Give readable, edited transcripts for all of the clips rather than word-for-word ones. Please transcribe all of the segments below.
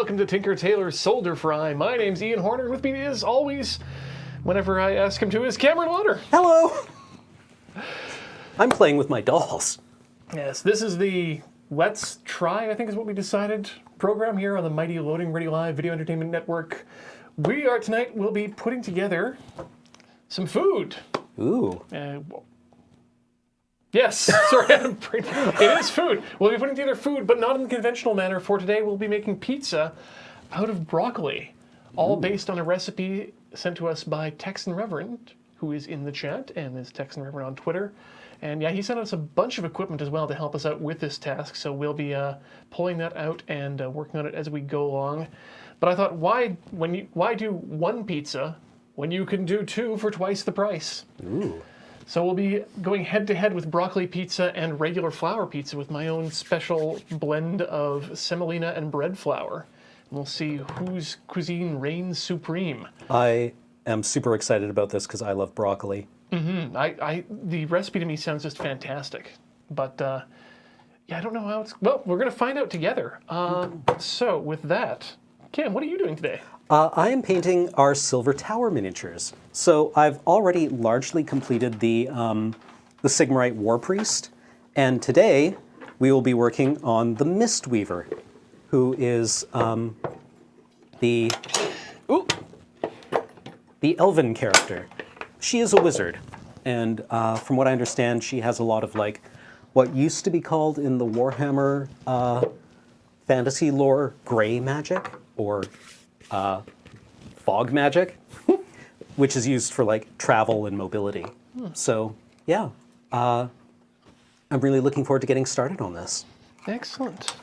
welcome to Tinker Tailor's Soldier Fry. My name's Ian Horner, and with me as always, whenever I ask him to, is Cameron Lauder. Hello! I'm playing with my dolls. Yes, this is the Let's Try, I think is what we decided, program here on the mighty Loading Ready Live Video Entertainment Network. We'll be putting together some food. Ooh. Yes, sorry, it is food. We'll be putting together food, but not in the conventional manner. For today, we'll be making pizza out of broccoli, all based on a recipe sent to us by Texan Reverend, who is in the chat, and is Texan Reverend on Twitter. And yeah, he sent us a bunch of equipment as well to help us out with this task, so we'll be pulling that out and working on it as we go along. But I thought, why do one pizza when you can do two for twice the price? Ooh. So we'll be going head-to-head with broccoli pizza and regular flour pizza with my own special blend of semolina and bread flour. And we'll see whose cuisine reigns supreme. I am super excited about this because I love broccoli. Mm-hmm. The recipe to me sounds just fantastic. But, yeah, I don't know how it's... Well, we're going to find out together. So, with that, Cam, what are you doing today? I am painting our Silver Tower miniatures. So I've already largely completed the Sigmarite War Priest, and today we will be working on the Mistweaver, who is the elven character. She is a wizard, and from what I understand, she has a lot of like what used to be called in the Warhammer fantasy lore gray magic, or fog magic, which is used for like travel and mobility. So yeah, I'm really looking forward to getting started on this. Excellent.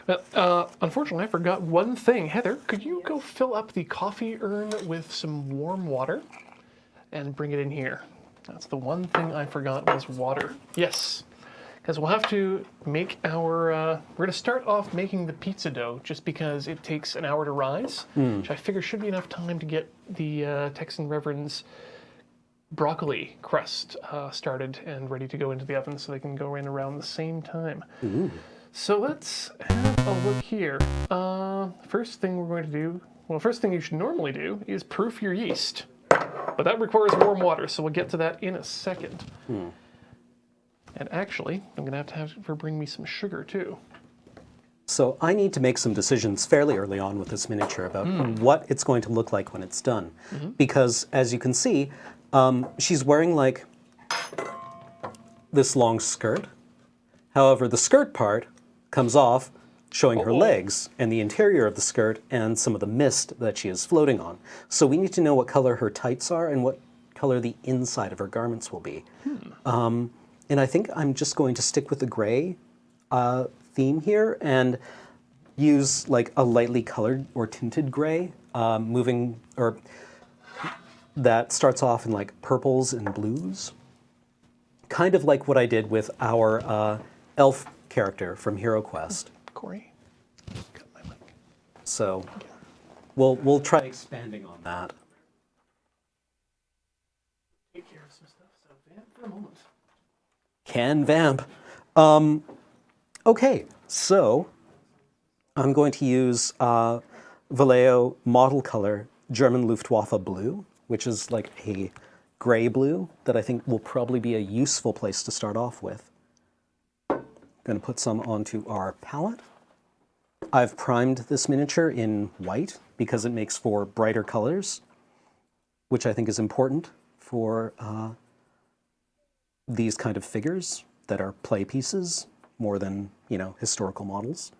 Well, unfortunately, I forgot one thing. Heather, could you go fill up the coffee urn with some warm water and bring it in here? That's the one thing I forgot was water. Yes. Because we'll have to make our, we're going to start off making the pizza dough just because it takes an hour to rise, which I figure should be enough time to get the Texan Reverend's broccoli crust started and ready to go into the oven so they can go in around the same time. Ooh. So let's have a look here. First thing we're going to do, well, first thing you should normally do is proof your yeast. But that requires warm water, so we'll get to that in a second. And actually, I'm going to have her bring me some sugar, too. So I need to make some decisions fairly early on with this miniature about what it's going to look like when it's done. Because, as you can see, she's wearing, like, this long skirt. However, the skirt part comes off, showing her legs and the interior of the skirt and some of the mist that she is floating on. So we need to know what color her tights are and what color the inside of her garments will be. And I think I'm just going to stick with the gray theme here and use like a lightly colored or tinted gray, that starts off in like purples and blues. Kind of like what I did with our elf character from Hero Quest. Corey, got my mic. So we'll try expanding on that. Take care of some stuff, so vamp for a moment. Can vamp. Okay, so I'm going to use Vallejo model color German Luftwaffe blue, which is like a gray blue that I think will probably be a useful place to start off with. Going to put some onto our palette. I've primed this miniature in white because it makes for brighter colors, which I think is important for these kind of figures that are play pieces more than, you know, historical models.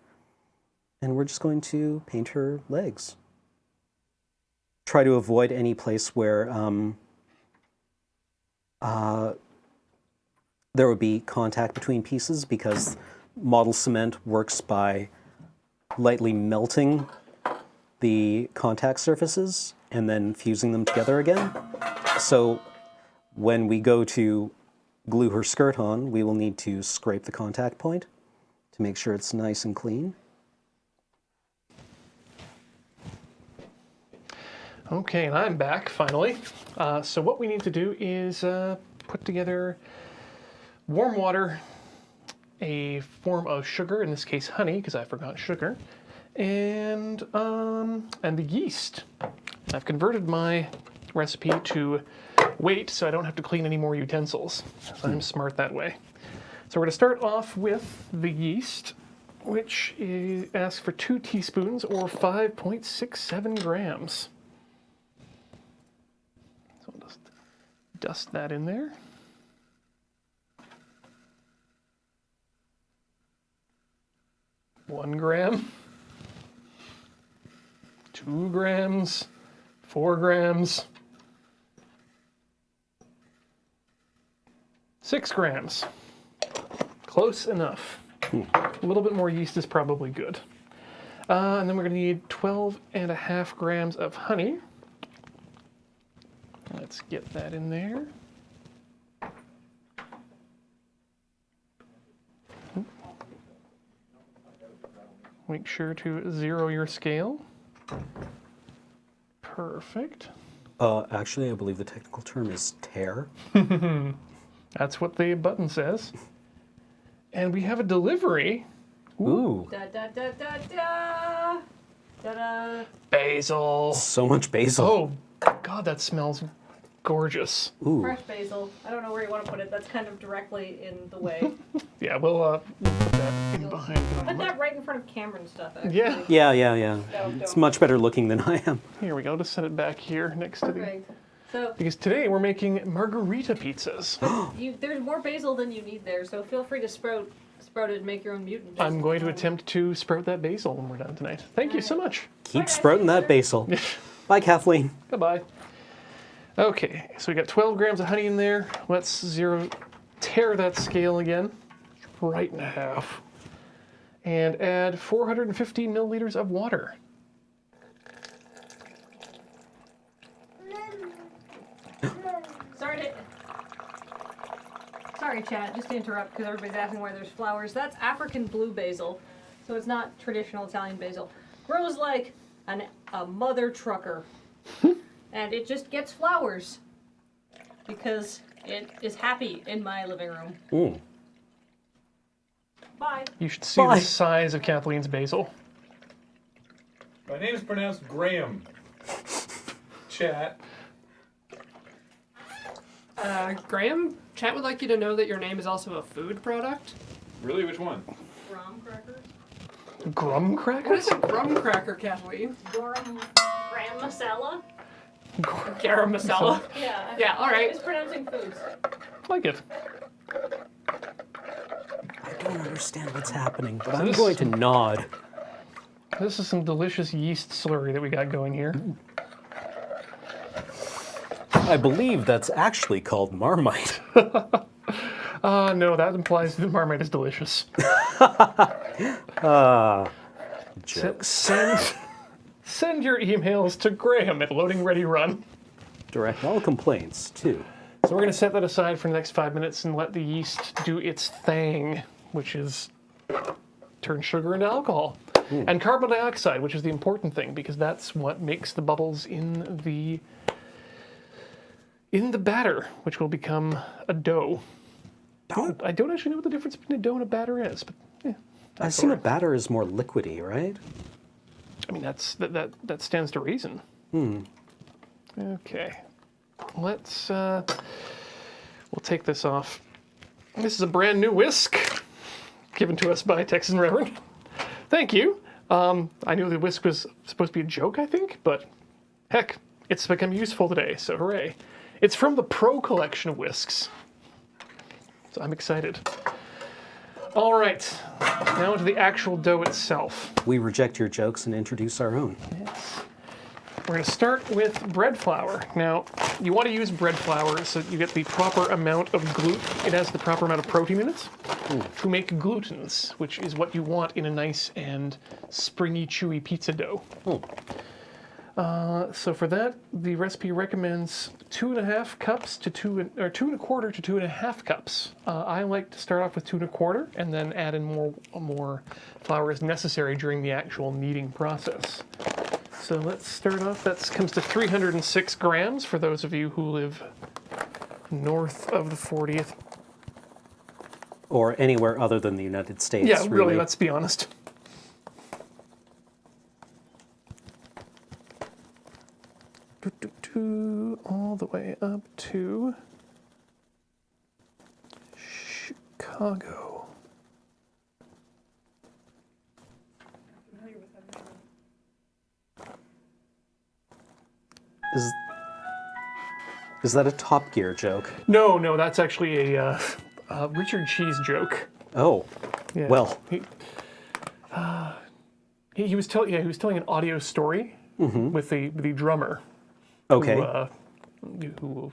And we're just going to paint her legs. Try to avoid any place where there would be contact between pieces, because model cement works by lightly melting the contact surfaces and then fusing them together again. So when we go to glue her skirt on, we will need to scrape the contact point to make sure it's nice and clean. Okay, and I'm back, finally. So what we need to do is put together warm water, a form of sugar, in this case honey, because I forgot sugar, And the yeast. I've converted my recipe to weight so I don't have to clean any more utensils. So I'm smart that way. So we're going to start off with the yeast, which asks for 2 teaspoons or 5.67 grams. So I'll just dust that in there. One gram, 2 grams, 4 grams, 6 grams. Close enough. A little bit more yeast is probably good. And then we're going to need 12.5 grams of honey. Let's get that in there. Make sure to 0 your scale. Perfect. Actually, I believe the technical term is tear. That's what the button says. And we have a delivery. Ooh. Da da da da da. Da da. Basil. So much basil. Oh, God, that smells gorgeous. Ooh. Fresh basil. I don't know where you want to put it. That's kind of directly in the way. Yeah, we'll put that in behind. Put that right in front of Cameron's stuff, actually. Yeah. Yeah. It's much better looking than I am. Here we go. Just set it back here next to the... Perfect. So, Because today we're making margarita pizzas. there's more basil than you need there, so feel free to sprout it and make your own mutant basil. I'm going to attempt to sprout that basil when we're done tonight. Thank you so much. Keep sprouting that basil. Bye, Kathleen. Goodbye. Okay, so we got 12 grams of honey in there. Let's tear that scale again, right in half, and add 450 milliliters of water. Sorry, chat, just to interrupt because everybody's asking why there's flowers. That's African blue basil, so it's not traditional Italian basil. Grows like a mother trucker, and it just gets flowers because it is happy in my living room. Ooh. Bye. You should see Bye. the size of Kathleen's basil. My name is pronounced Graham. Chat. Graham, chat would like you to know that your name is also a food product. Really? Which one? Graham crackers. Grum What crackers? is a grum cracker, Kathleen? Graham masala. Garam masala. Yeah. Yeah, all right. It's pronouncing foods. Like it. I don't understand what's happening, but So I'm this- going to nod. This is some delicious yeast slurry that we got going here. I believe that's actually called Marmite. No, that implies that Marmite is delicious. Jokes. Send your emails to Graham at Loading Ready Run. Direct all complaints to. So we're going to set that aside for the next 5 minutes and let the yeast do its thing, which is turn sugar into alcohol. And carbon dioxide, which is the important thing, because that's what makes the bubbles in the batter, which will become a dough. I don't actually know what the difference between a dough and a batter is, but I assume a batter is more liquidy, right? I mean, that stands to reason. Okay. Let's, we'll take this off. This is a brand new whisk given to us by Texan Reverend. Thank you. I knew the whisk was supposed to be a joke, I think, but heck, it's become useful today, so hooray. It's from the Pro collection of whisks. So I'm excited. All right, now to the actual dough itself. We reject your jokes and introduce our own. Yes. We're going to start with bread flour. Now, you want to use bread flour so you get the proper amount of gluten. It has the proper amount of protein in it to make glutens, which is what you want in a nice and springy, chewy pizza dough. So for that, the recipe recommends 2.5 cups to 2.25 to 2.5 cups. I like to start off with 2.25 and then add in more flour as necessary during the actual kneading process. So let's start off. That comes to 306 grams for those of you who live north of the 40th. Or anywhere other than the United States. Yeah, really, let's be honest. all the way up to Chicago. Is that a Top Gear joke? No, that's actually a Richard Cheese joke. Oh, Yeah. well. He was telling an audio story with the drummer. Okay. Who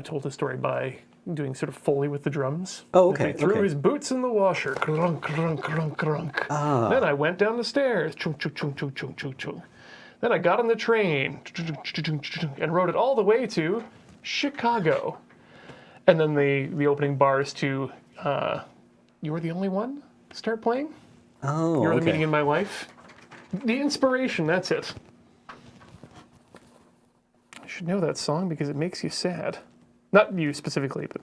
told the story by doing sort of Foley with the drums. Oh, okay, He threw okay. his boots in the washer. Crunk, crunk, crunk, crunk. Then I went down the stairs. Chung, chung, chung, chung, chung, chung, chung. Then I got on the train and rode it all the way to Chicago. And then the opening bars to You're the Only One start playing. Oh, You're the okay. meaning in my life. The inspiration, that's it. I should know that song because it makes you sad. Not you specifically, but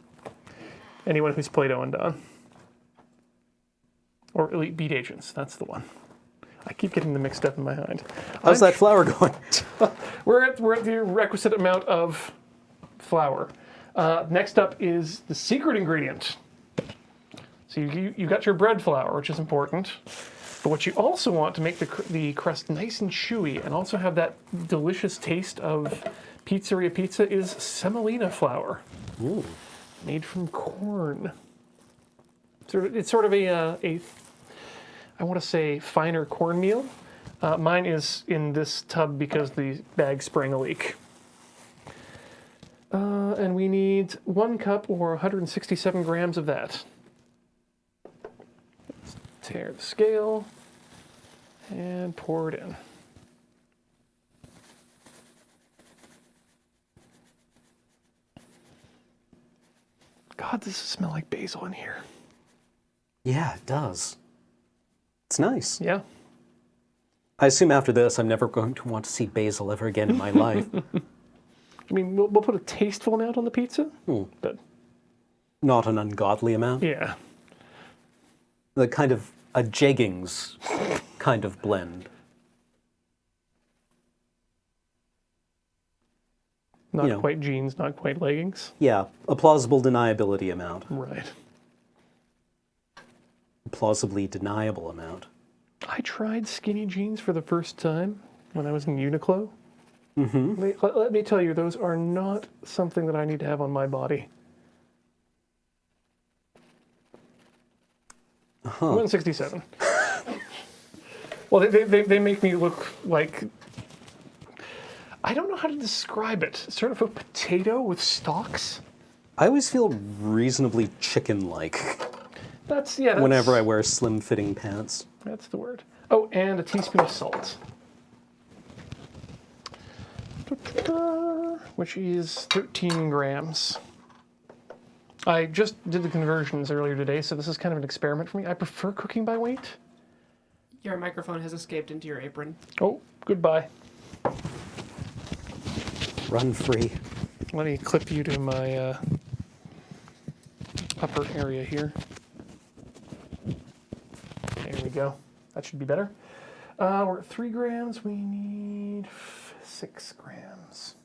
anyone who's played Owen Don. Or Elite Beat Agents, that's the one. I keep getting them mixed up in my mind. How's that flour going? We're at the requisite amount of flour. Next up is the secret ingredient. So you got your bread flour, which is important. But what you also want to make the crust nice and chewy and also have that delicious taste of pizzeria pizza is semolina flour. Ooh. Made from corn. It's sort of a I want to say finer cornmeal. Mine is in this tub because the bag sprang a leak. And we need 1 cup or 167 grams of that. Let's tear the scale and pour it in. God, does it smell like basil in here? Yeah, it does. It's nice. Yeah. I assume after this, I'm never going to want to see basil ever again in my life. I mean, we'll put a tasteful amount on the pizza, but Not an ungodly amount. yeah. The kind of a jeggings kind of blend. Not You know. quite jeans, not quite leggings. Yeah, a plausible deniability amount. Right. A plausibly deniable amount. I tried skinny jeans for the first time when I was in Uniqlo. Let me tell you, those are not something that I need to have on my body. 167. Well, they make me look like... I don't know how to describe it. Sort of a potato with stalks. I always feel reasonably chicken-like That's whenever I wear slim-fitting pants. That's the word. Oh, and a teaspoon of salt. Which is 13 grams. I just did the conversions earlier today, so this is kind of an experiment for me. I prefer cooking by weight. Your microphone has escaped into your apron. Oh, goodbye. Run free. Let me clip you to my upper area here. There we go. That should be better. We're at 3 grams. We need 6 grams.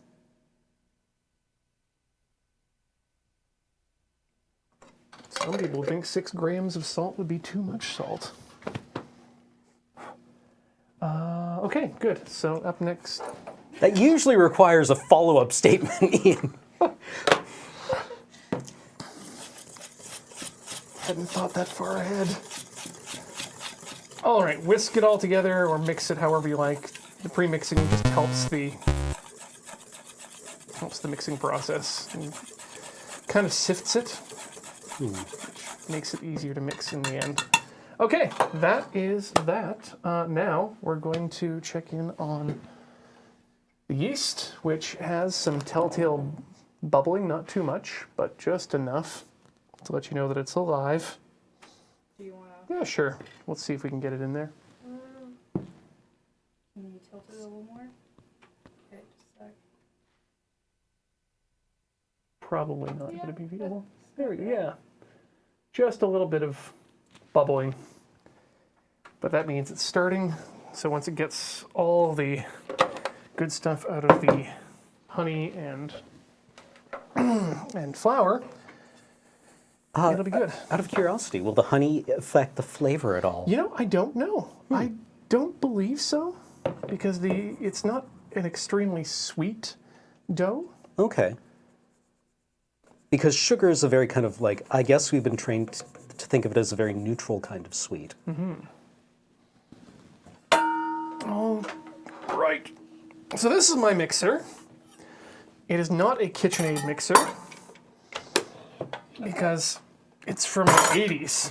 Some people think 6 grams of salt would be too much salt. Okay, good. So up next, That usually requires a follow-up statement, Ian. hadn't thought that far ahead. All right, whisk it all together or mix it however you like. The pre-mixing just helps the mixing process and kind of sifts it, which makes it easier to mix in the end. Okay, that is that. Now we're going to check in on the yeast, which has some telltale bubbling, not too much, but just enough to let you know that it's alive. Do you want to? Yeah, sure. Let's see if we can get it in there. Can you tilt it a little more? Okay, just a sec. Probably not Yeah, going to be that's viewable. There we go. Yeah. Just a little bit of bubbling. But that means it's starting. So once it gets all the good stuff out of the honey and and flour, it'll be good. Out of curiosity, will the honey affect the flavor at all? You know, I don't know. I don't believe so, because it's not an extremely sweet dough. Okay. Because sugar is a very kind of like, I guess we've been trained to think of it as a very neutral kind of sweet. All right. So this is my mixer. It is not a KitchenAid mixer because it's from the 80s.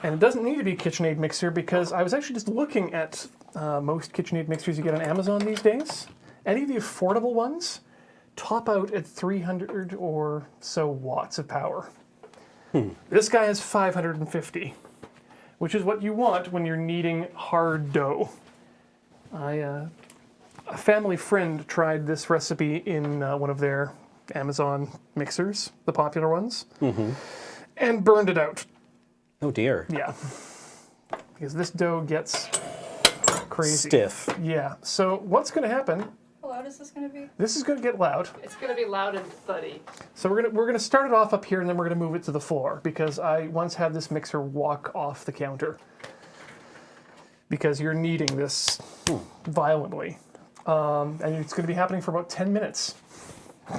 And it doesn't need to be a KitchenAid mixer because I was actually just looking at most KitchenAid mixers you get on Amazon these days. Any of the affordable ones top out at 300 or so watts of power. This guy has 550, which is what you want when you're kneading hard dough. A family friend tried this recipe in one of their Amazon mixers, the popular ones, and burned it out. Oh dear. Yeah, because this dough gets crazy. Stiff. Yeah, so what's going to happen, How loud is this going to be? this is going to get loud. It's gonna be loud and thuddy. So we're gonna start it off up here, and then we're gonna move it to the floor, because I once had this mixer walk off the counter because you're kneading this violently, and it's gonna be happening for about 10 minutes.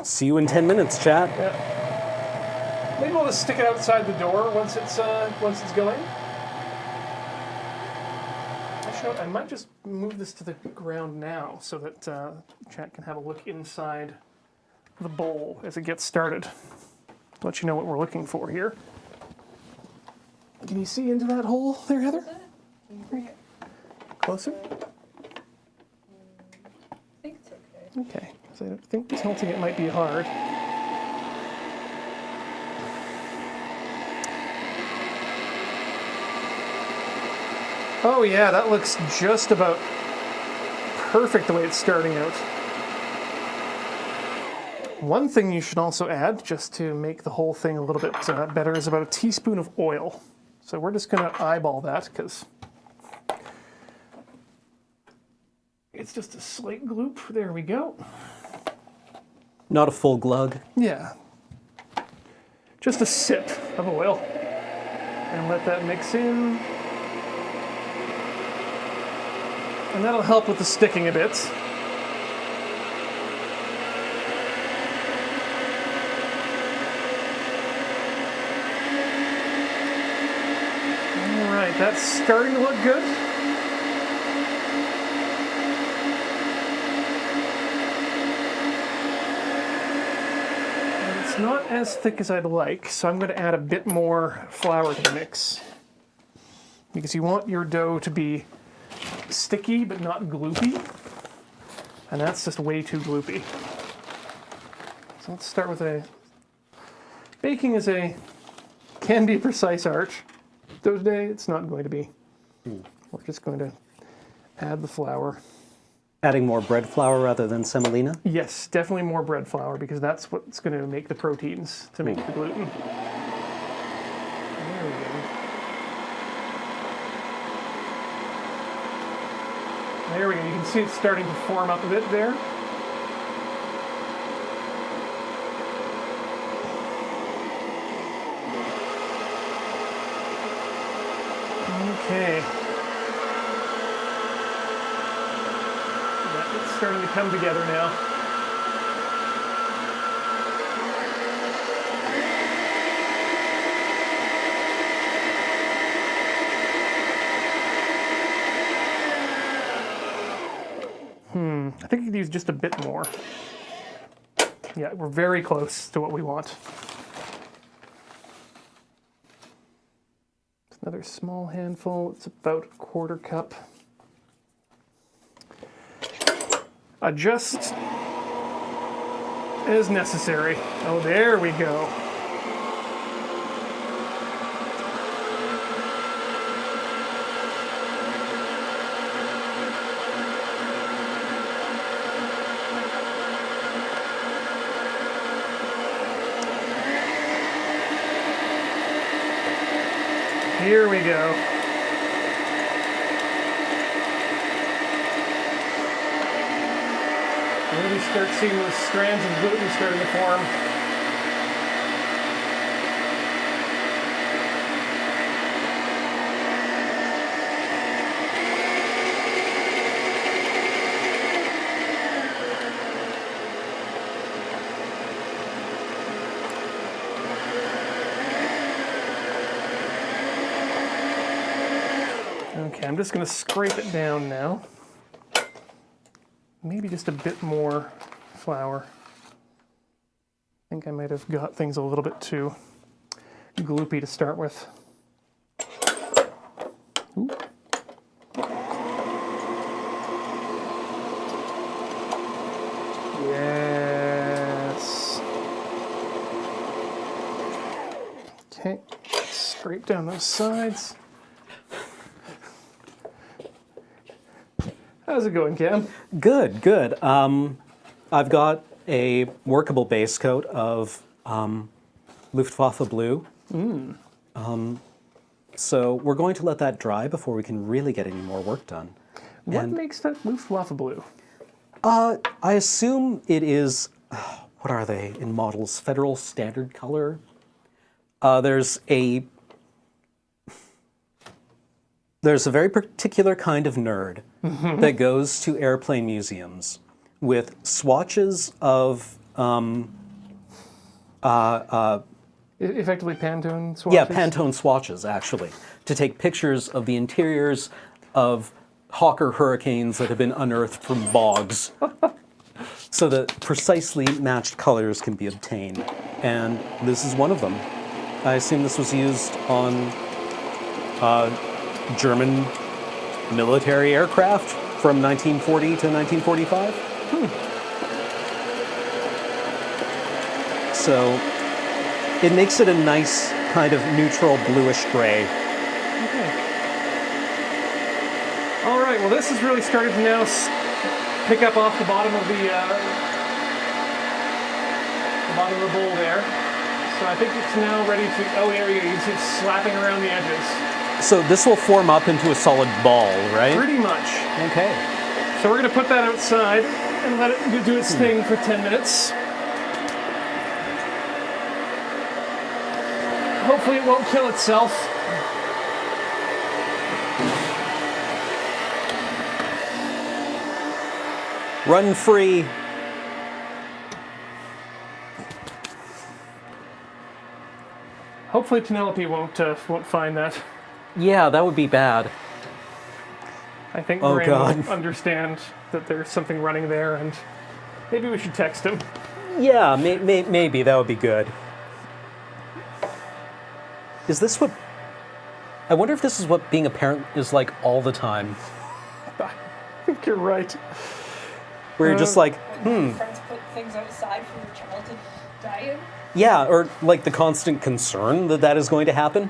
See you in 10 minutes, chat. Maybe we'll just stick it outside the door once it's going. Actually, I might just move this to the ground now so that chat can have a look inside the bowl as it gets started. Let you know what we're looking for here. Can you see into that hole there, Heather? Closer? I think it's okay. Okay. So I think tilting it might be hard. Oh yeah, that looks just about perfect the way it's starting out. One thing you should also add, just to make the whole thing a little bit better, is about a teaspoon of oil. So we're just going to eyeball that, because it's just a slight gloop. There we go. Not a full glug. Yeah. Just a sip of oil. And let that mix in. And that'll help with the sticking a bit. All right, that's starting to look good. And it's not as thick as I'd like, so I'm going to add a bit more flour to the mix. Because you want your dough to be sticky but not gloopy, and that's just way too gloopy. So let's start with baking can be a precise art. Today it's not going to be. We're just going to add the flour. Adding more bread flour rather than semolina? Yes, definitely more bread flour, because that's what's going to make the proteins to make the gluten. There we go. There we go. You can see it's starting to form up a bit there. Okay. Yeah, it's starting to come together now. I think you could use just a bit more. Yeah, we're very close to what we want. Another small handful. It's about a quarter cup. Adjust as necessary. Oh, there we go. Here we go. already start seeing those strands of gluten starting to form. Okay, I'm just going to scrape it down now. Maybe just a bit more flour. I think I might have got things a little bit too gloopy to start with. Ooh. Yes. Okay, scrape down those sides. How's it going, Cam? Good, good. I've got a workable base coat of Luftwaffe blue. So we're going to let that dry before we can really get any more work done. What makes that Luftwaffe blue? I assume it is, what are they in models? Federal Standard Color? There's a very particular kind of nerd that goes to airplane museums with swatches of Effectively Pantone swatches? yeah, Pantone swatches, actually, to take pictures of the interiors of Hawker Hurricanes that have been unearthed from bogs so that precisely matched colors can be obtained. And this is one of them. I assume this was used on German military aircraft from 1940 to 1945. So it makes it a nice kind of neutral bluish gray. Okay. All right, well this is really starting to now pick up off the bottom of the bowl there. So I think it's now ready to, oh yeah, you can see it's slapping around the edges. So this will form up into a solid ball, right? Pretty much. Okay. So we're going to put that outside and let it do its thing for 10 minutes. Hopefully it won't kill itself. Run free. Hopefully Penelope won't find that. Yeah, that would be bad. I think Oh, Graham God. will understand that there's something running there, and maybe we should text him. Yeah, maybe that would be good. Is this what... I wonder if this is what being a parent is like all the time. I think you're right. Where you're just like, Friends put things outside for your child to die in. yeah, or like the constant concern that that is going to happen.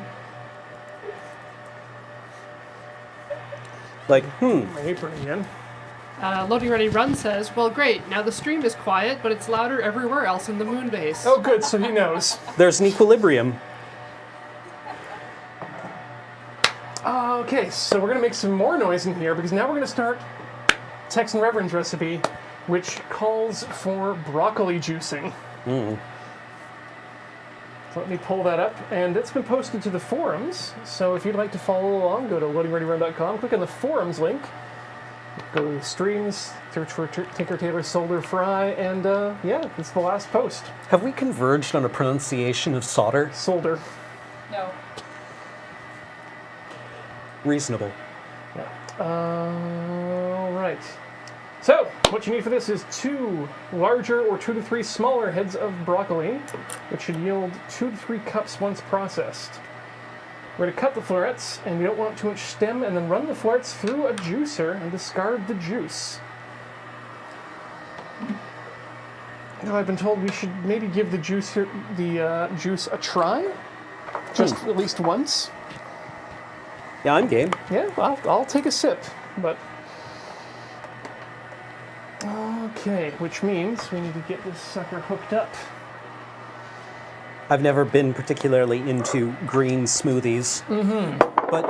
Like, My apron again. Loading Ready Run says, well, great, now the stream is quiet, but it's louder everywhere else in the moon base. Oh, good, so he knows. there's an equilibrium. Okay, so we're going to make some more noise in here, because now we're going to start Texan Reverend's recipe, which calls for broccoli juicing. So let me pull that up, and it's been posted to the forums, so if you'd like to follow along, go to loadingreadyrun.com, click on the forums link, go to the streams, search for Tinker Tailor Solder Fry, and yeah, it's the last post. Have we converged on a pronunciation of solder? Solder. No. Reasonable. All right. So, what you need for this is 2 larger or 2 to 3 smaller heads of broccoli, which should yield 2 to 3 cups once processed. We're going to cut the florets, and we don't want too much stem, and then run the florets through a juicer and discard the juice. Now, I've been told we should maybe give the juice a try, just at least once. Yeah, I'm game. Yeah, I'll take a sip, but... Okay, which means we need to get this sucker hooked up. I've never been particularly into green smoothies. But,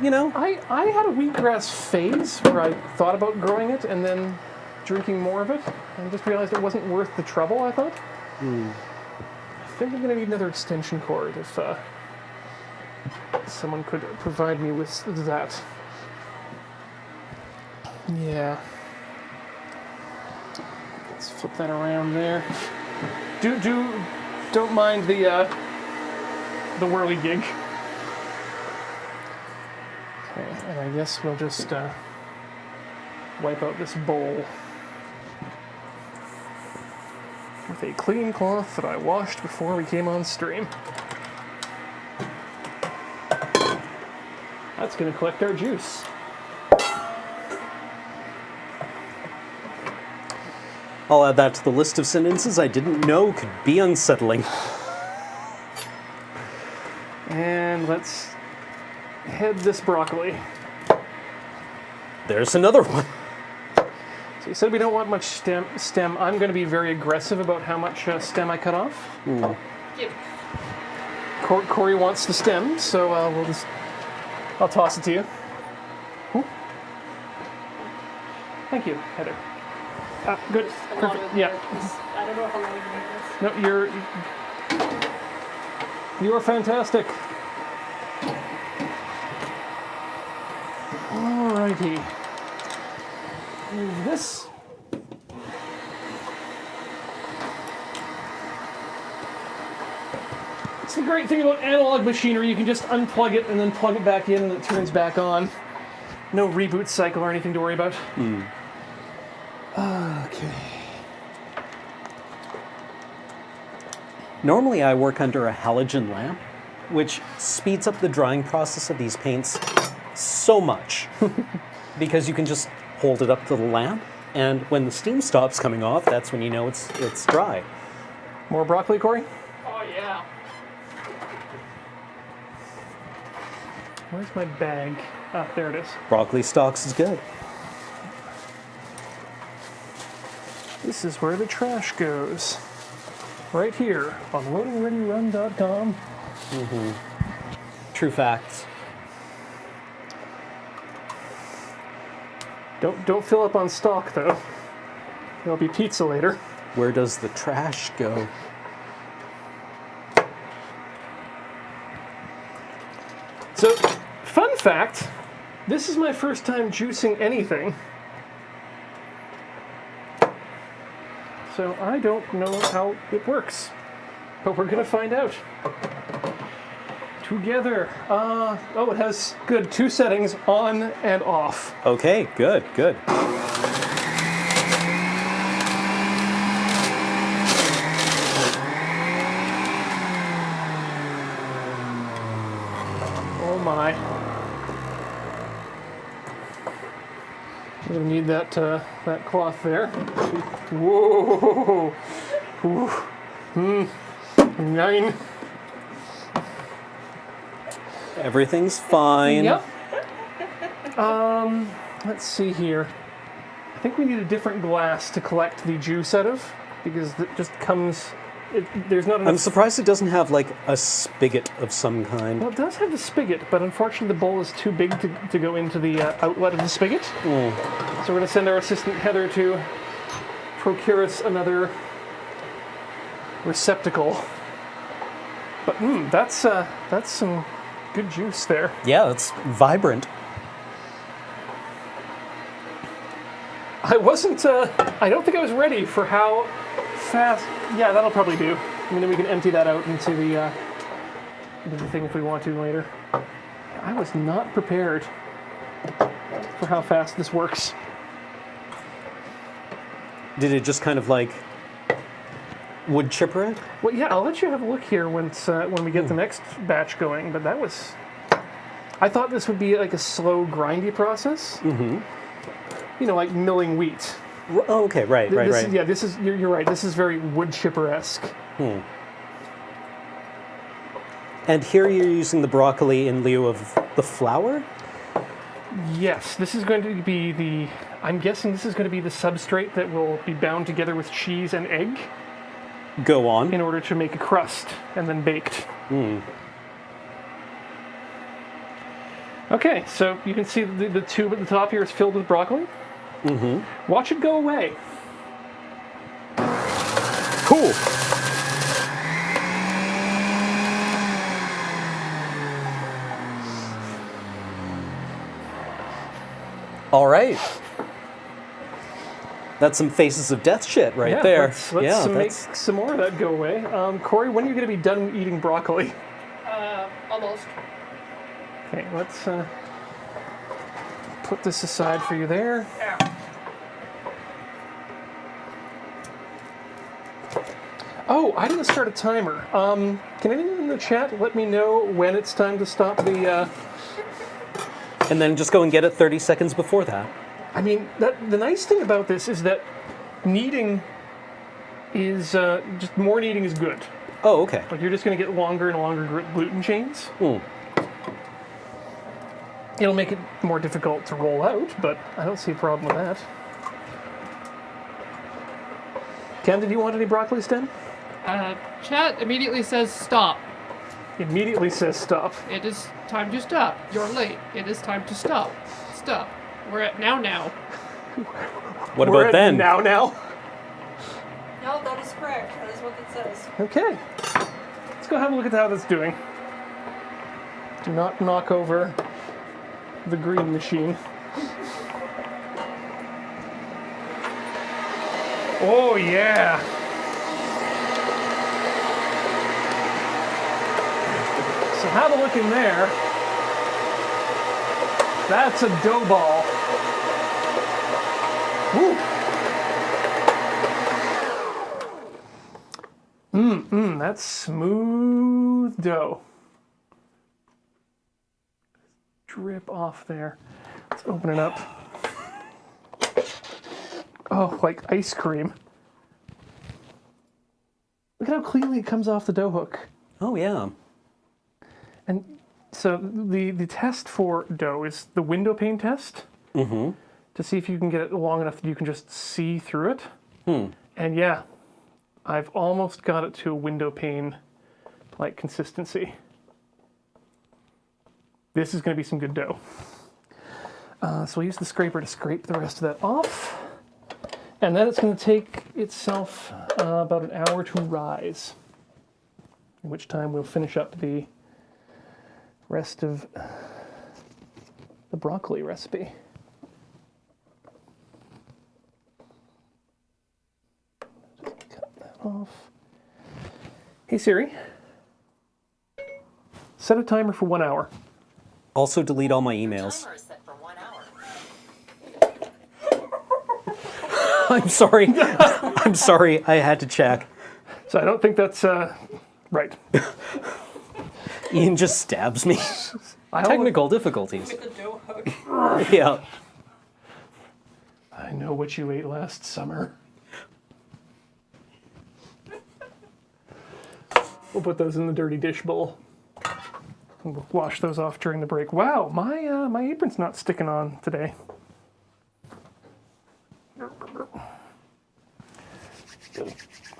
you know. I had a wheatgrass phase where I thought about growing it, and then drinking more of it, and just realized it wasn't worth the trouble, I thought. I think I'm going to need another extension cord if someone could provide me with that. Yeah. Let's flip that around there. Don't mind the whirly gig. Okay, and I guess we'll just wipe out this bowl with a clean cloth that I washed before we came on stream. That's going to collect our juice. I'll add that to the list of sentences I didn't know could be unsettling. And let's head this broccoli. There's another one. So you said we don't want much stem. I'm going to be very aggressive about how much stem I cut off. Yep. Corey wants the stem, so I'll toss it to you. Ooh. Thank you, Heather. Good. A lot Perfect. of Yeah. I don't know how long you need this. No, you are fantastic. Alrighty. Move this. It's the great thing about analog machinery, you can just unplug it and then plug it back in and it turns back on. No reboot cycle or anything to worry about. Okay. Normally I work under a halogen lamp, which speeds up the drying process of these paints so much. Because you can just hold it up to the lamp, and when the steam stops coming off, that's when you know it's dry. More broccoli, Corey? Oh yeah. Where's my bag? Ah, there it is. Broccoli stalks is good. This is where the trash goes. Right here on loadingreadyrun.com. True facts. Don't fill up on stock though. There'll be pizza later. Where does the trash go? So, fun fact, this is my first time juicing anything. So I don't know how it works, but we're gonna find out. Together. Oh, it has good 2 settings, on and off. Okay, good, good. Oh my. We're gonna need that that cloth there. Whoa. Ooh. 9. Everything's fine. Yep. Let's see here. I think we need a different glass to collect the juice out of, because it just comes. There's not enough. I'm surprised it doesn't have like a spigot of some kind. Well, it does have the spigot, but unfortunately the bowl is too big to go into the outlet of the spigot. So we're going to send our assistant Heather to procure us another receptacle. But that's some good juice there. Yeah, it's vibrant. I wasn't. I don't think I was ready for how fast. Yeah, that'll probably do. I mean, then we can empty that out into the thing if we want to later. I was not prepared for how fast this works. Did it just kind of like wood chipper it? Well, yeah, I'll let you have a look here when we get the next batch going. But that was. I thought this would be like a slow, grindy process. Mm-hmm. You know, like milling wheat. Oh, okay, right. Yeah, this is. You're right. This is very wood chipper-esque. And here you're using the broccoli in lieu of the flour? Yes, this is going to be the. I'm guessing this is going to be the substrate that will be bound together with cheese and egg Go on. in order to make a crust and then baked. Okay, so you can see the tube at the top here is filled with broccoli. Watch it go away. Cool. All right. That's some Faces of Death shit right Yeah, there. let's make some more of that go away. Corey, when are you going to be done eating broccoli? Almost. Okay, let's put this aside for you there. Oh, I didn't start a timer. Can anyone in the chat let me know when it's time to stop the... And then just go and get it 30 seconds before that. I mean, the nice thing about this is that kneading is... just more kneading is good. Oh, okay. Like, you're just going to get longer and longer gluten chains. It'll make it more difficult to roll out, but I don't see a problem with that. Ken, did you want any broccoli stem? Chat immediately says stop. Immediately says stop. It is time to stop. You're late. It is time to stop. Stop. We're at now. What We're about at then? now. No, that is correct. That is what it says. Okay. Let's go have a look at how that's doing. Do not knock over the green machine. Oh, yeah. So have a look in there. That's a dough ball. Woo. That's smooth dough. Drip off there. Let's open it up. Oh, like ice cream. Look at how cleanly it comes off the dough hook. Oh, yeah. And so the test for dough is the window pane test. To see if you can get it long enough that you can just see through it. And yeah, I've almost got it to a window pane like consistency. This is going to be some good dough. So we'll use the scraper to scrape the rest of that off. And then it's going to take itself about an hour to rise. In which time we'll finish up the rest of the broccoli recipe. Just cut that off. Hey Siri, set a timer for 1 hour. Also delete all my emails. Timer is set for 1 hour. I'm sorry. I'm sorry. I had to check. So I don't think that's right. Ian just stabs me. Technical difficulties. With the dough hook. Yeah. I know what you ate last summer. We'll put those in the dirty dish bowl. And we'll wash those off during the break. Wow, my apron's not sticking on today. Gotta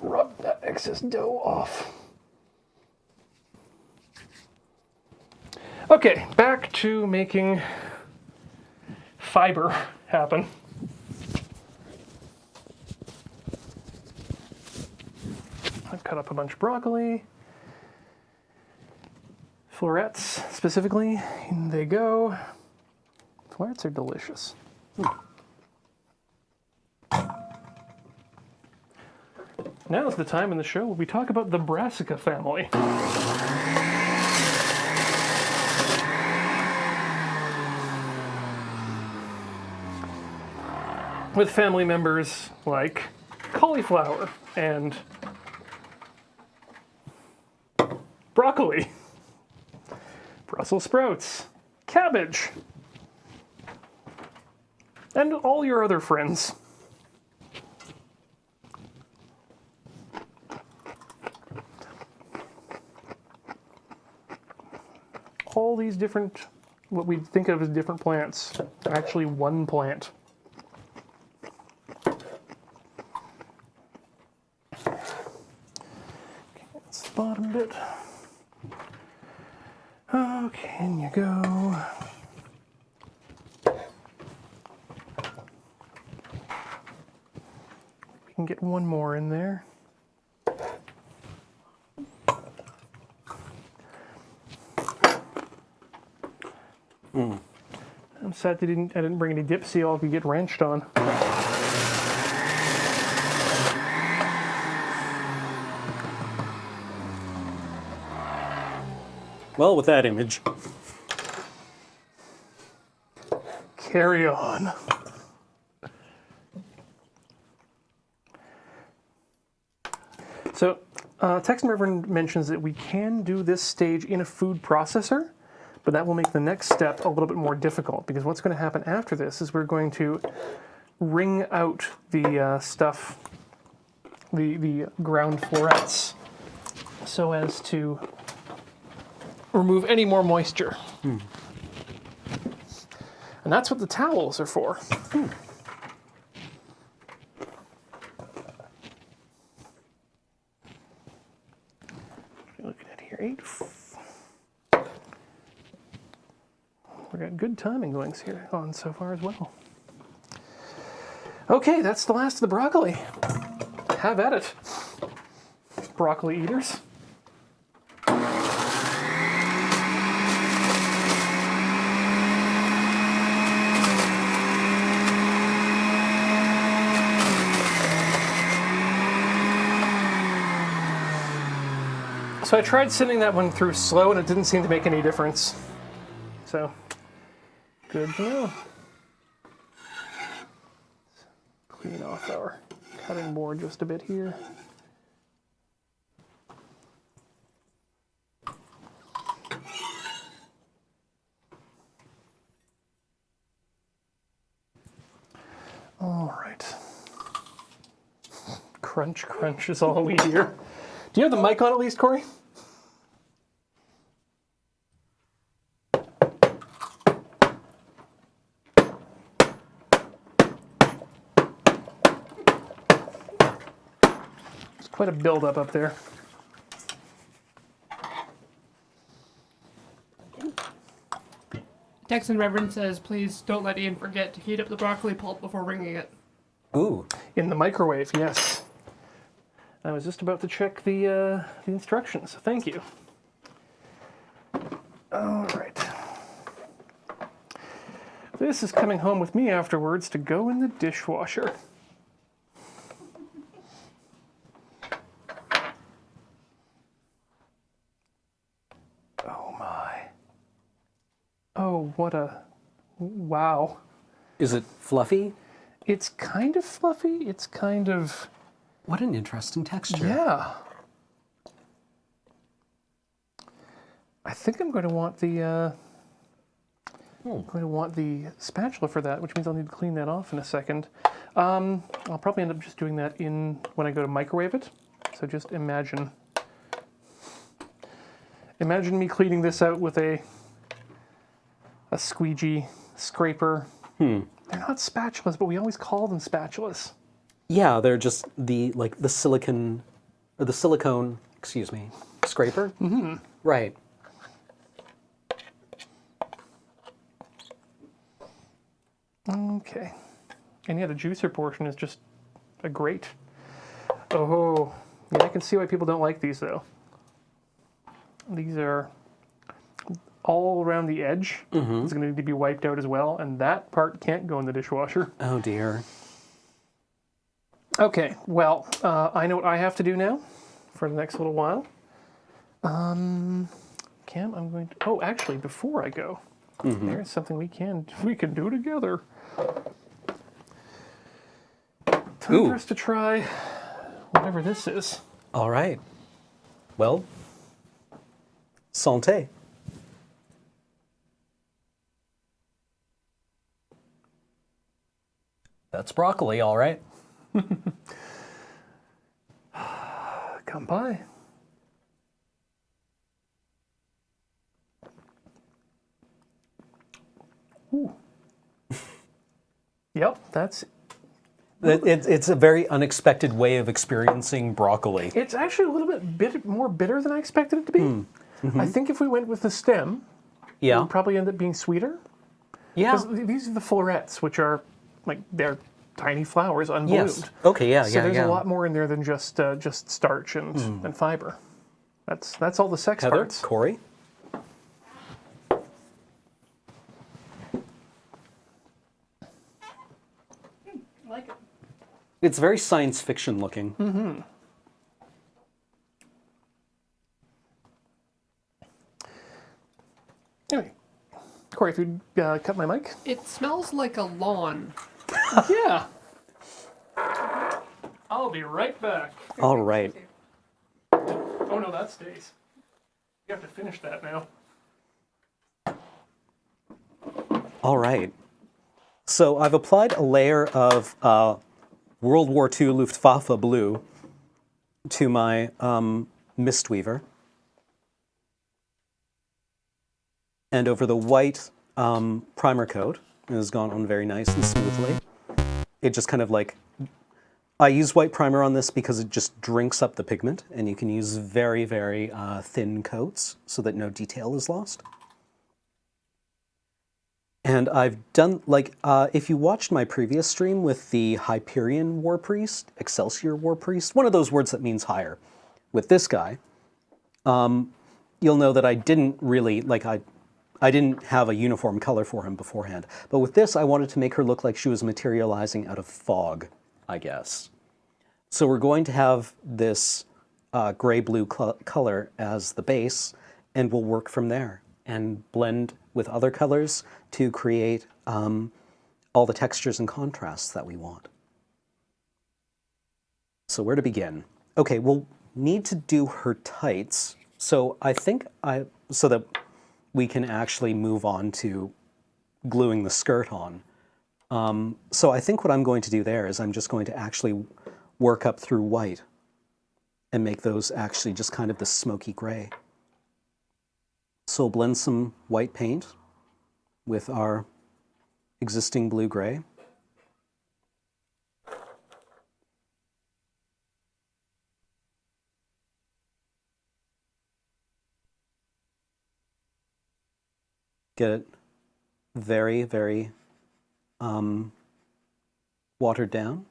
rub that excess dough off. Okay, back to making fiber happen. I've cut up a bunch of broccoli. Florets, specifically, in they go. Florets are delicious. Now is the time in the show where we talk about the Brassica family. With family members like cauliflower and broccoli, Brussels sprouts, cabbage, and all your other friends. All these different, what we think of as different plants, are actually one plant. Okay, that's the bottom bit. Okay, in you go. can get one more in there. I'm sad I didn't bring any dip seal I could get wrenched on. Well, with that image. Carry on. So, Texan Reverend mentions that we can do this stage in a food processor, but that will make the next step a little bit more difficult, because what's going to happen after this is we're going to wring out the stuff, the ground florets, so as to remove any more moisture. And that's what the towels are for. Looking at here, 8. We got good timing going here on so far as well. Okay, that's the last of the broccoli. Have at it, broccoli eaters. So I tried sending that one through slow and it didn't seem to make any difference. So, good to know. Clean off our cutting board just a bit here. All right. Crunch, crunch is all we hear. Do you have the mic on at least, Corey? It's quite a build-up up there. Texan Reverend says, please don't let Ian forget to heat up the broccoli pulp before wringing it. Ooh. In the microwave, yes. I was just about to check the instructions. Thank you. All right. This is coming home with me afterwards to go in the dishwasher. Oh my. Oh, what a... Wow. Is it fluffy? It's kind of fluffy. It's kind of... What an interesting texture. Yeah. I think I'm going to want the spatula for that, which means I'll need to clean that off in a second. I'll probably end up just doing that when I go to microwave it. So just imagine me cleaning this out with a squeegee scraper. They're not spatulas, but we always call them spatulas. Yeah, they're just the silicone, excuse me, scraper? Mm-hmm. Right. Okay. And yeah, the juicer portion is just a grate. Oh, yeah, I can see why people don't like these though. These are all around the edge. It's going to need to be wiped out as well, and that part can't go in the dishwasher. Oh dear. Okay, well, I know what I have to do now for the next little while. Cam, I'm going to... Oh, actually, before I go, there's something we can do together. Time for us to try whatever this is. All right. Well, santé. That's broccoli, all right. Come by. Ooh. Yep, that's... It's a very unexpected way of experiencing broccoli. It's actually a little bit more bitter than I expected it to be. I think if we went with the stem, it Yeah. would probably end up being sweeter. Yeah. Because these are the florets, which are, like, they're tiny flowers unbloomed. Yes. Okay. Yeah. So yeah. there's yeah. a lot more in there than just starch and fiber. That's all the sex Heather, parts. Corey. I like it. It's very science fiction looking. Anyway, Corey, if you'd cut my mic. It smells like a lawn. Yeah. I'll be right back. All right. Oh no, that stays. You have to finish that now. All right. So I've applied a layer of World War II Luftwaffe blue to my Mistweaver. And over the white primer coat, it has gone on very nice and smoothly. It just kind of like, I use white primer on this because it just drinks up the pigment, and you can use very, very thin coats so that no detail is lost. And I've done, like, if you watched my previous stream with the Hyperion War Priest, Excelsior War Priest, one of those words that means higher, with this guy, you'll know that I didn't really, like, I didn't have a uniform color for him beforehand. But with this, I wanted to make her look like she was materializing out of fog, I guess. So we're going to have this gray-blue color as the base, and we'll work from there and blend with other colors to create all the textures and contrasts that we want. So where to begin? Okay, we'll need to do her tights. So I think so that we can actually move on to gluing the skirt on. So I think what I'm going to do there is I'm just going to actually work up through white and make those actually just kind of the smoky gray. So we'll blend some white paint with our existing blue-gray. Get it very, very watered down.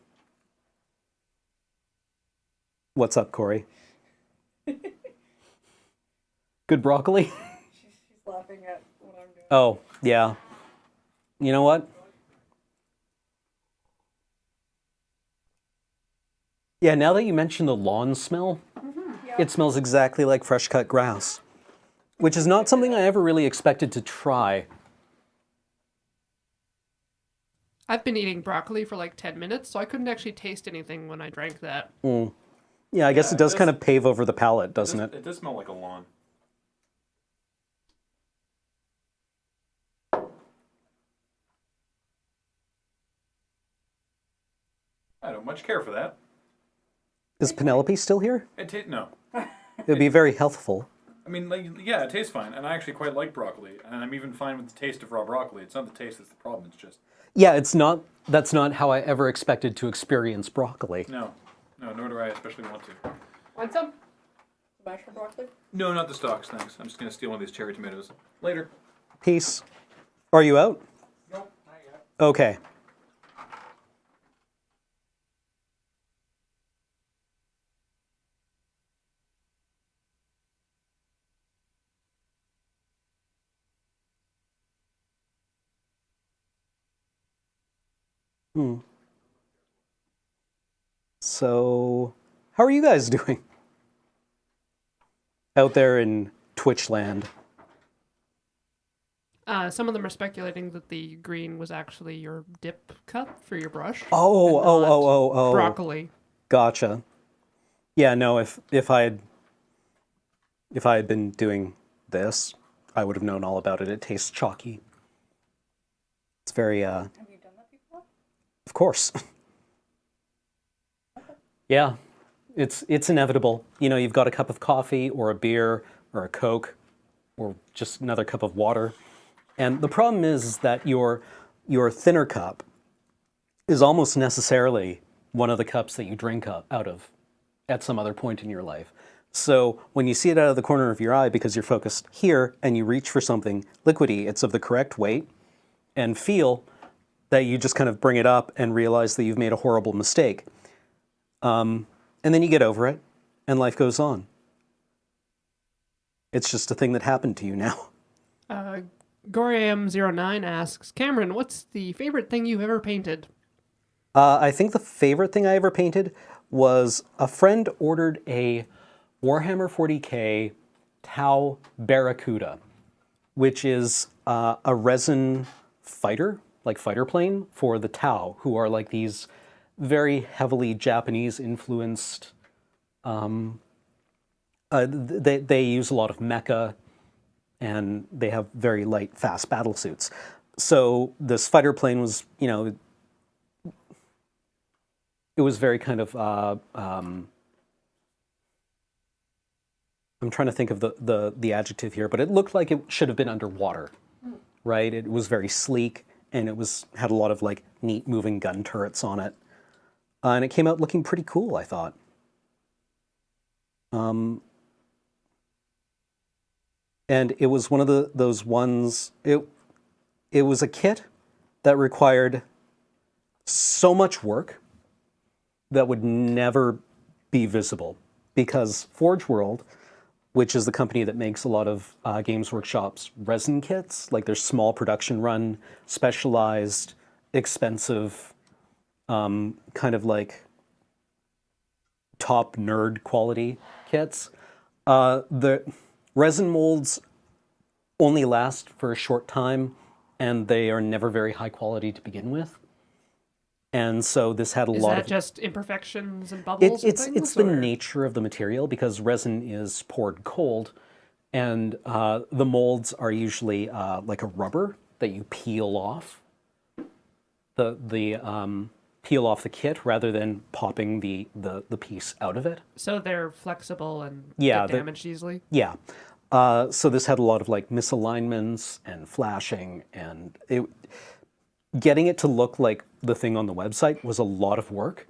What's up, Corey? Good broccoli? She's laughing at what I'm doing. Oh, yeah. You know what? Yeah, now that you mention the lawn smell, it smells exactly like fresh cut grass, which is not something I ever really expected to try. I've been eating broccoli for like 10 minutes, so I couldn't actually taste anything when I drank that. Yeah, I guess Yeah, it does it kind does- of pave over the palate, doesn't it? It does smell like a lawn. I don't much care for that. Is Penelope still here? No. It would be very healthful. I mean, like, yeah, it tastes fine, and I actually quite like broccoli, and I'm even fine with the taste of raw broccoli. It's not the taste that's the problem. It's just Yeah, that's not how I ever expected to experience broccoli. no, nor do I especially want to. Want some? Mashed broccoli? No, not the stalks, thanks. I'm just gonna steal one of these cherry tomatoes later. Peace. Are you out? Nope, not yet. Okay. So, how are you guys doing? Out there in Twitch land. Some of them are speculating that the green was actually your dip cup for your brush. Oh, and oh, not oh, oh, oh. broccoli. Gotcha. Yeah, no, if I had been doing this, I would have known all about it. It tastes chalky. It's very Have you done that before? of course. Yeah. It's inevitable. You know, you've got a cup of coffee or a beer or a Coke or just another cup of water. And the problem is that your thinner cup is almost necessarily one of the cups that you drink out of at some other point in your life. So when you see it out of the corner of your eye because you're focused here and you reach for something liquidy, it's of the correct weight and feel, that you just kind of bring it up and realize that you've made a horrible mistake. And then you get over it, and life goes on. It's just a thing that happened to you now. Goriam09 asks, Cameron, what's the favorite thing you've ever painted? I think the favorite thing I ever painted was a friend ordered a Warhammer 40k Tau Barracuda, which is a resin fighter, like fighter plane, for the Tau, who are like these very heavily Japanese-influenced. They use a lot of mecha, and they have very light, fast battle suits. So this fighter plane was, it was very kind of. I'm trying to think of the adjective here, but it looked like it should have been underwater, right? It was very sleek, and it had a lot of like neat moving gun turrets on it, and it came out looking pretty cool, I thought. And it was one of those ones. It was a kit that required so much work that would never be visible, because Forge World, which is the company that makes a lot of Games Workshop's resin kits, like their small production run, specialized, expensive, kind of like top nerd quality kits. The resin molds only last for a short time, and they are never very high quality to begin with. And so this had a lot of... Is that just imperfections and bubbles and things? It's the nature of the material, because resin is poured cold, and the molds are usually like a rubber that you peel off. Peel off the kit rather than popping the piece out of it. So they're flexible and Yeah, get damaged easily? Yeah. So this had a lot of like misalignments and flashing, and getting it to look like the thing on the website was a lot of work.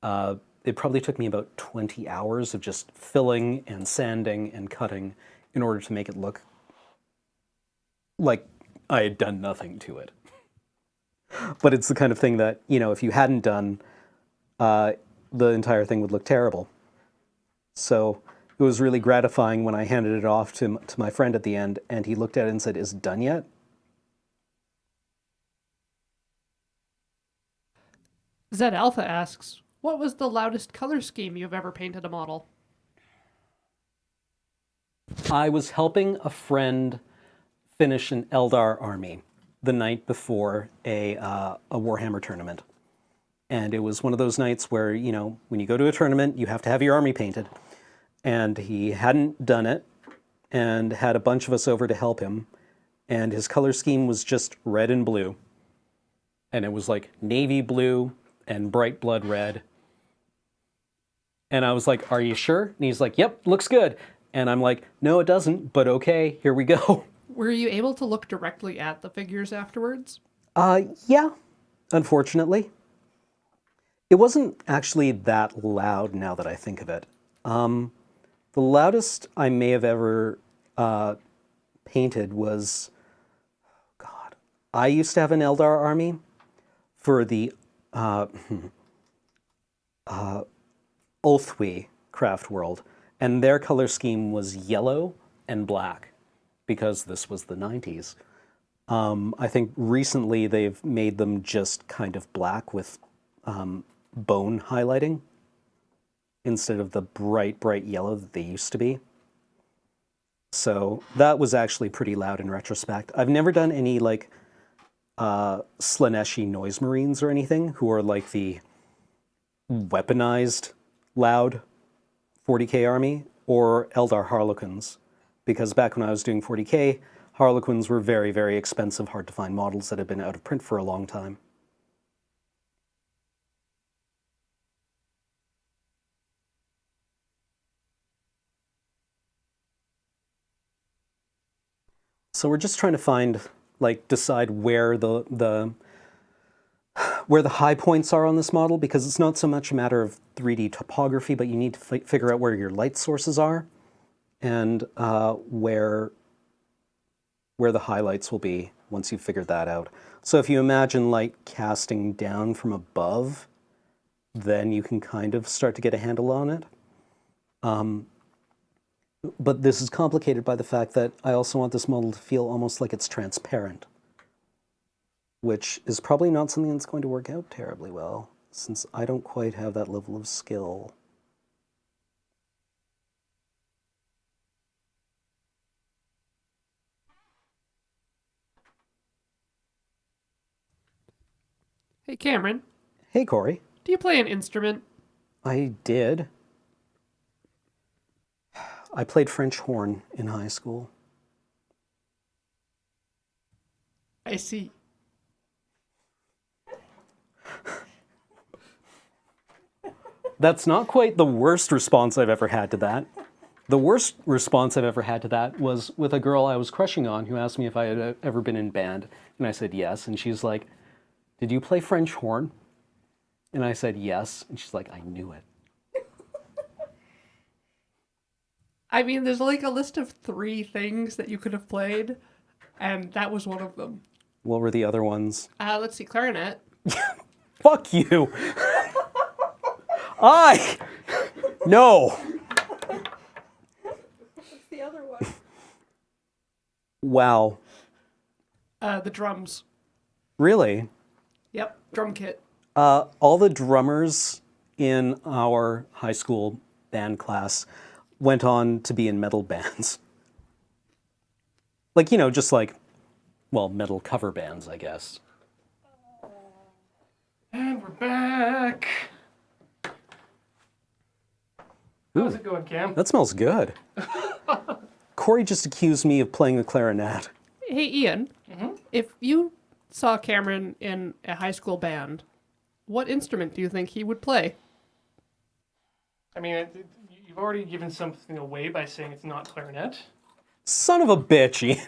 It probably took me about 20 hours of just filling and sanding and cutting in order to make it look like I had done nothing to it. But it's the kind of thing that, if you hadn't done, the entire thing would look terrible. So it was really gratifying when I handed it off to my friend at the end, and he looked at it and said, "Is it done yet?" Zed Alpha asks, what was the loudest color scheme you've ever painted a model? I was helping a friend finish an Eldar army the night before a Warhammer tournament. And it was one of those nights where, when you go to a tournament, you have to have your army painted. And he hadn't done it, and had a bunch of us over to help him. And his color scheme was just red and blue. And it was like navy blue and bright blood red. And I was like, "Are you sure?" And he's like, "Yep, looks good." And I'm like, "No, it doesn't, but okay, here we go." Were you able to look directly at the figures afterwards? Yeah, unfortunately. It wasn't actually that loud now that I think of it. The loudest I may have ever painted was, God, I used to have an Eldar army for the Ulthwi craft world, and their color scheme was yellow and black, because this was the 90s. I think recently they've made them just kind of black with bone highlighting instead of the bright yellow that they used to be. So that was actually pretty loud in retrospect. I've never done any like Slaneshi Noise Marines or anything, who are like the weaponized loud 40k army, or Eldar Harlequins, because back when I was doing 40k, Harlequins were very, very expensive, hard to find models that had been out of print for a long time. So we're just trying to find, decide where the high points are on this model, because it's not so much a matter of 3D topography, but you need to figure out where your light sources are, and where the highlights will be once you've figured that out. So if you imagine like casting down from above, then you can kind of start to get a handle on it. But this is complicated by the fact that I also want this model to feel almost like it's transparent, which is probably not something that's going to work out terribly well, since I don't quite have that level of skill. Hey, Cameron, Hey, Corey. do you play an instrument? I did. I played French horn in high school. I see. That's not quite the worst response I've ever had to that. The worst response I've ever had to that was with a girl I was crushing on who asked me if I had ever been in band. And I said yes. And she's like, "Did you play French horn?" And I said yes. And she's like, "I knew it." I mean, there's like a list of 3 things that you could have played, and that was one of them. What were the other ones? Let's see, clarinet. Fuck you. No. What's the other one? Wow. The drums. Really? Yep, drum kit. All the drummers in our high school band class went on to be in metal bands. Like, just like, well, metal cover bands, I guess. And we're back. How's it going, Cam? That smells good. Corey just accused me of playing the clarinet. Hey, Ian, if you saw Cameron in a high school band, what instrument do you think he would play? I mean, you've already given something away by saying it's not clarinet. Son of a bitch, Ian.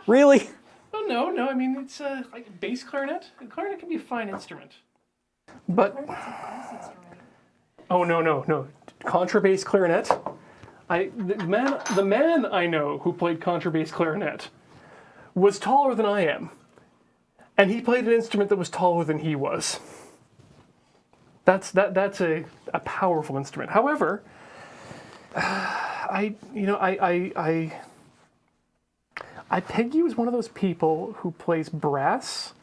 Really? Oh, no. I mean, it's like a bass clarinet. A clarinet can be a fine instrument. But... Oh, no. Contrabass clarinet. The man I know who played contrabass clarinet was taller than I am. And he played an instrument that was taller than he was. That's a powerful instrument. However, I peg you as one of those people who plays brass,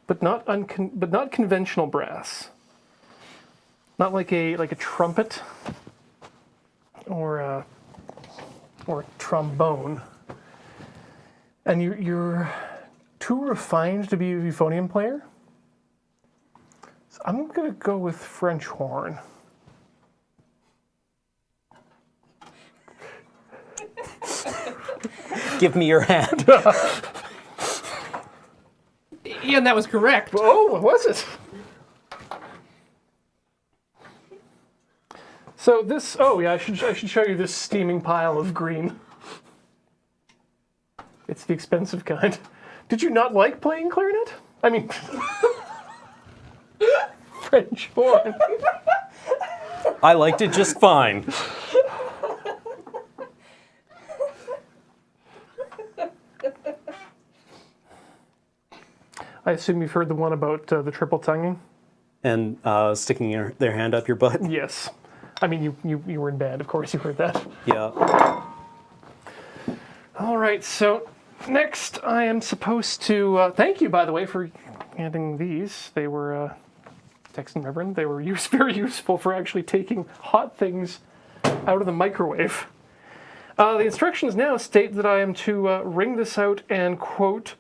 but not conventional brass. Not like a trumpet or a trombone. And you're too refined to be a euphonium player. So I'm gonna go with French horn. Give me your hand. Ian, that was correct. Oh, what was it? So this, I should show you this steaming pile of green. It's the expensive kind. Did you not like playing clarinet? I mean, French horn. I liked it just fine. I assume you've heard the one about the triple tonguing? And sticking their hand up your butt? Yes. I mean, you were in band, of course you heard that. Yeah. All right, so next I am supposed to, thank you, by the way, for handing these. They were, text and Reverend, they were very useful for actually taking hot things out of the microwave. The instructions now state that I am to wring this out and, quote,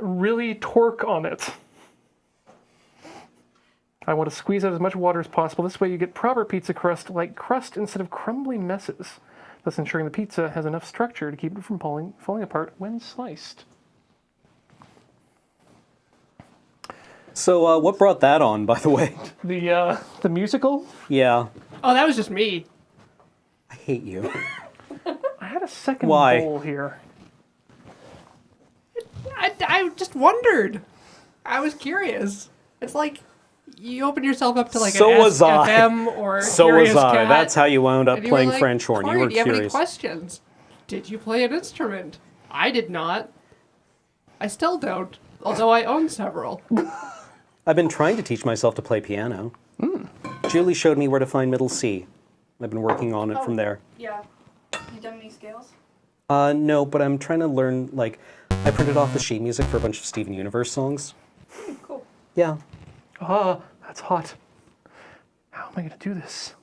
really torque on it. I want to squeeze out as much water as possible. This way you get proper pizza crust-like crust instead of crumbly messes, thus ensuring the pizza has enough structure to keep it from falling apart when sliced. So what brought that on, by the way? The musical? Yeah. Oh, that was just me. I hate you. I had a second Why? bowl here. I just wondered. I was curious. It's like you open yourself up to like So an was I. FM or So Curious was I. Cat, That's how you wound up and you were playing like, French horn. Corey, You were do you have any curious. questions? Did you play an instrument? I did not. I still don't, although I own several. I've been trying to teach myself to play piano. Julie showed me where to find middle C. I've been working on it from there. Yeah. You done any scales? No, but I'm trying to learn, like, I printed off the sheet music for a bunch of Steven Universe songs. Cool. Yeah. That's hot. How am I going to do this?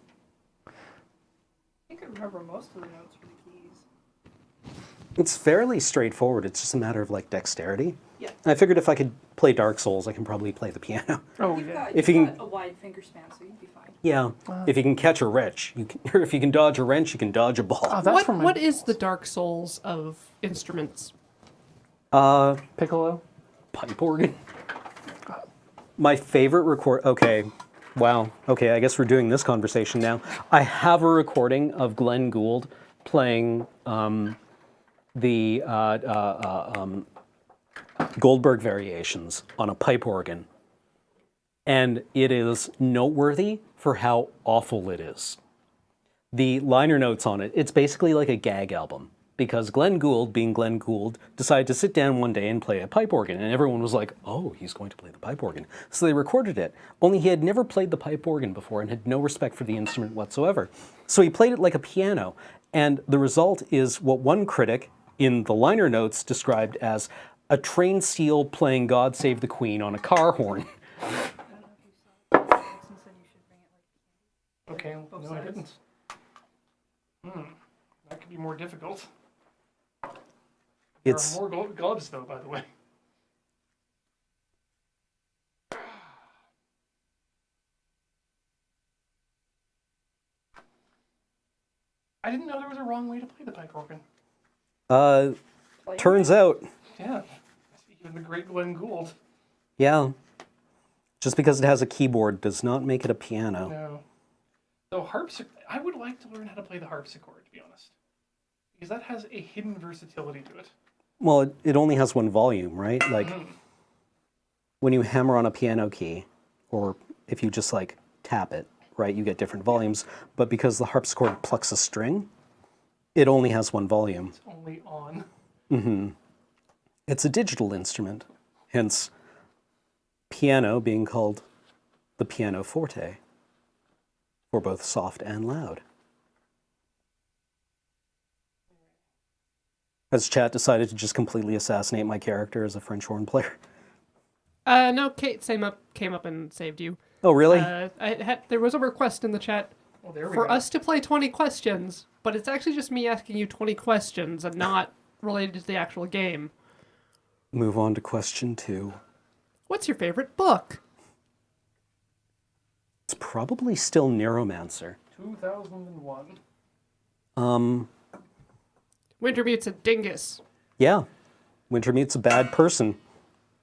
You could remember most of the notes for the keys. It's fairly straightforward. It's just a matter of, like, dexterity. Yeah. I figured if I could play Dark Souls, I can probably play the piano. Oh, You've yeah. got, If you've you got can- a wide finger span, so you'd be fine. Yeah. If you can catch a wrench, or if you can dodge a wrench, you can dodge a ball. Oh, that's from my What is the Dark Souls of instruments? piccolo. Pipe organ. My favorite record. Okay, wow. Okay, I guess we're doing this conversation now. I have a recording of Glenn Gould playing the Goldberg variations on a pipe organ, and it is noteworthy for how awful it is. The liner notes on it, it's basically like a gag album. Because Glenn Gould, being Glenn Gould, decided to sit down one day and play a pipe organ. And everyone was like, oh, he's going to play the pipe organ. So they recorded it. Only he had never played the pipe organ before and had no respect for the instrument whatsoever. So he played it like a piano. And the result is what one critic in the liner notes described as a trained seal playing God Save the Queen on a car horn. Okay, no, I didn't. That could be more difficult. There It's are more gloves, though, by the way. I didn't know there was a wrong way to play the pipe organ. turns out, Yeah, even the great Glenn Gould. yeah. Just because it has a keyboard does not make it a piano. No. So I would like to learn how to play the harpsichord, to be honest. Because that has a hidden versatility to it. Well, it only has one volume, right? Like, when you hammer on a piano key, or if you just, like, tap it, right, you get different volumes. But because the harpsichord plucks a string, it only has one volume. It's only on. It's a digital instrument, hence piano being called the pianoforte, for both soft and loud. Has chat decided to just completely assassinate my character as a French horn player? No, Kate came up and saved you. Oh, really? There was a request in the chat Well, there we for go. us to play 20 questions, but it's actually just me asking you 20 questions and not related to the actual game. Move on to question 2. What's your favorite book? It's probably still Neuromancer. 2001. Wintermute's a dingus. Yeah, Wintermute's a bad person.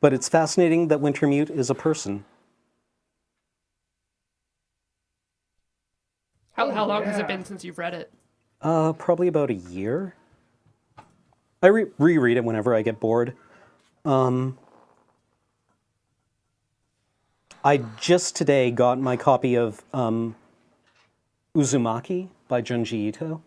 But it's fascinating that Wintermute is a person. How long has it been since you've read it? Probably about a year. I reread it whenever I get bored. I just today got my copy of Uzumaki by Junji Ito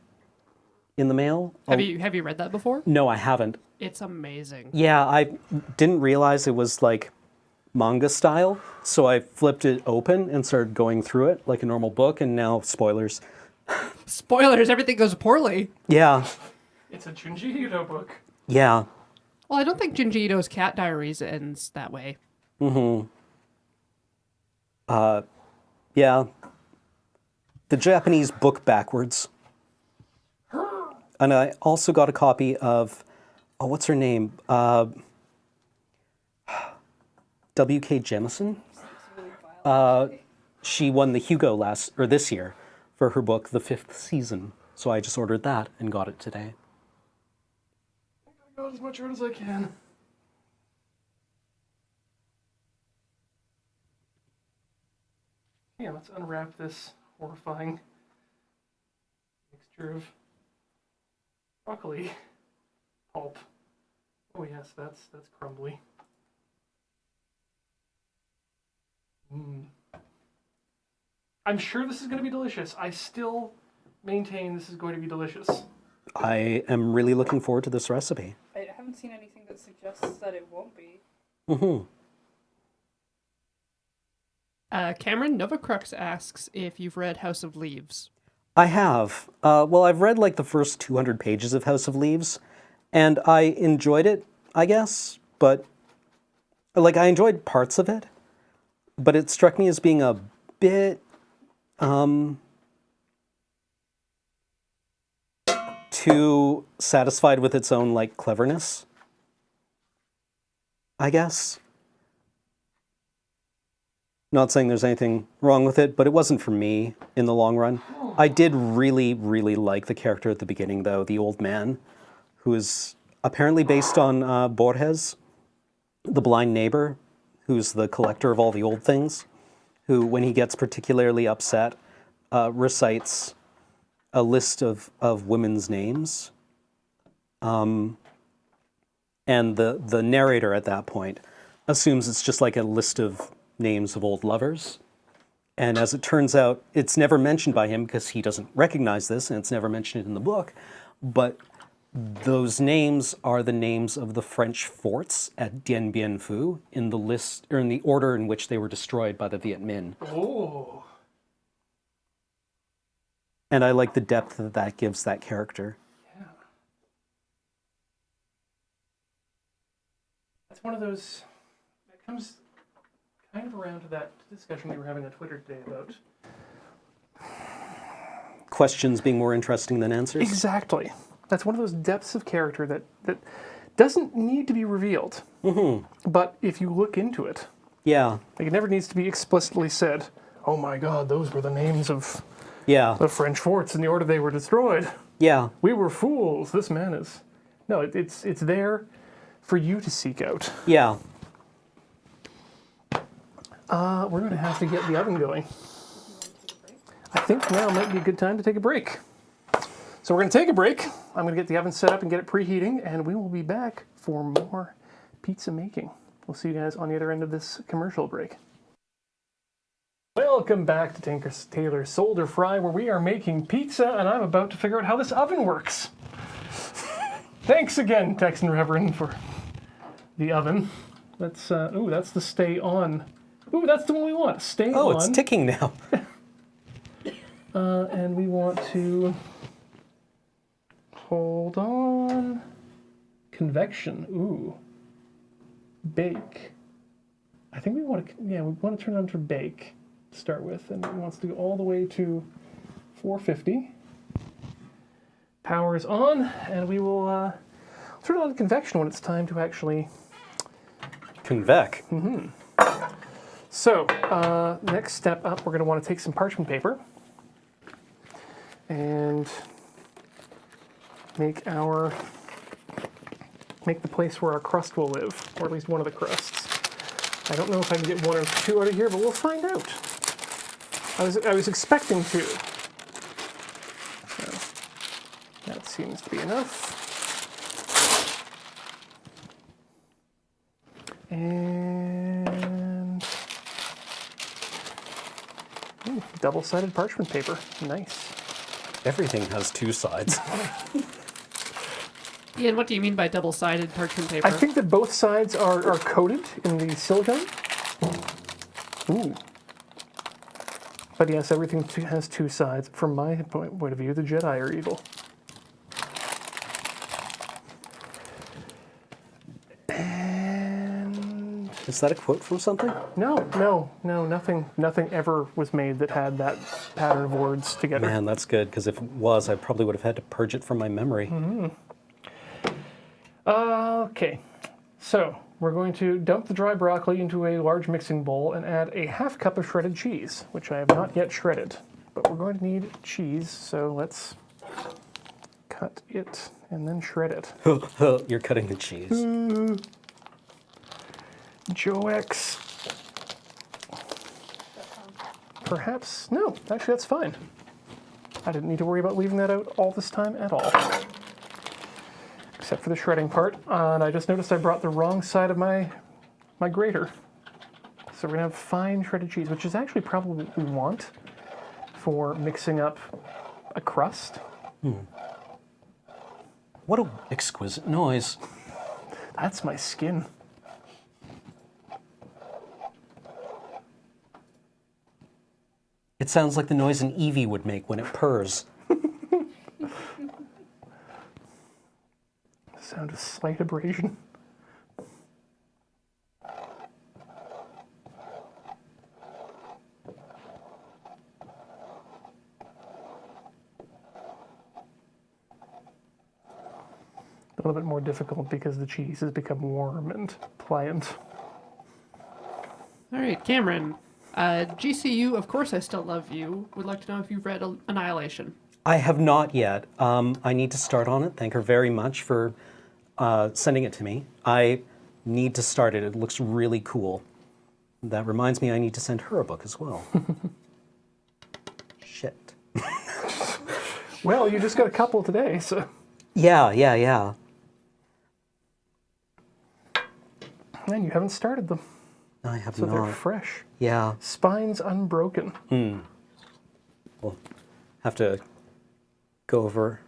in the mail. Have you read that before? No, I haven't. It's amazing. Yeah, I didn't realize it was like manga style, so I flipped it open and started going through it like a normal book, and now spoilers. Spoilers, everything goes poorly. Yeah, It's a Junji Ito book. yeah. Well, I don't think Junji Ito's Cat Diaries ends that way. Yeah. The Japanese book backwards. And I also got a copy of, what's her name? W.K. Jemisin. She won the Hugo this year for her book, The Fifth Season. So I just ordered that and got it today. I got as much art as I can. Yeah, let's unwrap this horrifying mixture of broccoli pulp. Oh yes, that's crumbly. I'm sure this is going to be delicious. I still maintain this is going to be delicious. I am really looking forward to this recipe. I haven't seen anything that that suggests that it won't be. Mm-hmm. Cameron Novacrux asks if you've read House of Leaves. I have. Well, I've read like the first 200 pages of House of Leaves, and I enjoyed it, I guess, but like I enjoyed parts of it, but it struck me as being a bit too satisfied with its own like cleverness, I guess. Not saying there's anything wrong with it, but it wasn't for me in the long run. I did really, really like the character at the beginning, though, the old man, who is apparently based on Borges, the blind neighbor, who's the collector of all the old things, who, when he gets particularly upset, recites a list of women's names. And the narrator at that point assumes it's just like a list of names of old lovers. And as it turns out, it's never mentioned by him because he doesn't recognize this, and it's never mentioned in the book, but those names are the names of the French forts at Dien Bien Phu in the list, or in the order in which they were destroyed by the Viet Minh. Oh. And I like the depth that that gives that character. Yeah. That's one of those that comes kind of around to that discussion we were having on Twitter today about Questions being more interesting than answers. exactly. That's one of those depths of character that doesn't need to be revealed. Mm-hmm. But if you look into it, Yeah, like it never needs to be explicitly said, oh my God, those were the names of yeah, the French forts in the order they were destroyed. yeah, We were fools. This man is... No, it's there for you to seek out. yeah. We're going to have to get the oven going. I think now might be a good time to take a break. So we're going to take a break. I'm going to get the oven set up and get it preheating, and we will be back for more pizza making. We'll see you guys on the other end of this commercial break. Welcome back to Tailor Solder Fry, where we are making pizza, and I'm about to figure out how this oven works. Thanks again, Texan Reverend, for the oven. That's that's the stay on. Ooh, that's the one we want. Stay Oh, on. it's ticking now. And we want to hold on. Convection. Ooh. Bake. I think we want to. Yeah, we want to turn it on to bake to start with, and it wants to go all the way to 450. Power is on, and we will turn it on to convection when it's time to actually. Convec. So, next step up, we're going to want to take some parchment paper and make the place where our crust will live, or at least one of the crusts. I don't know if I can get one or two out of here, but we'll find out. I was expecting to. So, that seems to be enough. And double-sided parchment paper. Nice. Everything has two sides. Ian, what do you mean by double-sided parchment paper? I think that both sides are coated in the silicone. Ooh. But yes, everything has two sides. From my point of view, the Jedi are evil. And Is that a quote from something? no, nothing ever was made that had that pattern of words together. Man, that's good, because if it was, I probably would have had to purge it from my memory. Okay, so we're going to dump the dry broccoli into a large mixing bowl and add a half cup of shredded cheese, which I have not yet shredded. But we're going to need cheese, so let's cut it and then shred it. You're cutting the cheese. Joe X. Perhaps, no, actually that's fine. I didn't need to worry about leaving that out all this time at all. Except for the shredding part. And I just noticed I brought the wrong side of my grater. So we're gonna have fine shredded cheese, which is actually probably what we want for mixing up a crust. What an exquisite noise. That's my skin. It sounds like the noise an Eevee would make when it purrs. Sound of slight abrasion. A little bit more difficult because the cheese has become warm and pliant. All right, Cameron. GCU, of course I still love you. Would like to know if you've read Annihilation. I have not yet. I need to start on it. Thank her very much for sending it to me. I need to start it. It looks really cool. That reminds me I need to send her a book as well. Shit. Well, you just got a couple today, so... Yeah. Man, you haven't started them, I have so they're not. fresh. Yeah. Spines unbroken. We'll have to go over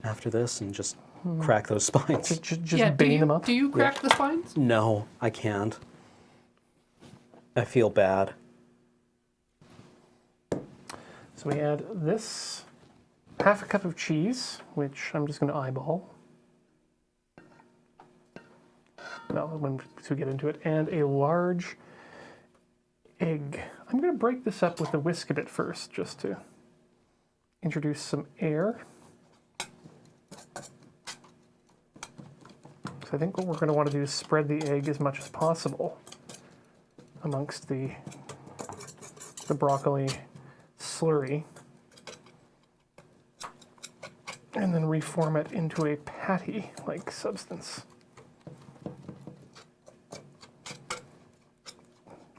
after this and just crack those spines. Just bane them up. Do you crack the spines? No, I can't. I feel bad. So we add this half a cup of cheese, which I'm just going to eyeball. Well, once we get into it, and a large egg. I'm going to break this up with a whisk a bit first, just to introduce some air. So I think what we're going to want to do is spread the egg as much as possible amongst the broccoli slurry, and then reform it into a patty-like substance.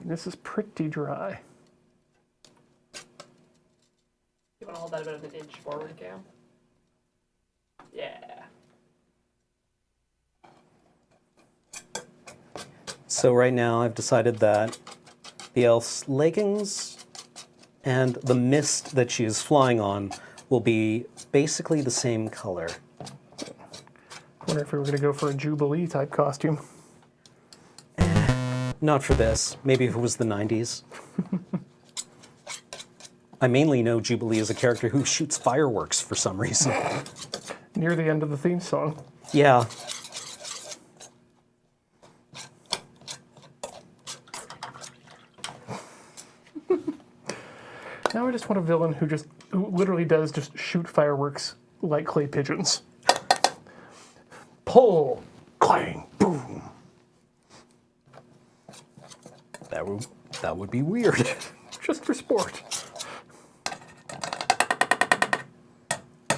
This is pretty dry. You want to hold that about an inch forward, Cam? Yeah. So right now I've decided that the elf's leggings and the mist that she is flying on will be basically the same color. I wonder if we were going to go for a Jubilee type costume. Not for this. Maybe if it was the 90s. I mainly know Jubilee as a character who shoots fireworks for some reason. Near the end of the theme song. Yeah. Now I just want a villain who literally does just shoot fireworks like clay pigeons. Pull, clang, boom. That would be weird. Just for sport.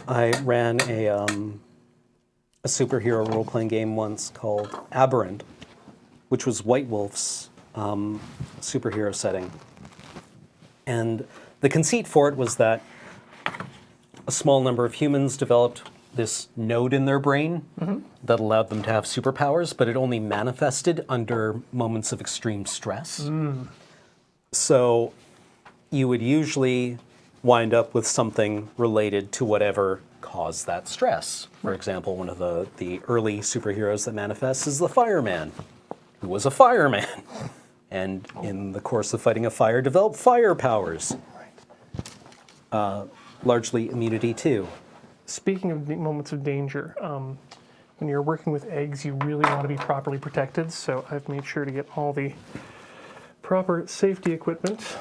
I ran a superhero role-playing game once called Aberrant, which was White Wolf's superhero setting. And the conceit for it was that a small number of humans developed this node in their brain that allowed them to have superpowers, but it only manifested under moments of extreme stress. So you would usually wind up with something related to whatever caused that stress. For example, one of the early superheroes that manifests is the fireman, who was a fireman. And in the course of fighting a fire, developed fire powers. Largely immunity too. Speaking of moments of danger, when you're working with eggs, you really want to be properly protected, so I've made sure to get all the proper safety equipment.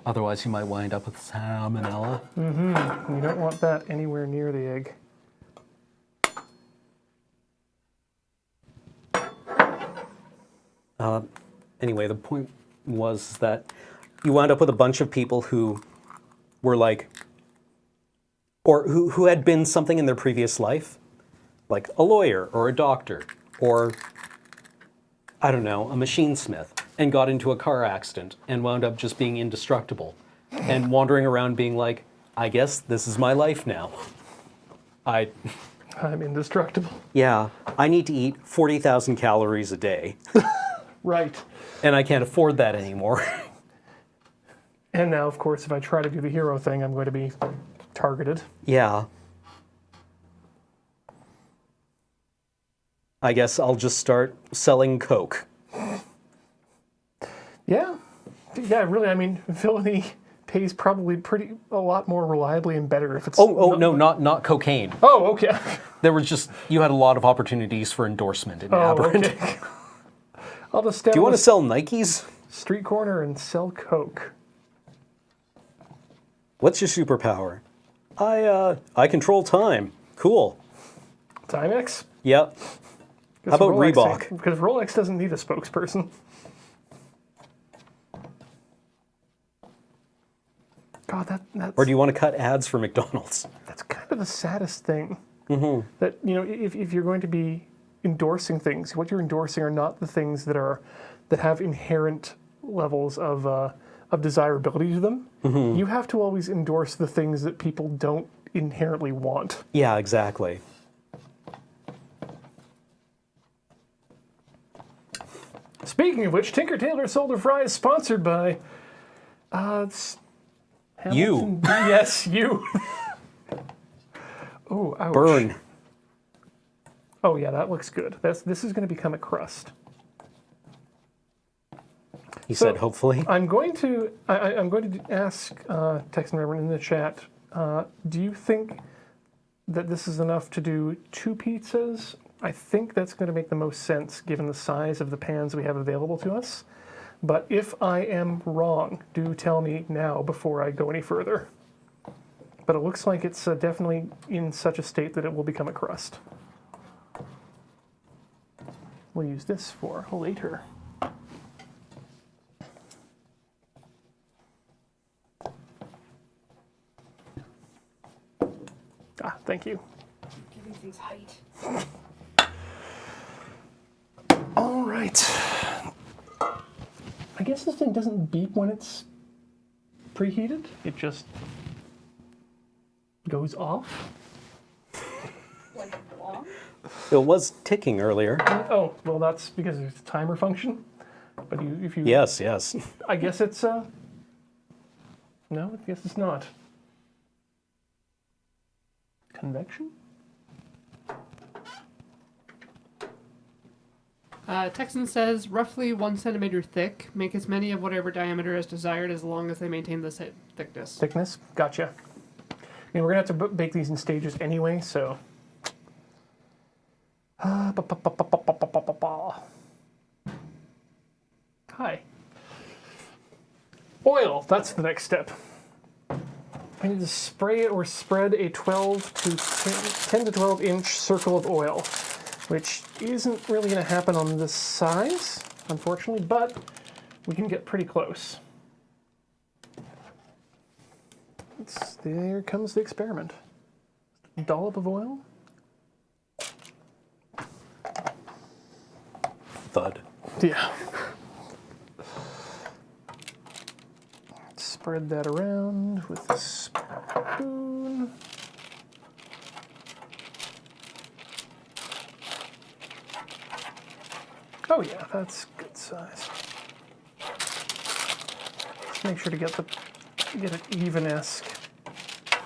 Otherwise, you might wind up with salmonella. You don't want that anywhere near the egg. Anyway, the point was that you wound up with a bunch of people who were like, or who had been something in their previous life, like a lawyer or a doctor or, I don't know, a machinesmith, and got into a car accident and wound up just being indestructible and wandering around being like, I guess this is my life now. I'm indestructible. Yeah, I need to eat 40,000 calories a day. Right. And I can't afford that anymore. And now, of course, if I try to do the hero thing, I'm going to be targeted. Yeah. I guess I'll just start selling Coke. Yeah. Yeah, really, I mean, villainy pays probably a lot more reliably and better if it's... Not cocaine. Oh, okay. There was just, you had a lot of opportunities for endorsement in Oh, Aberrant. okay. I'll just stand Do you on want the to sell Nikes? street corner and sell Coke. What's your superpower? I control time. Cool. Timex? Yep. How about Reebok? Because Rolex doesn't need a spokesperson. God, that's... Or do you want to cut ads for McDonald's? That's kind of the saddest thing. Mm-hmm. That, you know, if you're going to be endorsing things, what you're endorsing are not the things that have inherent levels of desirability to them. Mm-hmm. You have to always endorse the things that people don't inherently want. Yeah, exactly. Speaking of which, Tinker Tailor Sold a Fry is sponsored by it's Hamilton. Yes, you. Oh, ouch. Burn. Oh yeah, that looks good. This is going to become a crust. He said, hopefully. I'm going to ask Texan Reverend in the chat. Do you think that this is enough to do 2 pizzas? I think that's going to make the most sense given the size of the pans we have available to us. But if I am wrong, do tell me now before I go any further. But it looks like it's definitely in such a state that it will become a crust. We'll use this for later. Ah, thank you. Giving things height. All right. I guess this thing doesn't beep when it's preheated. It just goes off. Like long? It was ticking earlier. Oh, well, that's because there's a timer function. But if you... Yes. I guess it's... No, I guess it's not. Convection? Texan says roughly 1 centimeter thick. Make as many of whatever diameter is desired as long as they maintain the same thickness. Thickness? Gotcha. I mean, we're going to have to bake these in stages anyway, so... Hi. Oil, that's the next step. I need to spray or spread a 10 to 12 inch circle of oil, which isn't really going to happen on this size, unfortunately, but we can get pretty close. There comes the experiment. A dollop of oil. Thud. Yeah. Spread that around with a spoon. Oh yeah, that's good size. Just make sure to get it even-esque,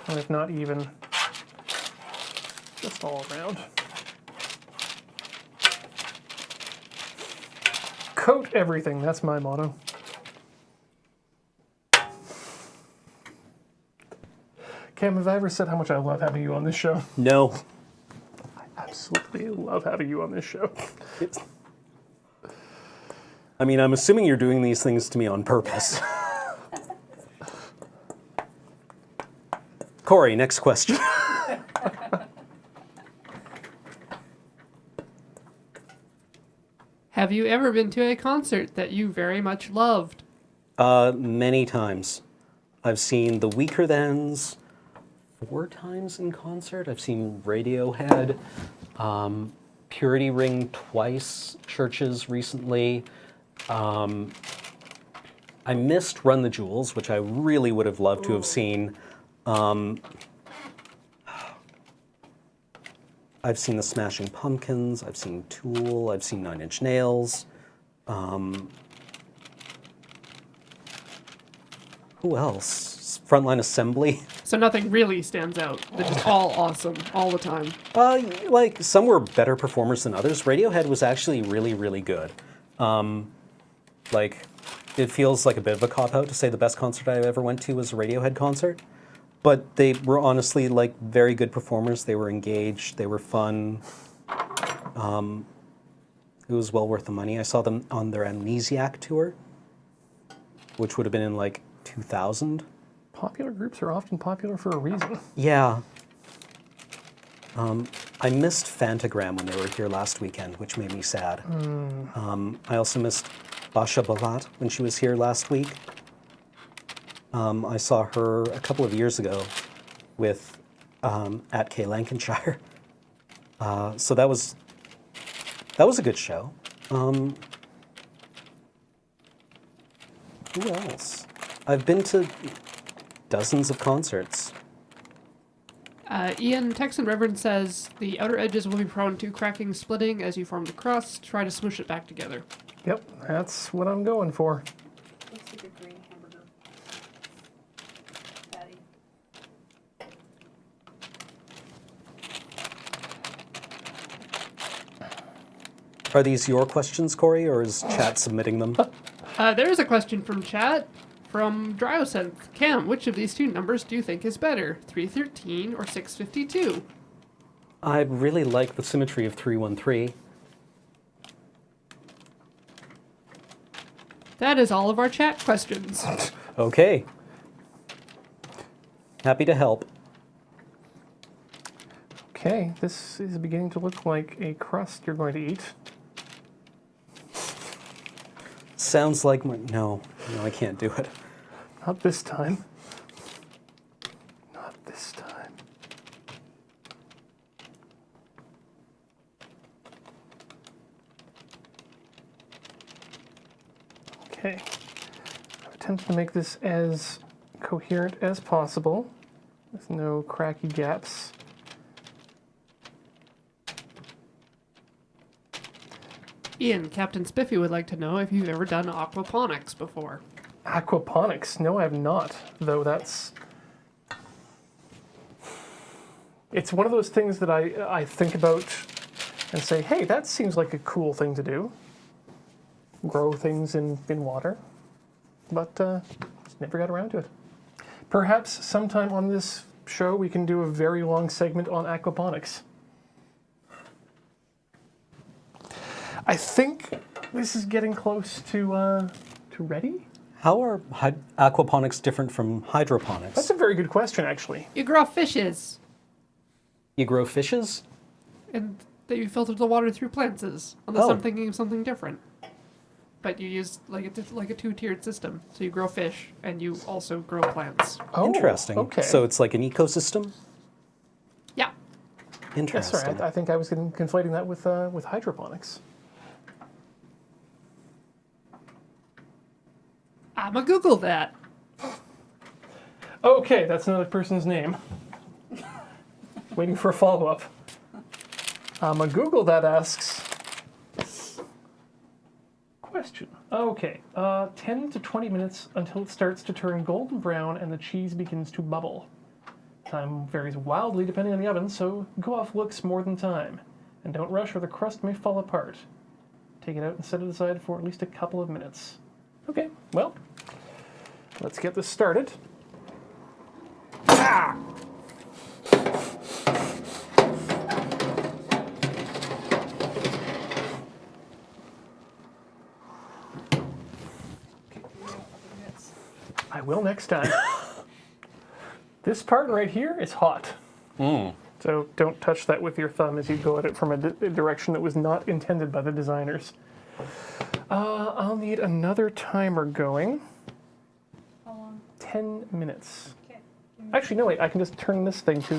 or if not even, just all around. Coat everything, that's my motto. Cam, have I ever said how much I love having you on this show? No. I absolutely love having you on this show. I mean, I'm assuming you're doing these things to me on purpose. Corey, next question. Have you ever been to a concert that you very much loved? Many times. I've seen the Weaker Thans 4 times in concert. I've seen Radiohead, Purity Ring twice, Churches recently. I missed Run the Jewels, which I really would have loved to have seen. I've seen the Smashing Pumpkins, I've seen Tool, I've seen Nine Inch Nails. Who else? Frontline Assembly. So nothing really stands out. They're just all awesome all the time. Like some were better performers than others. Radiohead was actually really, really good. Like, it feels like a bit of a cop-out to say the best concert I ever went to was a Radiohead concert. But they were honestly, like, very good performers. They were engaged. They were fun. It was well worth the money. I saw them on their Amnesiac tour, which would have been in, like, 2000. Popular groups are often popular for a reason. Yeah. I missed Fantagram when they were here last weekend, which made me sad. I also missed Basha Balat when she was here last week. I saw her a couple of years ago with at K Lancashire. So that was a good show. Who else? I've been to dozens of concerts. Ian, Texan Reverend says the outer edges will be prone to cracking, splitting as you form the crust. Try to smoosh it back together. Yep, that's what I'm going for. Looks like a green hamburger patty. Are these your questions, Corey, or is chat submitting them? There's a question from chat from Dryosenth. Cam, which of these two numbers do you think is better, 313 or 652? I really like the symmetry of 313. That is all of our chat questions. Okay. Happy to help. Okay, this is beginning to look like a crust you're going to eat. Sounds like my... No, I can't do it. Not this time. Not this time. Okay. I've attempted to make this as coherent as possible, with no cracky gaps. Ian, Captain Spiffy would like to know if you've ever done aquaponics before. Aquaponics? No, I have not, though that's... It's one of those things that I think about and say, hey, that seems like a cool thing to do. Grow things in water. But just never got around to it. Perhaps sometime on this show we can do a very long segment on aquaponics. I think this is getting close to ready. How are aquaponics different from hydroponics? That's a very good question, actually. You grow fishes, You grow fishes? and that you filter the water through plants. Unless I'm thinking of something different. But you use like a two-tiered system. So you grow fish, and you also grow plants. Oh, Interesting. Okay. So it's like an ecosystem? Yeah. Yes, Interesting. sorry. I think I was conflating that with hydroponics. I'ma Google that. Okay, that's another person's name. Waiting for a follow-up. A Google that asks... Question. Okay, 10 to 20 minutes until it starts to turn golden brown and the cheese begins to bubble. Time varies wildly depending on the oven, so go off looks more than time. And don't rush or the crust may fall apart. Take it out and set it aside for at least a couple of minutes. Okay, well, let's get this started. Ah! I will next time. This part right here is hot. So don't touch that with your thumb as you go at it from a direction that was not intended by the designers. I'll need another timer going. How long? 10 minutes. Okay. Actually, no, wait. I can just turn this thing to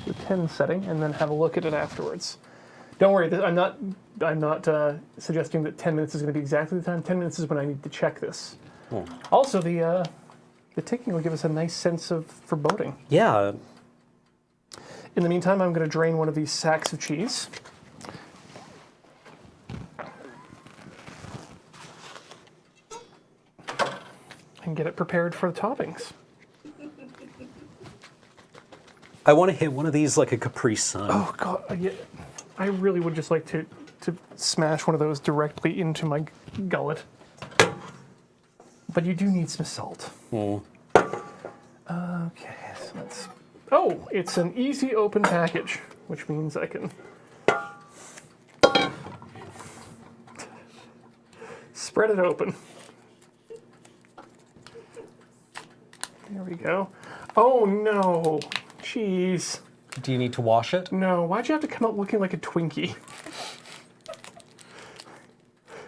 the 10 setting and then have a look at it afterwards. Don't worry. I'm not suggesting that 10 minutes is going to be exactly the time. 10 minutes is when I need to check this. Also, the ticking will give us a nice sense of foreboding. Yeah. In the meantime, I'm going to drain one of these sacks of cheese. can get it prepared for the toppings. I want to hit one of these like a Capri Sun. Oh god, yeah. I really would just like to smash one of those directly into my gullet. But you do need some salt. Okay, so let's... Oh, it's an easy open package, which means I can spread it open. There we go. Oh no, jeez. Do you need to wash it? No, why'd you have to come out looking like a Twinkie?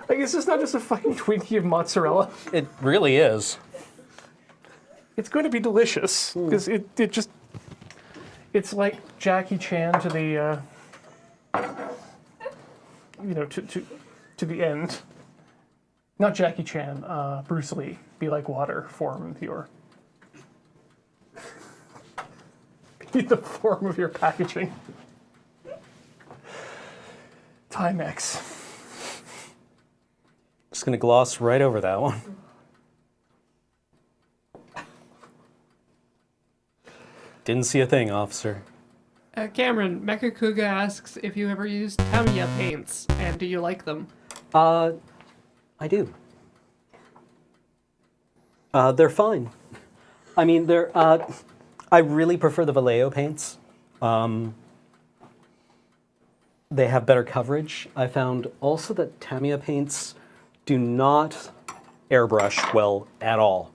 Like, is this not just a fucking Twinkie of mozzarella? It really is. It's going to be delicious, because it just... It's like Jackie Chan to the, you know, to the end. Not Jackie Chan, Bruce Lee. Be like water, form of your... Be the form of your packaging. Timex. Just gonna gloss right over that one. Didn't see a thing, officer. Cameron, Mecha Kuga asks if you ever used Tamiya paints, and do you like them? I do. They're fine. I mean, they're, I really prefer the Vallejo paints. They have better coverage. I found also that Tamiya paints do not airbrush well at all.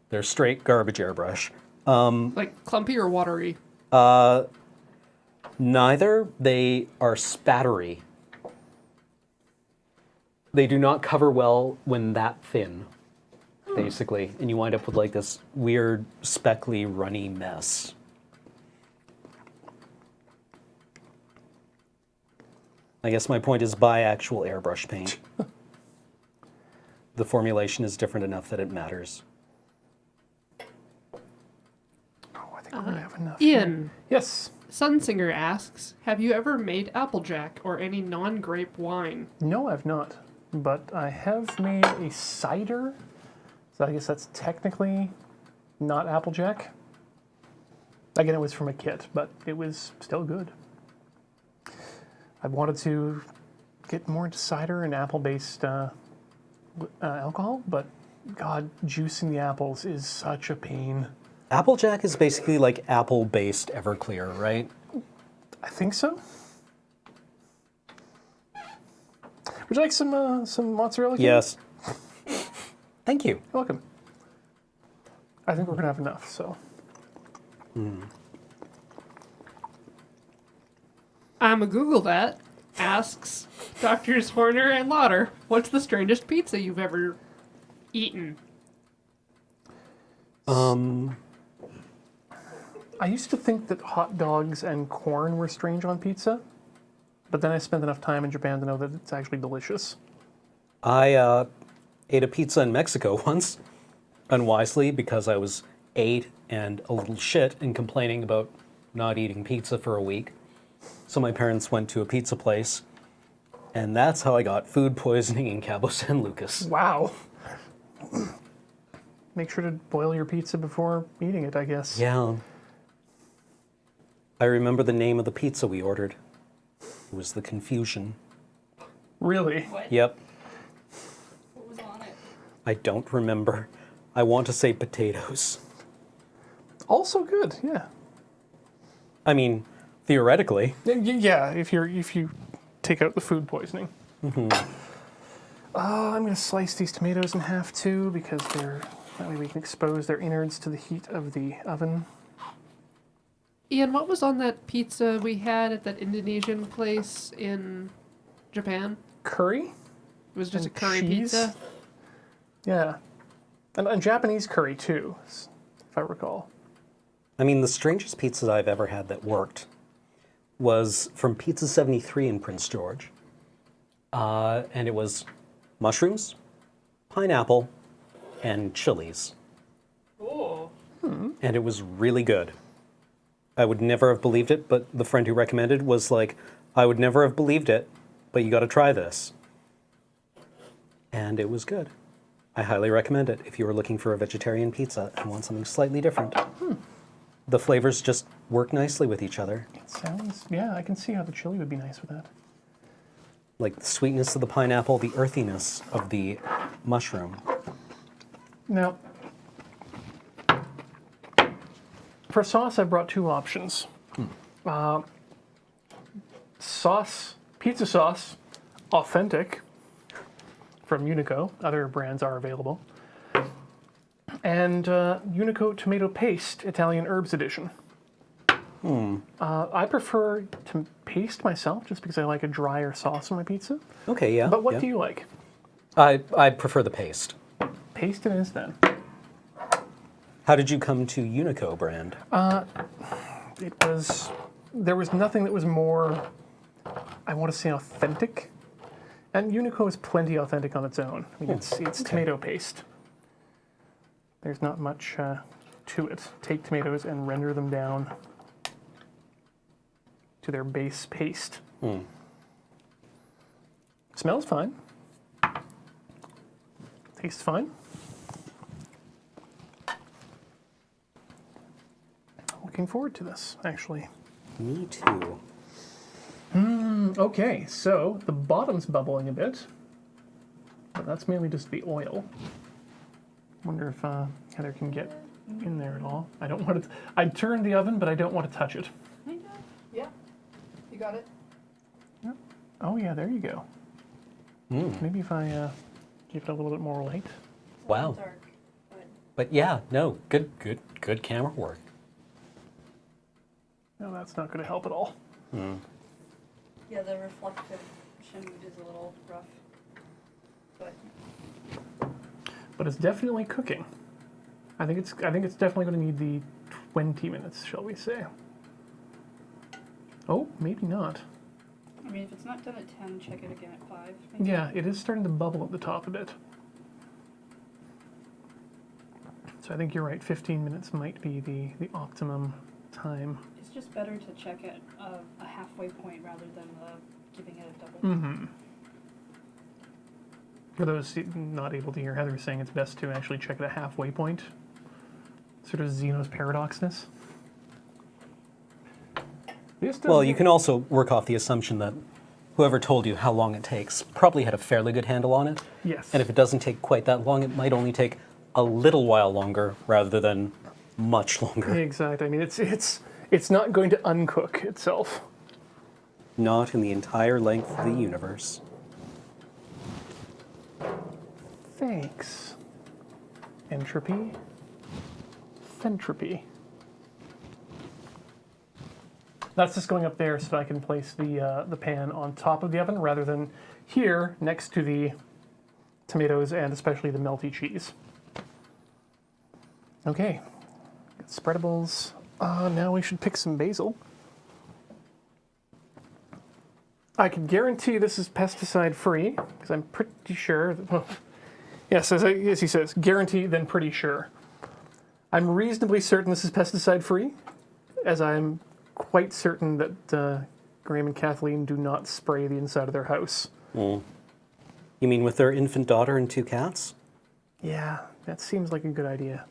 They're straight garbage airbrush. Like clumpy or watery? Neither. They are spattery. They do not cover well when that thin, basically. And you wind up with like this weird, speckly, runny mess. I guess my point is buy actual airbrush paint. The formulation is different enough that it matters. Oh, I think we're going to have enough. Ian, Yes. Sunsinger asks, have you ever made Applejack or any non-grape wine? No, I've not. But I have made a cider. So I guess that's technically not Applejack. Again, it was from a kit, but it was still good. I wanted to get more into cider and apple-based alcohol, but God, juicing the apples is such a pain. Applejack is basically like apple-based Everclear, right? I think so. Would you like some mozzarella? King? Yes. Thank you. You're welcome. I think we're gonna have enough. So. I'm a Google that asks Doctors Horner and Lauder, what's the strangest pizza you've ever eaten? I used to think that hot dogs and corn were strange on pizza, but then I spent enough time in Japan to know that it's actually delicious. I ate a pizza in Mexico once, unwisely, because I was 8 and a little shit and complaining about not eating pizza for a week. So my parents went to a pizza place, and that's how I got food poisoning in Cabo San Lucas. Wow. Make sure to boil your pizza before eating it, I guess. Yeah. I remember the name of the pizza we ordered. It was the Confusion. Really? What? Yep. What was on it? I don't remember. I want to say potatoes. Also good, yeah. I mean, theoretically. Yeah, if you take out the food poisoning. I'm going to slice these tomatoes in half too, because that way we can expose their innards to the heat of the oven. Ian, what was on that pizza we had at that Indonesian place in Japan? Curry? It was just And a curry cheese? pizza? Yeah. And Japanese curry too, if I recall. I mean, the strangest pizza I've ever had that worked was from Pizza 73 in Prince George. And it was mushrooms, pineapple, and chilies. Oh. And it was really good. I would never have believed it, but the friend who recommended was like, I would never have believed it, but you got to try this. And it was good. I highly recommend it if you are looking for a vegetarian pizza and want something slightly different. The flavors just work nicely with each other. It sounds, yeah, I can see how the chili would be nice with that. Like the sweetness of the pineapple, the earthiness of the mushroom. Now, for sauce, I brought two options. Pizza sauce, authentic, from Unico. Other brands are available. And Unico tomato paste, Italian herbs edition. I prefer to paste myself, just because I like a drier sauce on my pizza. Okay, yeah. But what yeah. do you like? I prefer the paste. Paste it is then. How did you come to Unico brand? There was nothing that was more, I want to say, authentic. And Unico is plenty authentic on its own. I mean, it's tomato paste. There's not much to it. Take tomatoes and render them down to their base paste. Smells fine. Tastes fine. Looking forward to this, actually. Me too. Okay, so the bottom's bubbling a bit, but that's mainly just the oil. Wonder if Heather can get in there at all. I don't want to. I turned the oven, but I don't want to touch it. Yeah. You got it? Oh yeah, there you go. Maybe if I give it a little bit more light. Wow. Dark, but But yeah, no, good camera work. No, that's not going to help at all. yeah, the reflection is a little rough. But But it's definitely cooking. I think it's definitely going to need the 20 minutes, shall we say? Oh, maybe not. I mean, if it's not done at 10, check it again at 5. Maybe. Yeah, it is starting to bubble at the top a bit. So I think you're right. 15 minutes might be the optimum time. It's just better to check at a halfway point rather than giving it a double. For those not able to hear, Heather saying it's best to actually check at a halfway point. Sort of Zeno's paradoxness. Well, you can also work off the assumption that whoever told you how long it takes probably had a fairly good handle on it. Yes. And if it doesn't take quite that long, it might only take a little while longer rather than much longer. Exactly. I mean, it's not going to uncook itself. Not in the entire length of the universe. Thanks. Entropy. Fentropy. That's just going up there so that I can place the pan on top of the oven rather than here next to the tomatoes and especially the melty cheese. Okay, got spreadables. Now we should pick some basil. I can guarantee this is pesticide free because I'm pretty sure that, well, yes, as he says, guarantee then pretty sure. I'm reasonably certain this is pesticide free, as I'm quite certain that Graham and Kathleen do not spray the inside of their house. You mean with their infant daughter and 2 cats? Yeah, that seems like a good idea.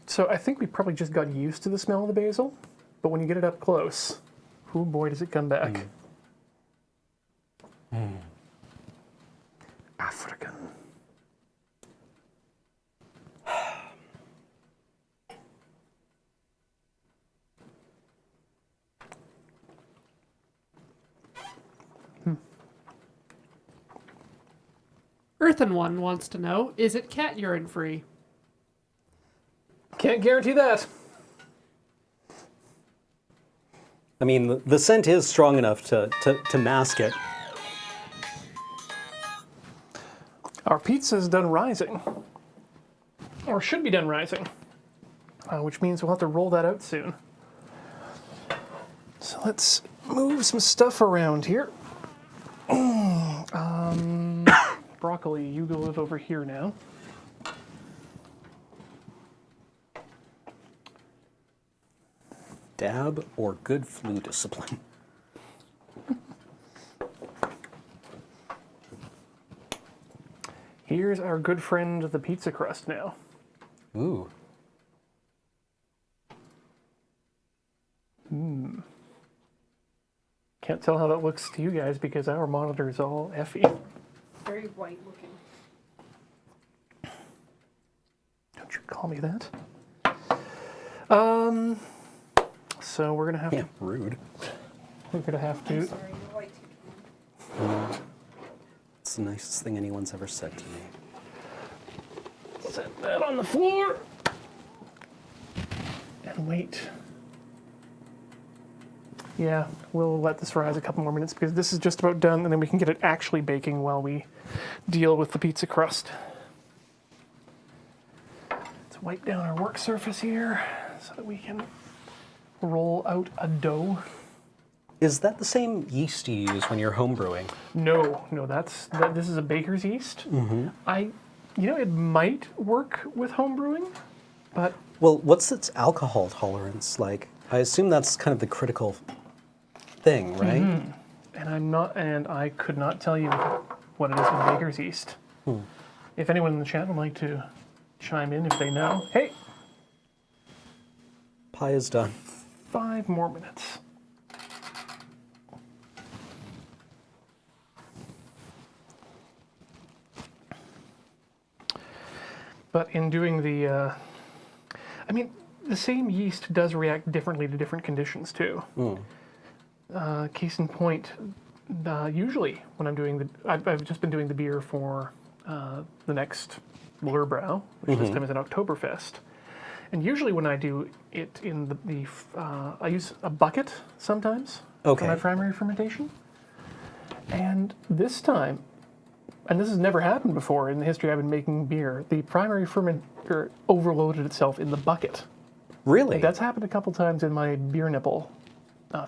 So I think we probably just got used to the smell of the basil, but when you get it up close, oh boy, does it come back. African. Earthen One wants to know, is it cat urine free? Can't guarantee that. I mean, the scent is strong enough to mask it. Our pizza is done rising, or should be done rising, which means we'll have to roll that out soon. So let's move some stuff around here. Broccoli, you go live over here now. Dab or good flu discipline. here's our good friend, the pizza crust now. Ooh. Can't tell how that looks to you guys because our monitor is all effy. Very white looking. Don't you call me that. So we're gonna have Yeah, rude. we're gonna have I'm to sorry, you're white too. It's the nicest thing anyone's ever said to me. set that on the floor and wait. Yeah, we'll let this rise a couple more minutes because this is just about done, and then we can get it actually baking while we deal with the pizza crust. Let's wipe down our work surface here so that we can roll out a dough. Is that the same yeast you use when you're homebrewing? No, this is a baker's yeast. It might work with home brewing, but Well, what's its alcohol tolerance like? I assume that's kind of the critical thing, right? and I could not tell you what it is with baker's yeast. If anyone in the chat would like to chime in if they know. Hey, Pie is done. 5 more minutes. But in doing the same yeast does react differently to different conditions too. Case in point, usually when I'm doing I've just been doing the beer for the next Lurbrau, which this time is an Oktoberfest. And usually when I do it in I use a bucket sometimes for my primary fermentation. And this time, and this has never happened before in the history I've been making beer, the primary fermenter overloaded itself in the bucket. Really? That's happened a couple times in my beer nipple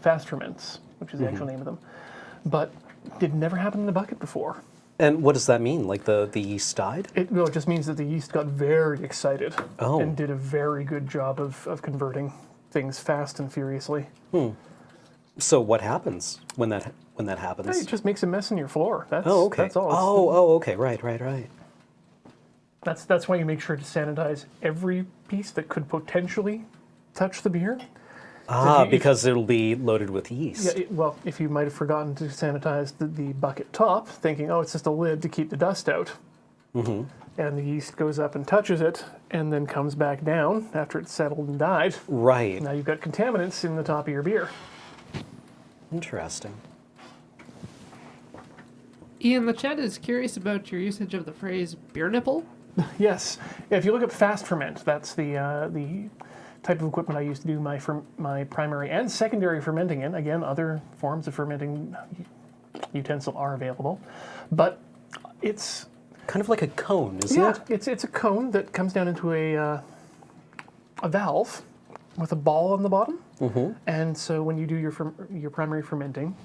fast ferments, which is the actual name of them, but did never happen in the bucket before. And what does that mean? Like the yeast died? It just means that the yeast got very excited and did a very good job of converting things fast and furiously. So what happens when that happens? It just makes a mess in your floor. That's okay. That's all. Okay. Right. That's why you make sure to sanitize every piece that could potentially touch the beer. Because it'll be loaded with yeast. Yeah, if you might have forgotten to sanitize the bucket top, thinking, oh, it's just a lid to keep the dust out. And the yeast goes up and touches it, and then comes back down after it's settled and died. Right. Now you've got contaminants in the top of your beer. Interesting. Ian, the chat is curious about your usage of the phrase beer nipple. Yes. If you look up fast ferment, that's the type of equipment I use to do my primary and secondary fermenting in. Again, other forms of fermenting utensil are available, but it's Kind of like a cone, isn't it? it's a cone that comes down into a valve with a ball on the bottom. And so when you do your primary fermenting,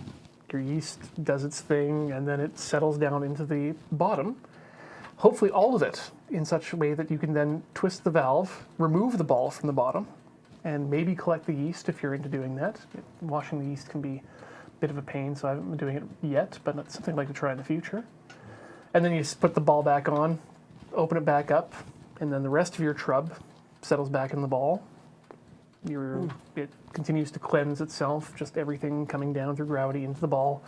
your yeast does its thing, and then it settles down into the bottom. Hopefully all of it in such a way that you can then twist the valve, remove the ball from the bottom, and maybe collect the yeast if you're into doing that. Washing the yeast can be a bit of a pain, so I haven't been doing it yet, but that's something I'd like to try in the future. And then you just put the ball back on, open it back up, and then the rest of your trub settles back in the ball. It continues to cleanse itself, just everything coming down through gravity into the ball.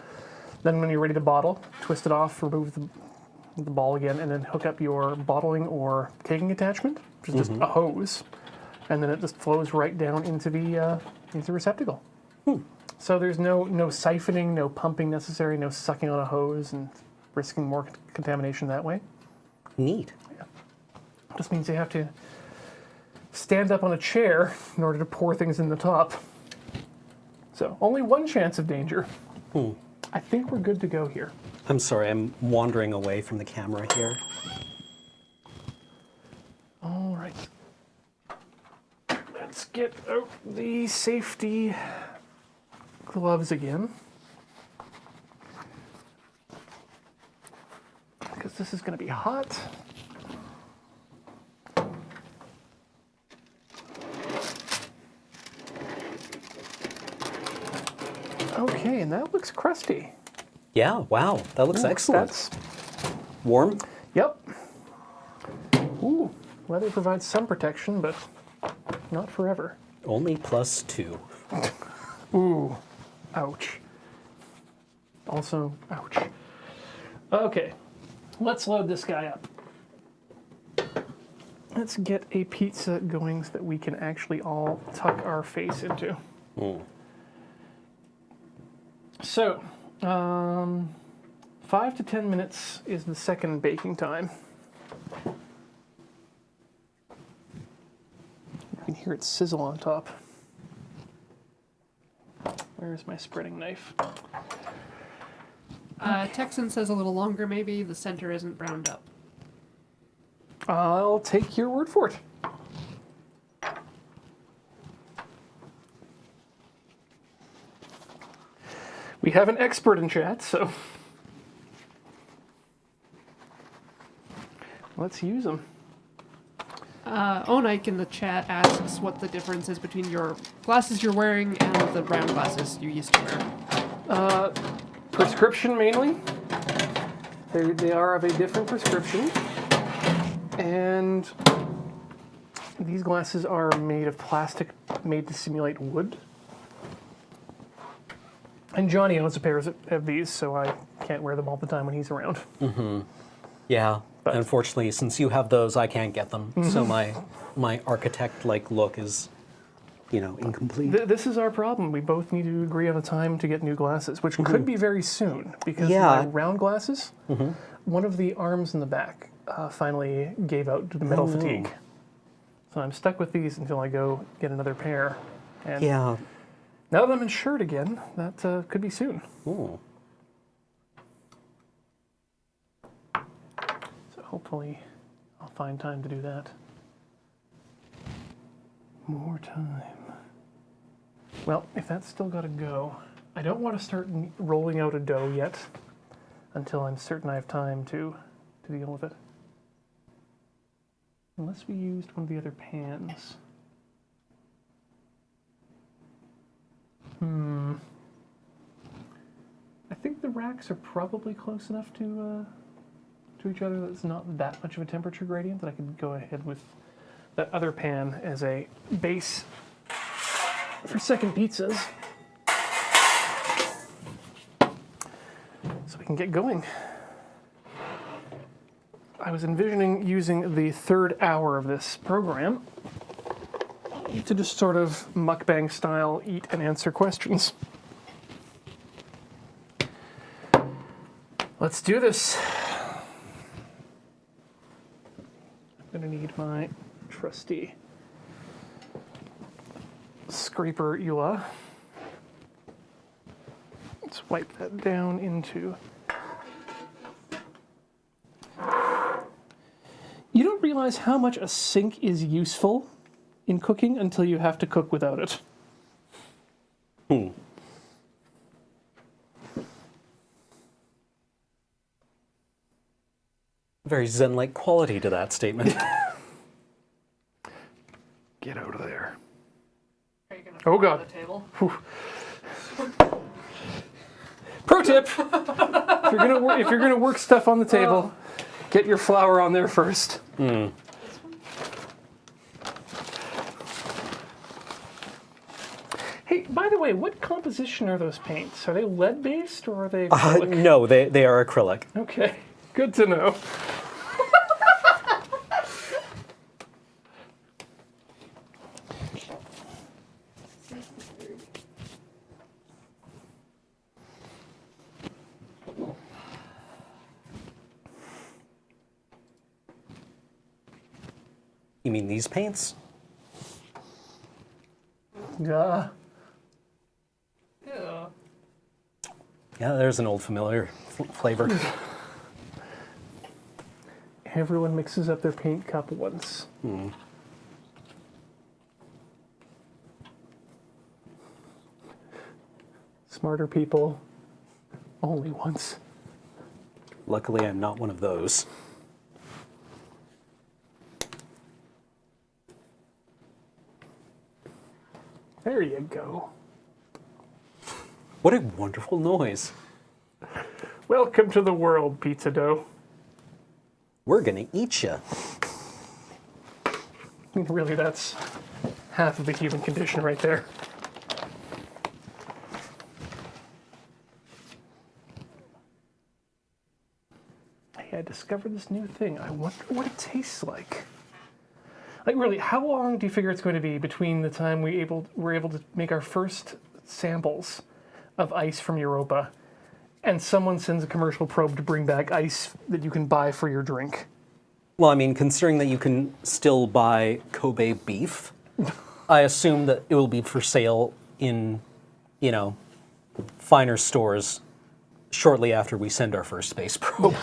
Then when you're ready to bottle, twist it off, remove the ball again, and then hook up your bottling or kegging attachment, which is just a hose, and then it just flows right down into the receptacle. So there's no siphoning, no pumping necessary, no sucking on a hose and risking more contamination that way. Neat. Just means you have to stand up on a chair in order to pour things in the top. So only one chance of danger. I think we're good to go here. I'm sorry, I'm wandering away from the camera here. All right. Let's get out the safety gloves again. Because this is going to be hot. Okay, and that looks crusty. Yeah, wow, that looks excellent. That's, Warm? yep. Ooh, leather provides some protection, but not forever. Only +2. Ooh, ouch. Also, ouch. Okay, let's load this guy up. Let's get a pizza going so that we can actually all tuck our face into. So, 5 to 10 minutes is the second baking time. You can hear it sizzle on top. Where's my spreading knife? Texan says a little longer, maybe. The center isn't browned up. I'll take your word for it. We have an expert in chat, so let's use them. Onike in the chat asks what the difference is between your glasses you're wearing and the round glasses you used to wear. Prescription mainly. They are of a different prescription. And these glasses are made of plastic made to simulate wood. And Johnny owns a pair of these, so I can't wear them all the time when he's around. Yeah, But- unfortunately, since you have those, I can't get them. So my architect-like look is, incomplete. This is our problem. We both need to agree on a time to get new glasses, which could be very soon, because Yeah. my round glasses, one of the arms in the back finally gave out to the metal fatigue. So I'm stuck with these until I go get another pair. And Yeah. now that I'm insured again, that could be soon. Ooh. So hopefully I'll find time to do that. More time. Well, if that's still got to go, I don't want to start rolling out a dough yet until I'm certain I have time to deal with it. Unless we used one of the other pans. I think the racks are probably close enough to each other that it's not that much of a temperature gradient that I could go ahead with that other pan as a base for second pizzas. So we can get going. I was envisioning using the third hour of this program to just sort of mukbang style eat and answer questions. Let's do this. I'm going to need my trusty scraper EULA. Let's wipe that down into... You don't realize how much a sink is useful in cooking until you have to cook without it. Very zen-like quality to that statement. Get out of there. Are you gonna Oh, put it God. on the table? Pro tip: if you're gonna work stuff on the table, get your flour on there first. Hey, by the way, what composition are those paints? Are they lead-based or are they acrylic? No, they are acrylic. Okay, good to know. You mean these paints? Yeah. Yeah. Yeah, there's an old familiar flavor. Everyone mixes up their paint cup once. Smarter people, only once. Luckily, I'm not one of those. There you go. What a wonderful noise. Welcome to the world, pizza dough. We're gonna eat ya. I mean, really, that's half of the human condition right there. Hey, I discovered this new thing. I wonder what it tastes like. Like, really, how long do you figure it's going to be between the time we're able to make our first samples of ice from Europa and someone sends a commercial probe to bring back ice that you can buy for your drink? Well, I mean, considering that you can still buy Kobe beef, I assume that it will be for sale in, finer stores shortly after we send our first space probe.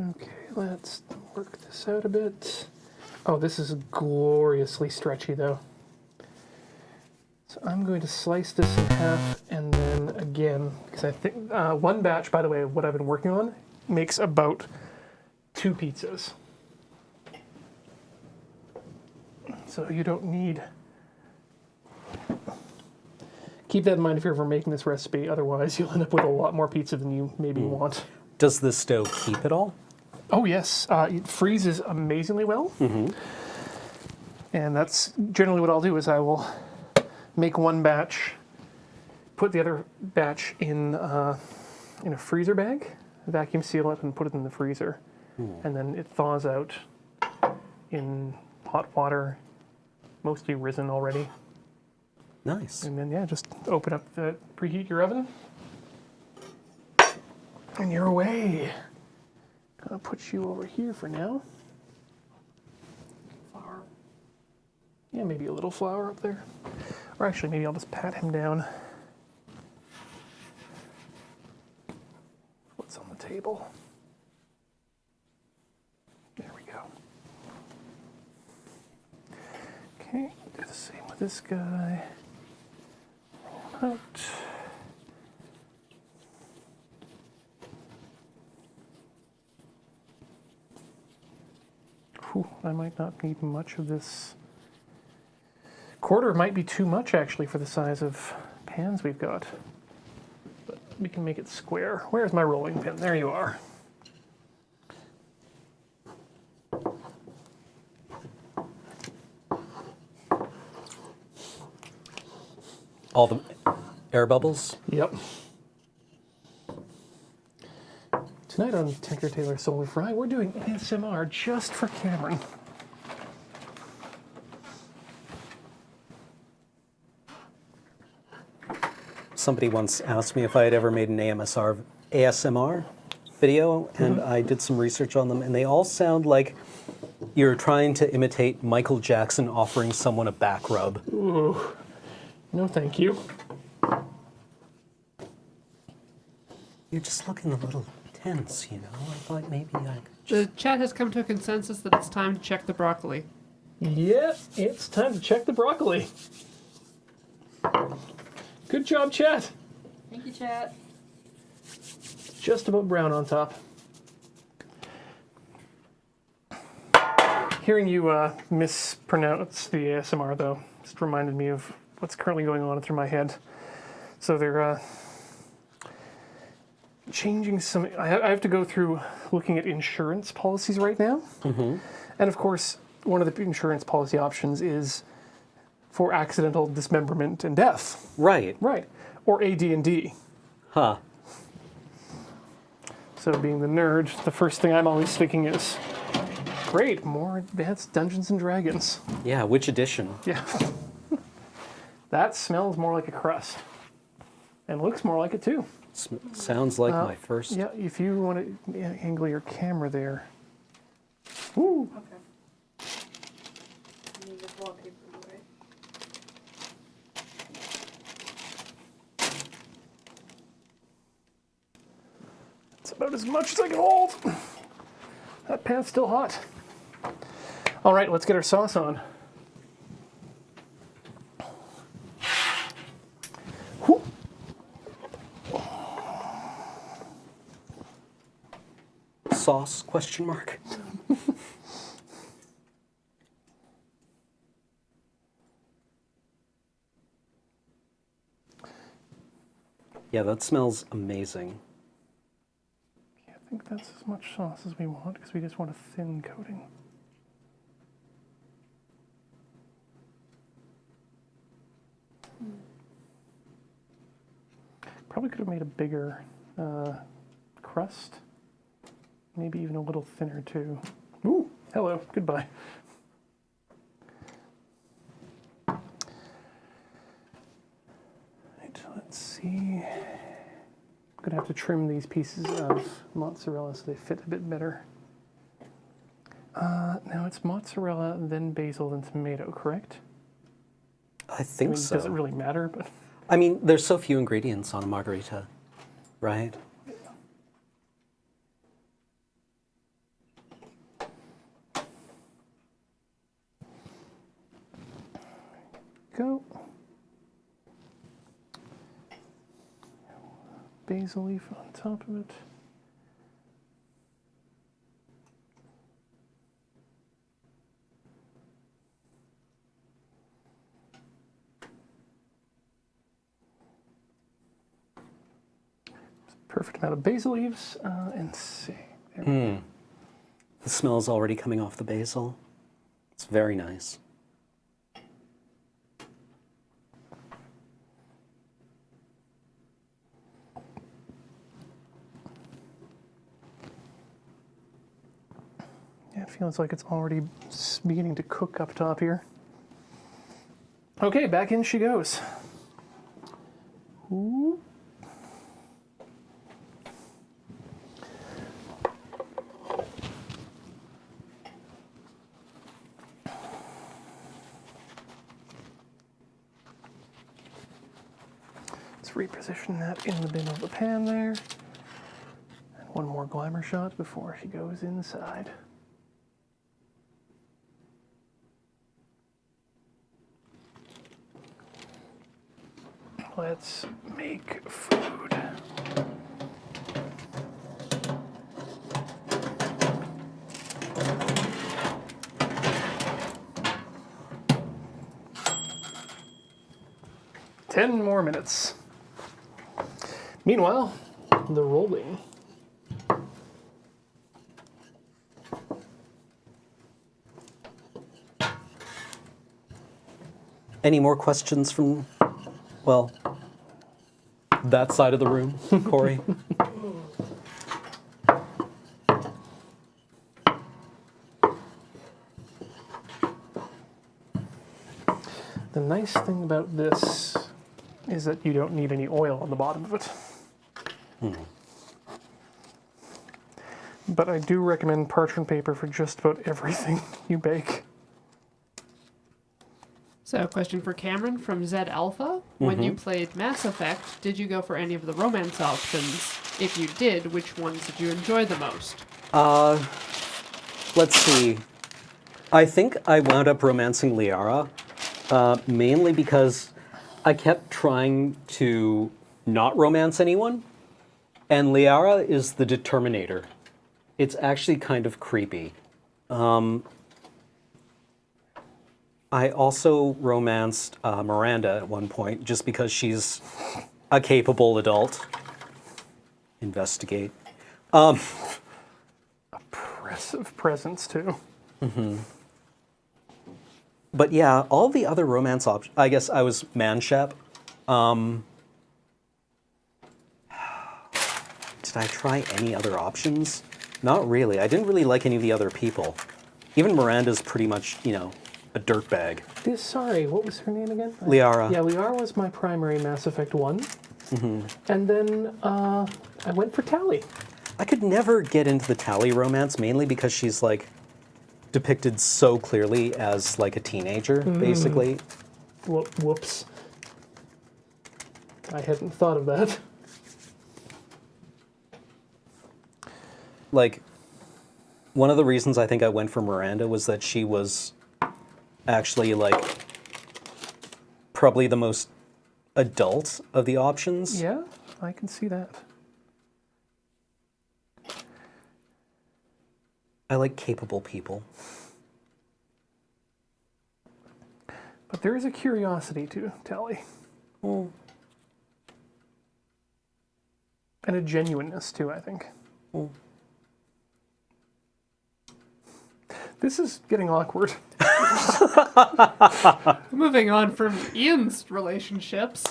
Okay, let's work this out a bit. Oh, this is gloriously stretchy, though. So I'm going to slice this in half, and then again, because I think one batch, by the way, of what I've been working on makes about 2 pizzas. So you don't need... Keep that in mind if you're ever making this recipe, otherwise you'll end up with a lot more pizza than you maybe want. Does this stove keep it all? Oh yes, it freezes amazingly well. And that's generally what I'll do is I will make one batch, put the other batch in a freezer bag, vacuum seal it, and put it in the freezer. And then it thaws out in hot water, mostly risen already. Nice. And then, yeah, just open up preheat your oven, and you're away. Gonna put you over here for now. Flour. Yeah, maybe a little flour up there. Or actually, maybe I'll just pat him down. What's on the table? There we go. Okay, do the same with this guy. Roll out. Whew, I might not need much of this. Quarter might be too much, actually, for the size of pans we've got. But we can make it square. Where's my rolling pin? There you are. All the air bubbles? Yep. Tonight on Tinker Tailor Solar Fry, we're doing ASMR just for Cameron. Somebody once asked me if I had ever made an ASMR video, and I did some research on them, and they all sound like you're trying to imitate Michael Jackson offering someone a back rub. Ooh. No, thank you. You're just looking a little tense, I thought maybe I could The chat has come to a consensus that it's time to check the broccoli. Yep, it's time to check the broccoli. Good job, chat. Thank you, chat. Just about brown on top. Hearing you mispronounce the ASMR, though, just reminded me of what's currently going on through my head. So they're changing some... I have to go through looking at insurance policies right now. And of course, one of the insurance policy options is for accidental dismemberment and death. Right. Right. Or AD&D. Huh. So being the nerd, the first thing I'm always thinking is, great, more advanced Dungeons and Dragons. Yeah, which edition? Yeah. That smells more like a crust. And looks more like it too. Sounds like my first. Yeah, if you want to angle your camera there. Woo! Okay. I need this wallpaper away. It's about as much as I can hold. That pan's still hot. All right, let's get our sauce on. Whew. Sauce, question mark? Yeah, that smells amazing. I think that's as much sauce as we want because we just want a thin coating. Probably could have made a bigger crust. Maybe even a little thinner too. Ooh, hello, goodbye. Right, let's see. I'm gonna have to trim these pieces of mozzarella so they fit a bit better. Now it's mozzarella, then basil, then tomato, correct? I think so. Does it really matter? But I mean, there's so few ingredients on a margarita, right? go. Basil leaf on top of it. Perfect amount of basil leaves, and see. There we go. The smell is already coming off the basil. It's very nice. Yeah, it feels like it's already beginning to cook up top here. Okay, back in she goes. Ooh. Let's reposition that in the bin of the pan there. And one more glamour shot before she goes inside. Let's make food. Ten more minutes. Meanwhile, the rolling. Any more questions from, well, that side of the room, Corey? The nice thing about this is that you don't need any oil on the bottom of it. But I do recommend parchment paper for just about everything you bake. So, a question for Cameron from Zed Alpha. When you played Mass Effect, did you go for any of the romance options? If you did, which ones did you enjoy the most? Let's see. I think I wound up romancing Liara, mainly because I kept trying to not romance anyone, and Liara is the determinator. It's actually kind of creepy. I also romanced Miranda at one point, just because she's a capable adult. Investigate. Oppressive presence, too. But yeah, all the other romance options, I guess I was Manshep. Did I try any other options? Not really. I didn't really like any of the other people. Even Miranda's pretty much, you know, a dirtbag. Sorry, what was her name again? Liara. Yeah, Liara was my primary Mass Effect 1. And then I went for Tali. I could never get into the Tali romance, mainly because she's like depicted so clearly as like a teenager, basically. Whoops. I hadn't thought of that. Like, one of the reasons I think I went for Miranda was that she was actually like probably the most adult of the options. Yeah, I can see that. I like capable people. But there is a curiosity to Tali. And a genuineness, too, I think. This is getting awkward. Moving on from Ian's relationships,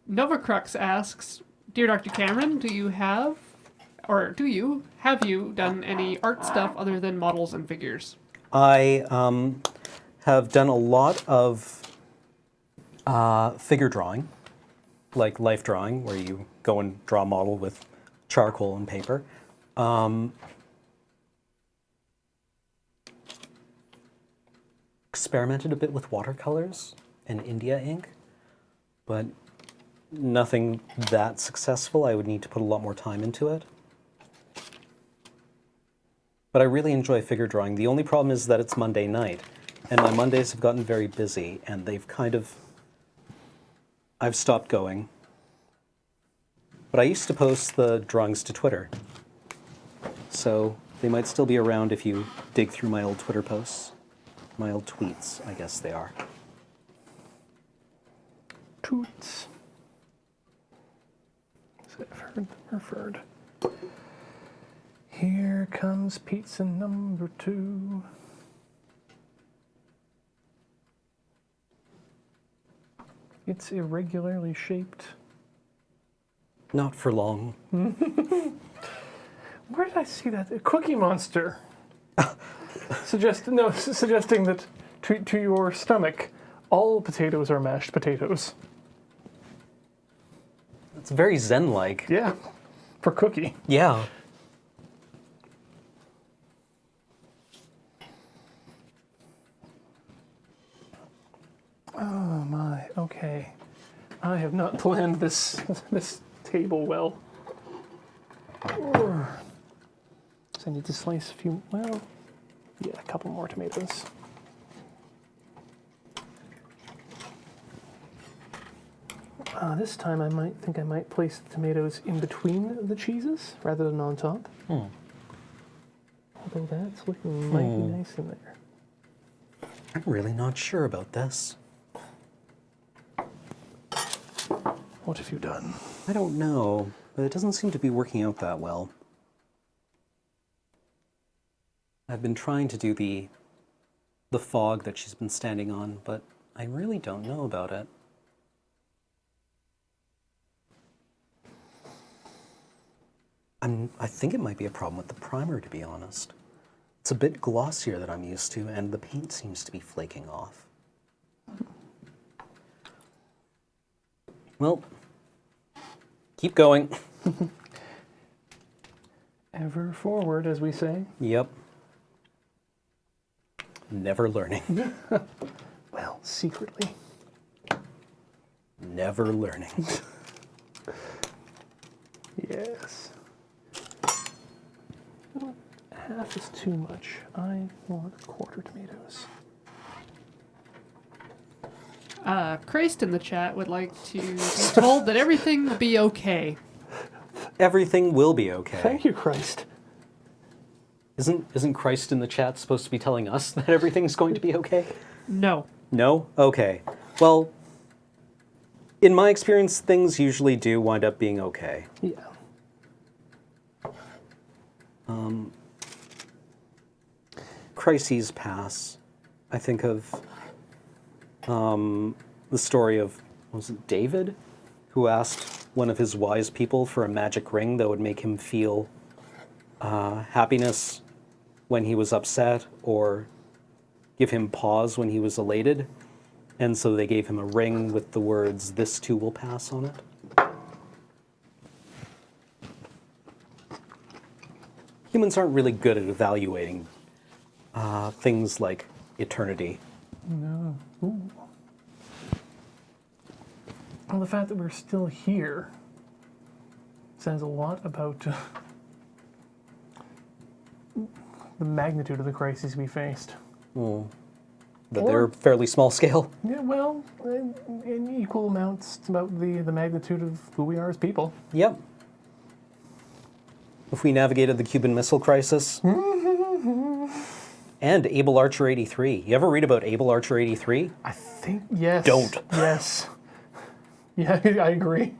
Novacrux asks, Dear Dr. Cameron, have you done any art stuff other than models and figures? I have done a lot of figure drawing, like life drawing, where you go and draw a model with charcoal and paper. Experimented a bit with watercolors and India ink, but nothing that successful. I would need to put a lot more time into it. But I really enjoy figure drawing. The only problem is that it's Monday night, and my Mondays have gotten very busy, and I've stopped going. But I used to post the drawings to Twitter, so they might still be around if you dig through my old Twitter posts. My old tweets, I guess they are. Toots. Referred. Here comes pizza number 2. It's irregularly shaped. Not for long. Where did I see that? Cookie Monster. Suggesting that to your stomach, all potatoes are mashed potatoes. It's very zen-like. Yeah, for Cookie. Yeah. Oh my, okay. I have not planned this table well. So I need to slice a few, a couple more tomatoes. This time I might place the tomatoes in between the cheeses rather than on top. Although that's looking mighty nice in there. I'm really not sure about this. What have you done? I don't know, but it doesn't seem to be working out that well. I've been trying to do the fog that she's been standing on, but I really don't know about it. I think it might be a problem with the primer, to be honest. It's a bit glossier than I'm used to, and the paint seems to be flaking off. Well, keep going. Ever forward, as we say. Yep. Never learning. Well, secretly. Never learning. Yes. Half is too much. I want quarter tomatoes. Christ in the chat would like to be told that everything will be okay. Everything will be okay. Thank you, Christ. Isn't Christ in the chat supposed to be telling us that everything's going to be okay? No. No? Okay. Well, in my experience, things usually do wind up being okay. Yeah. Crises pass. I think of the story of, was it David? Who asked one of his wise people for a magic ring that would make him feel happiness when he was upset or give him pause when he was elated. And so they gave him a ring with the words, "This too will pass" on it. Humans aren't really good at evaluating things like eternity. No. Ooh. Well, the fact that we're still here says a lot about the magnitude of the crises we faced. That they're fairly small scale. Yeah, well, in equal amounts, it's about the magnitude of who we are as people. Yep. If we navigated the Cuban Missile Crisis. And Able Archer 83. You ever read about Able Archer 83? I think, yes. Don't. Yes. Yeah, I agree.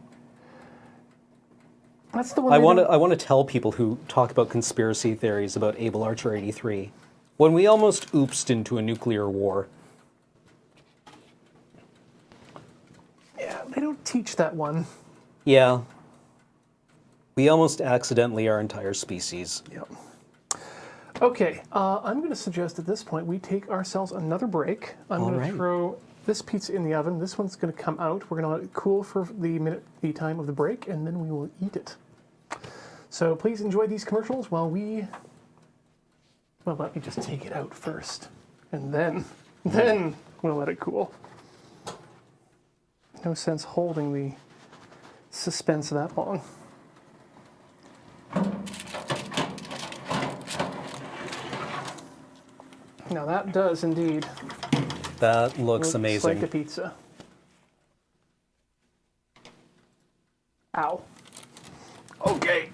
That's the one. I they want to. don't- I want to tell people who talk about conspiracy theories about Able Archer 83, when we almost oopsed into a nuclear war. Yeah, they don't teach that one. Yeah. We almost accidentally our entire species. Yep. Okay, I'm going to suggest at this point we take ourselves another break. I'm All going right. to throw this pizza in the oven. This one's going to come out. We're going to let it cool for the time of the break, and then we will eat it. So please enjoy these commercials while we. Well, let me just take it out first, and then we'll let it cool. No sense holding the suspense that long. Now that does indeed That looks looks amazing. like a pizza. Ow. Okay.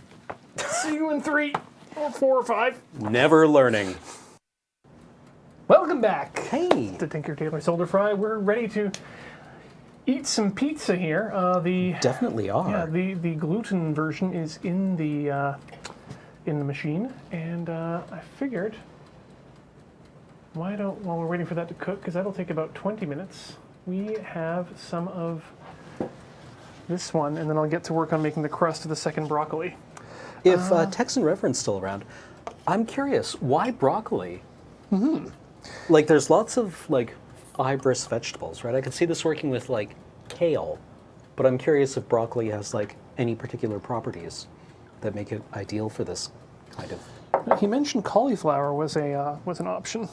See you in 3 or 4 or 5. Never learning. Welcome back Hey. to Tinker Tailor Soldier Fry. We're ready to eat some pizza here. Definitely are. Yeah, the gluten version is in the machine, and I figured while we're waiting for that to cook, because that'll take about 20 minutes, we have some of this one, and then I'll get to work on making the crust of the second broccoli. If Texan Reverend's still around, I'm curious, why broccoli? Like, there's lots of, like, fibrous vegetables, right? I could see this working with, like, kale, but I'm curious if broccoli has, like, any particular properties that make it ideal for this kind of... He mentioned cauliflower was an option.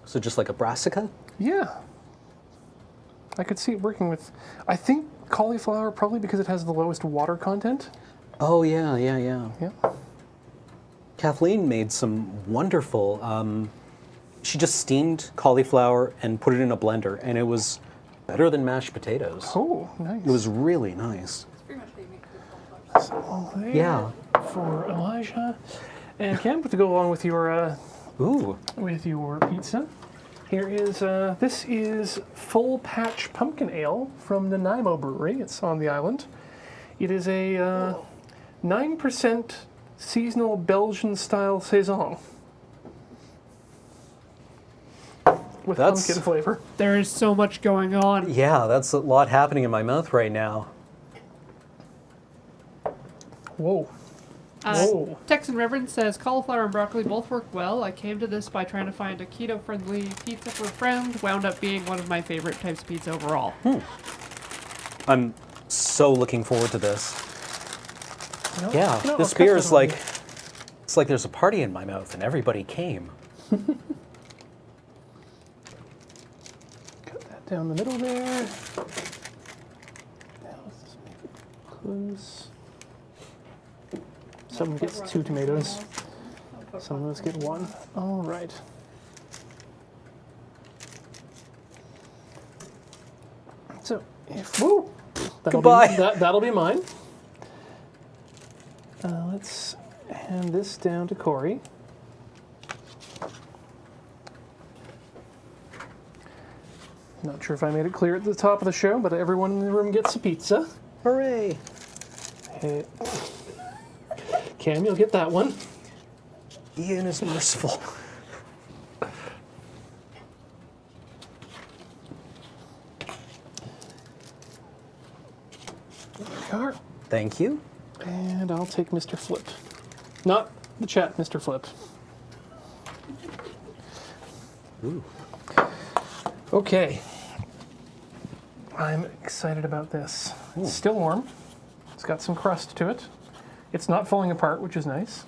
So just like a brassica? Yeah. I could see it working with, I think cauliflower probably because it has the lowest water content. Oh, yeah. Yeah. Kathleen made some wonderful... she just steamed cauliflower and put it in a blender, and it was better than mashed potatoes. Oh, nice. It was really nice. It's pretty much how you make good cauliflower. All there Yeah. for Elijah. And Cam, to go along with your Ooh. pizza, here is this is Full Patch Pumpkin Ale from Nanaimo Brewery. It's on the island. It is a 9% seasonal Belgian style saison with That's- pumpkin flavor. There is so much going on. Yeah, that's a lot happening in my mouth right now. Whoa. Whoa. Texan Reverend says cauliflower and broccoli both work well. I came to this by trying to find a keto-friendly pizza for a friend. Wound up being one of my favorite types of pizza overall. I'm so looking forward to this. No, Yeah, no, this I'll beer cut is that on like, you. it's like there's a party in my mouth and everybody came. Cut that down the middle there. Now let's just make it close. Someone gets 2 tomatoes. Someone else get 1. All right. So, if woo, Goodbye. That'll be mine. Let's hand this down to Corey. Not sure if I made it clear at the top of the show, but everyone in the room gets a pizza. Hooray! Hey. Cam, you'll get that one. Ian is merciful. There we are. Thank you. And I'll take Mr. Flip. Not the chat, Mr. Flip. Ooh. Okay. I'm excited about this. It's still warm. It's got some crust to it. It's not falling apart, which is nice.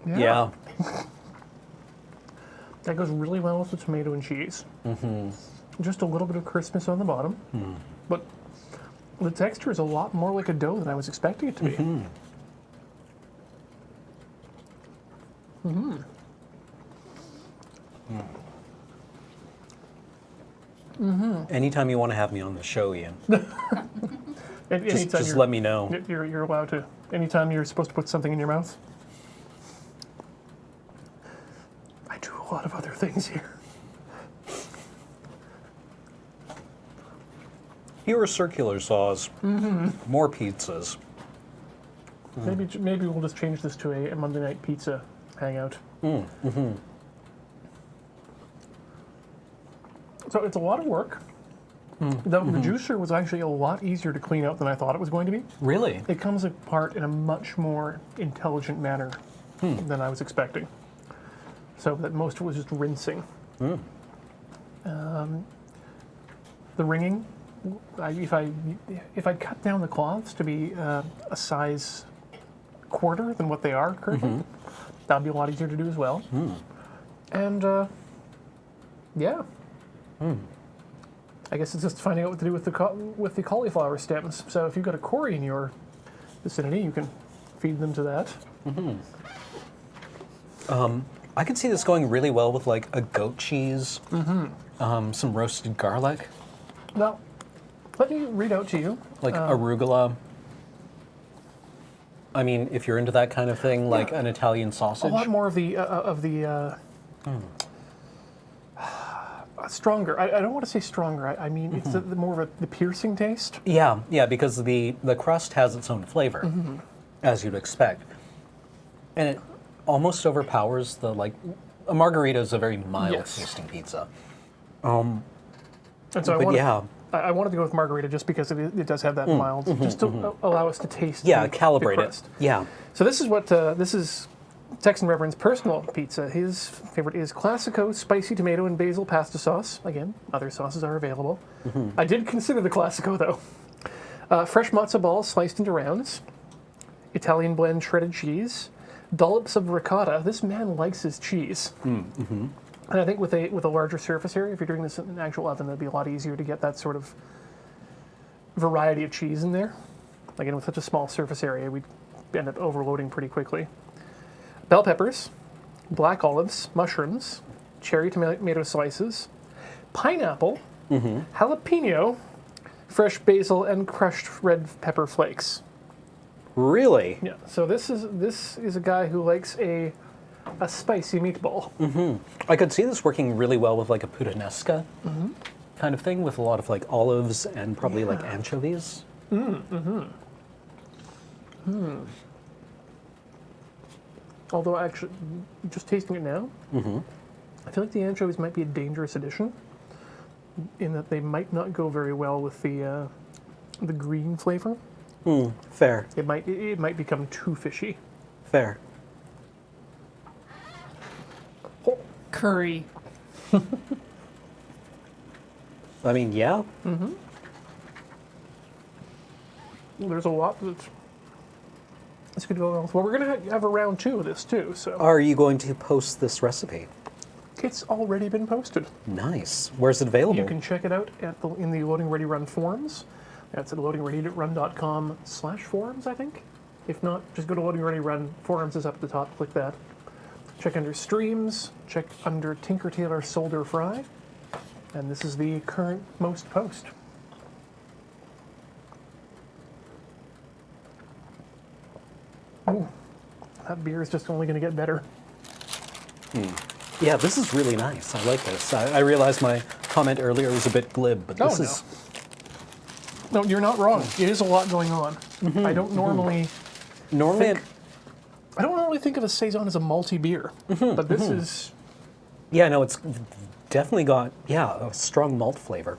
Yeah. That goes really well with the tomato and cheese. Just a little bit of crispness on the bottom. But the texture is a lot more like a dough than I was expecting it to be. Anytime you want to have me on the show, Ian, Anytime just you're- let me know. You're allowed to. Anytime you're supposed to put something in your mouth. things here. Fewer circular saws, more pizzas. Maybe we'll just change this to a Monday night pizza hangout. So it's a lot of work. The juicer was actually a lot easier to clean out than I thought it was going to be. Really? It comes apart in a much more intelligent manner than I was expecting. So that most of it was just rinsing. The ringing, if I cut down the cloths to be a size quarter than what they are currently, that'd be a lot easier to do as well. And yeah. I guess it's just finding out what to do with the cauliflower stems. So if you've got a quarry in your vicinity, you can feed them to that. I could see this going really well with like a goat cheese, some roasted garlic, Now, let me read out to you. like arugula. I mean, if you're into that kind of thing, like an Italian A sausage. lot more of the stronger. I don't want to say stronger. I mean, it's the more of the piercing taste. Yeah, because the crust has its own flavor, as you'd expect, and it almost overpowers the like. A margarita is a very mild Yes. tasting pizza. And so But I wanted to go with margarita just because it does have that mild, just to allow us to taste. yeah, the calibrate it. crust. Yeah. So this is what this is. Texan Reverend's personal pizza. His favorite is Classico spicy tomato and basil pasta sauce. Again, other sauces are available. I did consider the Classico though. Fresh matzo balls sliced into rounds. Italian blend shredded cheese. Dollops of ricotta. This man likes his cheese. And I think with a larger surface area, if you're doing this in an actual oven, that'd be a lot easier to get that sort of variety of cheese in there. Again, with such a small surface area, we'd end up overloading pretty quickly. Bell peppers, black olives, mushrooms, cherry tomato slices, pineapple, jalapeno, fresh basil, and crushed red pepper flakes. Really? Yeah. So this is a guy who likes a spicy meatball. I could see this working really well with like a puttanesca kind of thing, with a lot of like olives and probably like anchovies. Although actually, just tasting it now, I feel like the anchovies might be a dangerous addition, in that they might not go very well with the green flavor. Fair. It might become too fishy. Fair. Curry. I mean, yeah. There's a lot that this could go well. Well, we're gonna have a round 2 of this too. So Are you going to post this recipe? it's already been posted. Nice. Where's it available? You can check it out in the Loading Ready Run forums. That's at loadingreadyrun.com/forums, I think. If not, just go to Loading Ready Run. Forums is up at the top. Click that. Check under Streams. Check under Tinker Tailor Solder Fry. And this is the current most post. Ooh, that beer is just only going to get better. Yeah, this is really nice. I like this. I realized my comment earlier was a bit glib, but this is... No, you're not wrong. It is a lot going on. I don't normally... Normally, I don't normally think of a Saison as a malty beer, but this is... yeah, no, it's definitely got, a strong malt flavor.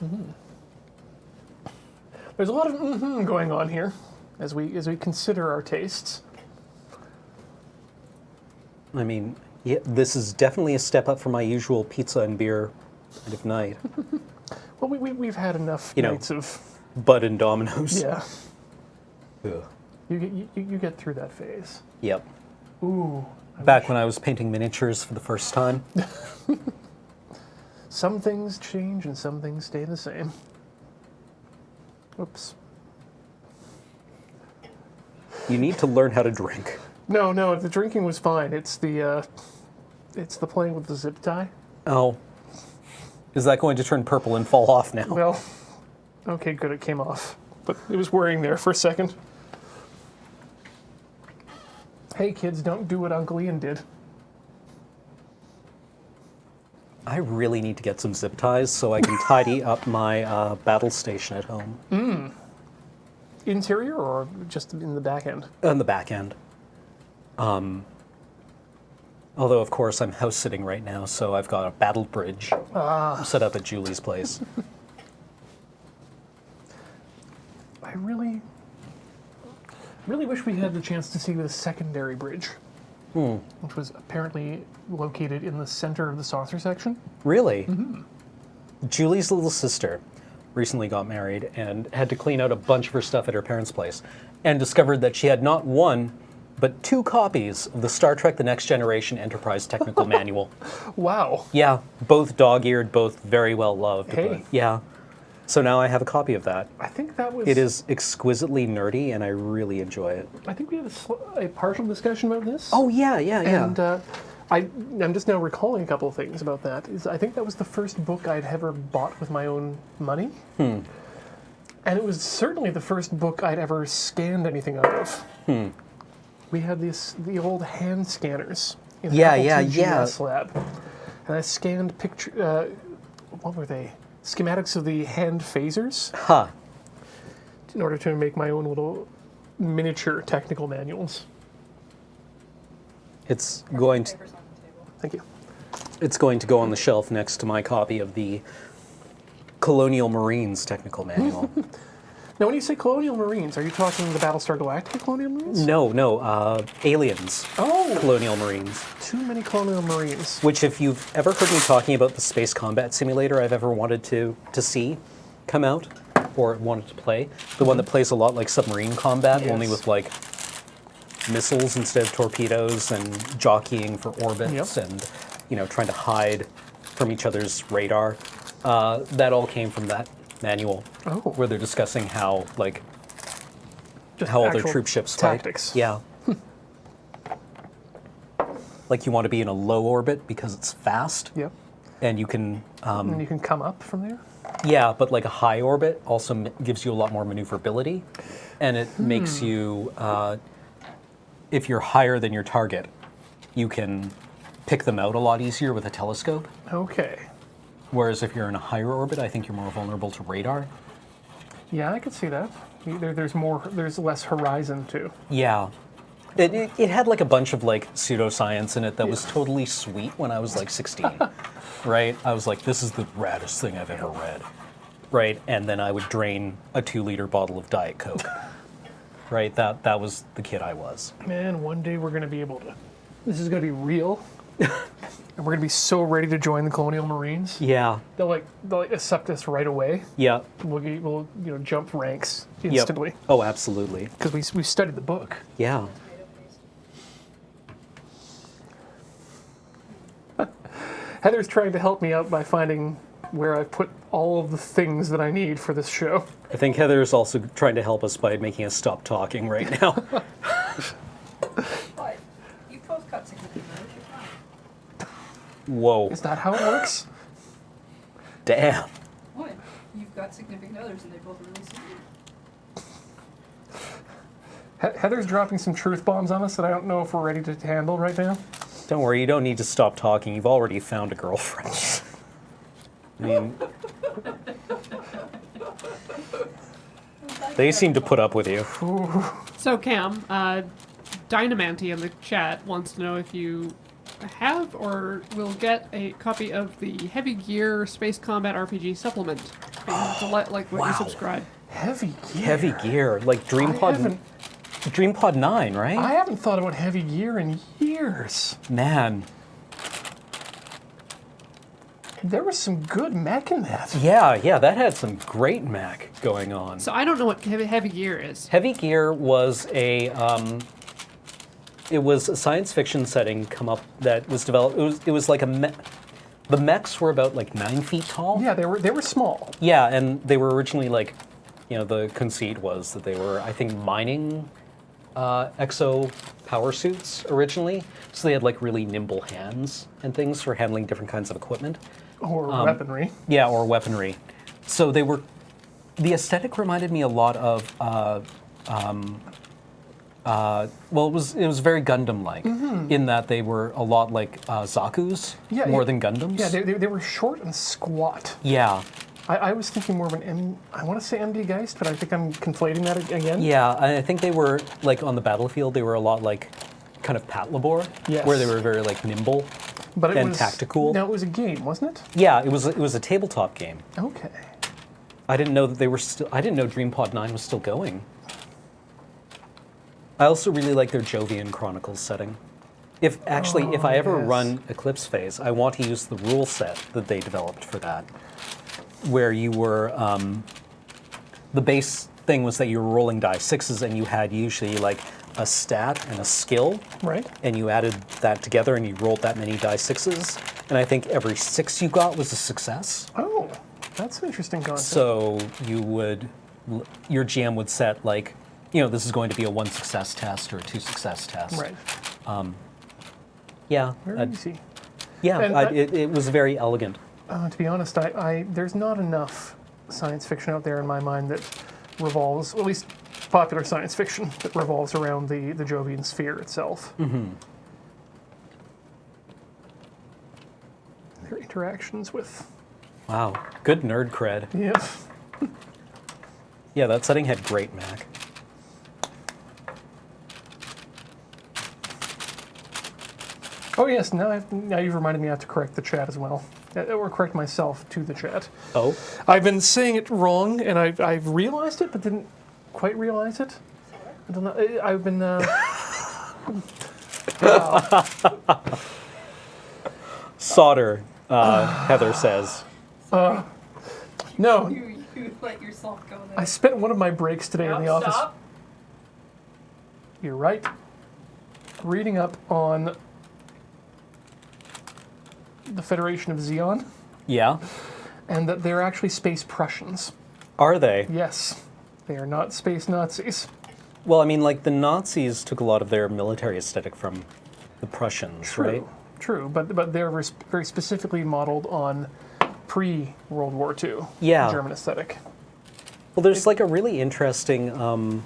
There's a lot of going on here as we consider our tastes. I mean, yeah, this is definitely a step up from my usual pizza and beer kind of night. Well, we've had enough You know. nights of... Bud and Domino's. Yeah. Ugh. You get through that phase. Yep. Ooh. Back when I was painting miniatures for the first time. Some things change and some things stay the same. Oops. You need to learn how to drink. No, the drinking was fine. It's the playing with the zip tie. Oh. Is that going to turn purple and fall off now? Well, okay, good, it came off. But it was worrying there for a second. Hey kids, don't do what Uncle Ian did. I really need to get some zip ties so I can tidy up my battle station at home. Interior or just in the back end? On the back end. Although, of course, I'm house sitting right now, so I've got a battle bridge set up at Julie's place. I really wish we had the chance to see the secondary bridge, which was apparently located in the center of the saucer section. Really? Mm-hmm. Julie's little sister recently got married and had to clean out a bunch of her stuff at her parents' place and discovered that she had not one, but 2 copies of the Star Trek The Next Generation Enterprise Technical Manual. Wow. Yeah, both dog-eared, both very well loved. Hey. But yeah. So now I have a copy of that. I think that was... It is exquisitely nerdy, and I really enjoy it. I think we had a partial discussion about this. Oh, yeah. And I'm just now recalling a couple of things about that. I think that was the first book I'd ever bought with my own money. And it was certainly the first book I'd ever scanned anything out of. We had the old hand scanners in the Apple II GS lab. And I scanned what were they? Schematics of the hand phasers. In order to make my own little miniature technical manuals. It's going to... Papers on the table. Thank you. It's going to go on the shelf next to my copy of the Colonial Marines Technical Manual. Now, when you say Colonial Marines, are you talking the Battlestar Galactica Colonial Marines? No, Aliens. Oh! Colonial Marines. Too many Colonial Marines. Which, if you've ever heard me talking about the space combat simulator I've ever wanted to see come out, or wanted to play, the one that plays a lot like submarine combat, Yes. only with, like, missiles instead of torpedoes and jockeying for orbits and, trying to hide from each other's radar. That all came from that manual, where they're discussing how, like, Just how all their actual troop ships tactics. fight. Yeah. Like, you want to be in a low orbit because it's fast, Yep. and you can, And you can come up from there? yeah, but like a high orbit also gives you a lot more maneuverability, and it makes you, if you're higher than your target, you can pick them out a lot easier with a telescope. Okay. Whereas if you're in a higher orbit, I think you're more vulnerable to radar. Yeah, I could see that. There's less horizon, too. Yeah. It had like a bunch of like pseudoscience in it that was totally sweet when I was like 16, right? I was like, this is the raddest thing I've ever read, right? And then I would drain a 2-liter bottle of Diet Coke, right? That was the kid I was. Man, one day we're going to be able to... This is going to be real. And we're going to be so ready to join the Colonial Marines. Yeah. They'll accept us right away. Yeah. We'll jump ranks instantly. Yep. Oh, absolutely. Because we studied the book. Yeah. Heather's trying to help me out by finding where I've put all of the things that I need for this show. I think Heather's also trying to help us by making us stop talking right now. But you both got significant notes, you're fine. Whoa. Is that how it works? Damn. What? You've got significant others and they both really see you. Heather's dropping some truth bombs on us that I don't know if we're ready to handle right now. Don't worry, you don't need to stop talking. You've already found a girlfriend. I mean, they seem to put up with you. So Cam, Dynamanty in the chat wants to know if you have or will get a copy of the Heavy Gear Space Combat RPG supplement. To let, like what Wow. you subscribe. Heavy gear. Heavy gear, like Dreampod 9, right? I haven't thought about heavy gear in years. Man, There was some good mech in that. yeah, that had some great mech going on. So I don't know what heavy gear is. Heavy Gear was a science fiction setting that was developed. It was like the mechs were about like 9 feet tall. Yeah, they were small. Yeah, and they were originally like, the conceit was that they were, I think, mining exo power suits originally. So they had like really nimble hands and things for handling different kinds of equipment. Or weaponry. Yeah, or weaponry. So the aesthetic reminded me a lot of Well, it was very Gundam-like in that they were a lot like Zaku's more than Gundams. Yeah, they were short and squat. Yeah. I was thinking more of I want to say MD Geist, but I think I'm conflating that again. Yeah, I think they were, like, on the battlefield, they were a lot like kind of Patlabor, Yes. where they were very, like, nimble But it and was tactical. No, it was a game, wasn't it? Yeah, it was a tabletop game. Okay. I didn't know that they were still, I didn't know DreamPod 9 was still going. I also really like their Jovian Chronicles setting. If I ever yes. run Eclipse Phase, I want to use the rule set that they developed for that, where you were, the base thing was that you were rolling die sixes and you had usually like a stat and a skill. Right. And you added that together and you rolled that many die sixes. And I think every 6 you got was a success. Oh, that's an interesting concept. So your GM would set like, this is going to be a 1 success test or a 2 success test. Right. Yeah. Very easy. Yeah, And it was very elegant. To be honest, there's not enough science fiction out there in my mind that revolves, at least popular science fiction, that revolves around the Jovian sphere itself. Mm-hmm. Their interactions with... Wow, good nerd cred. Yeah. Yeah, that setting had great Mac. Oh yes, now you've reminded me I have to correct the chat as well. Or correct myself to the chat. Oh? I've been saying it wrong, and I've realized it, but didn't quite realize it. I don't know. I've been... Solder, Heather says. No, You let yourself go there. I spent one of my breaks today in the office. Stop. You're right. Reading up on the Federation of Xeon, Yeah? and that they're actually space Prussians. Are they? Yes, they are not space Nazis. Well, I mean, like, the Nazis took a lot of their military aesthetic from the Prussians, right? True, but they're very specifically modeled on pre-World War II Yeah. German aesthetic. Well, there's like a really interesting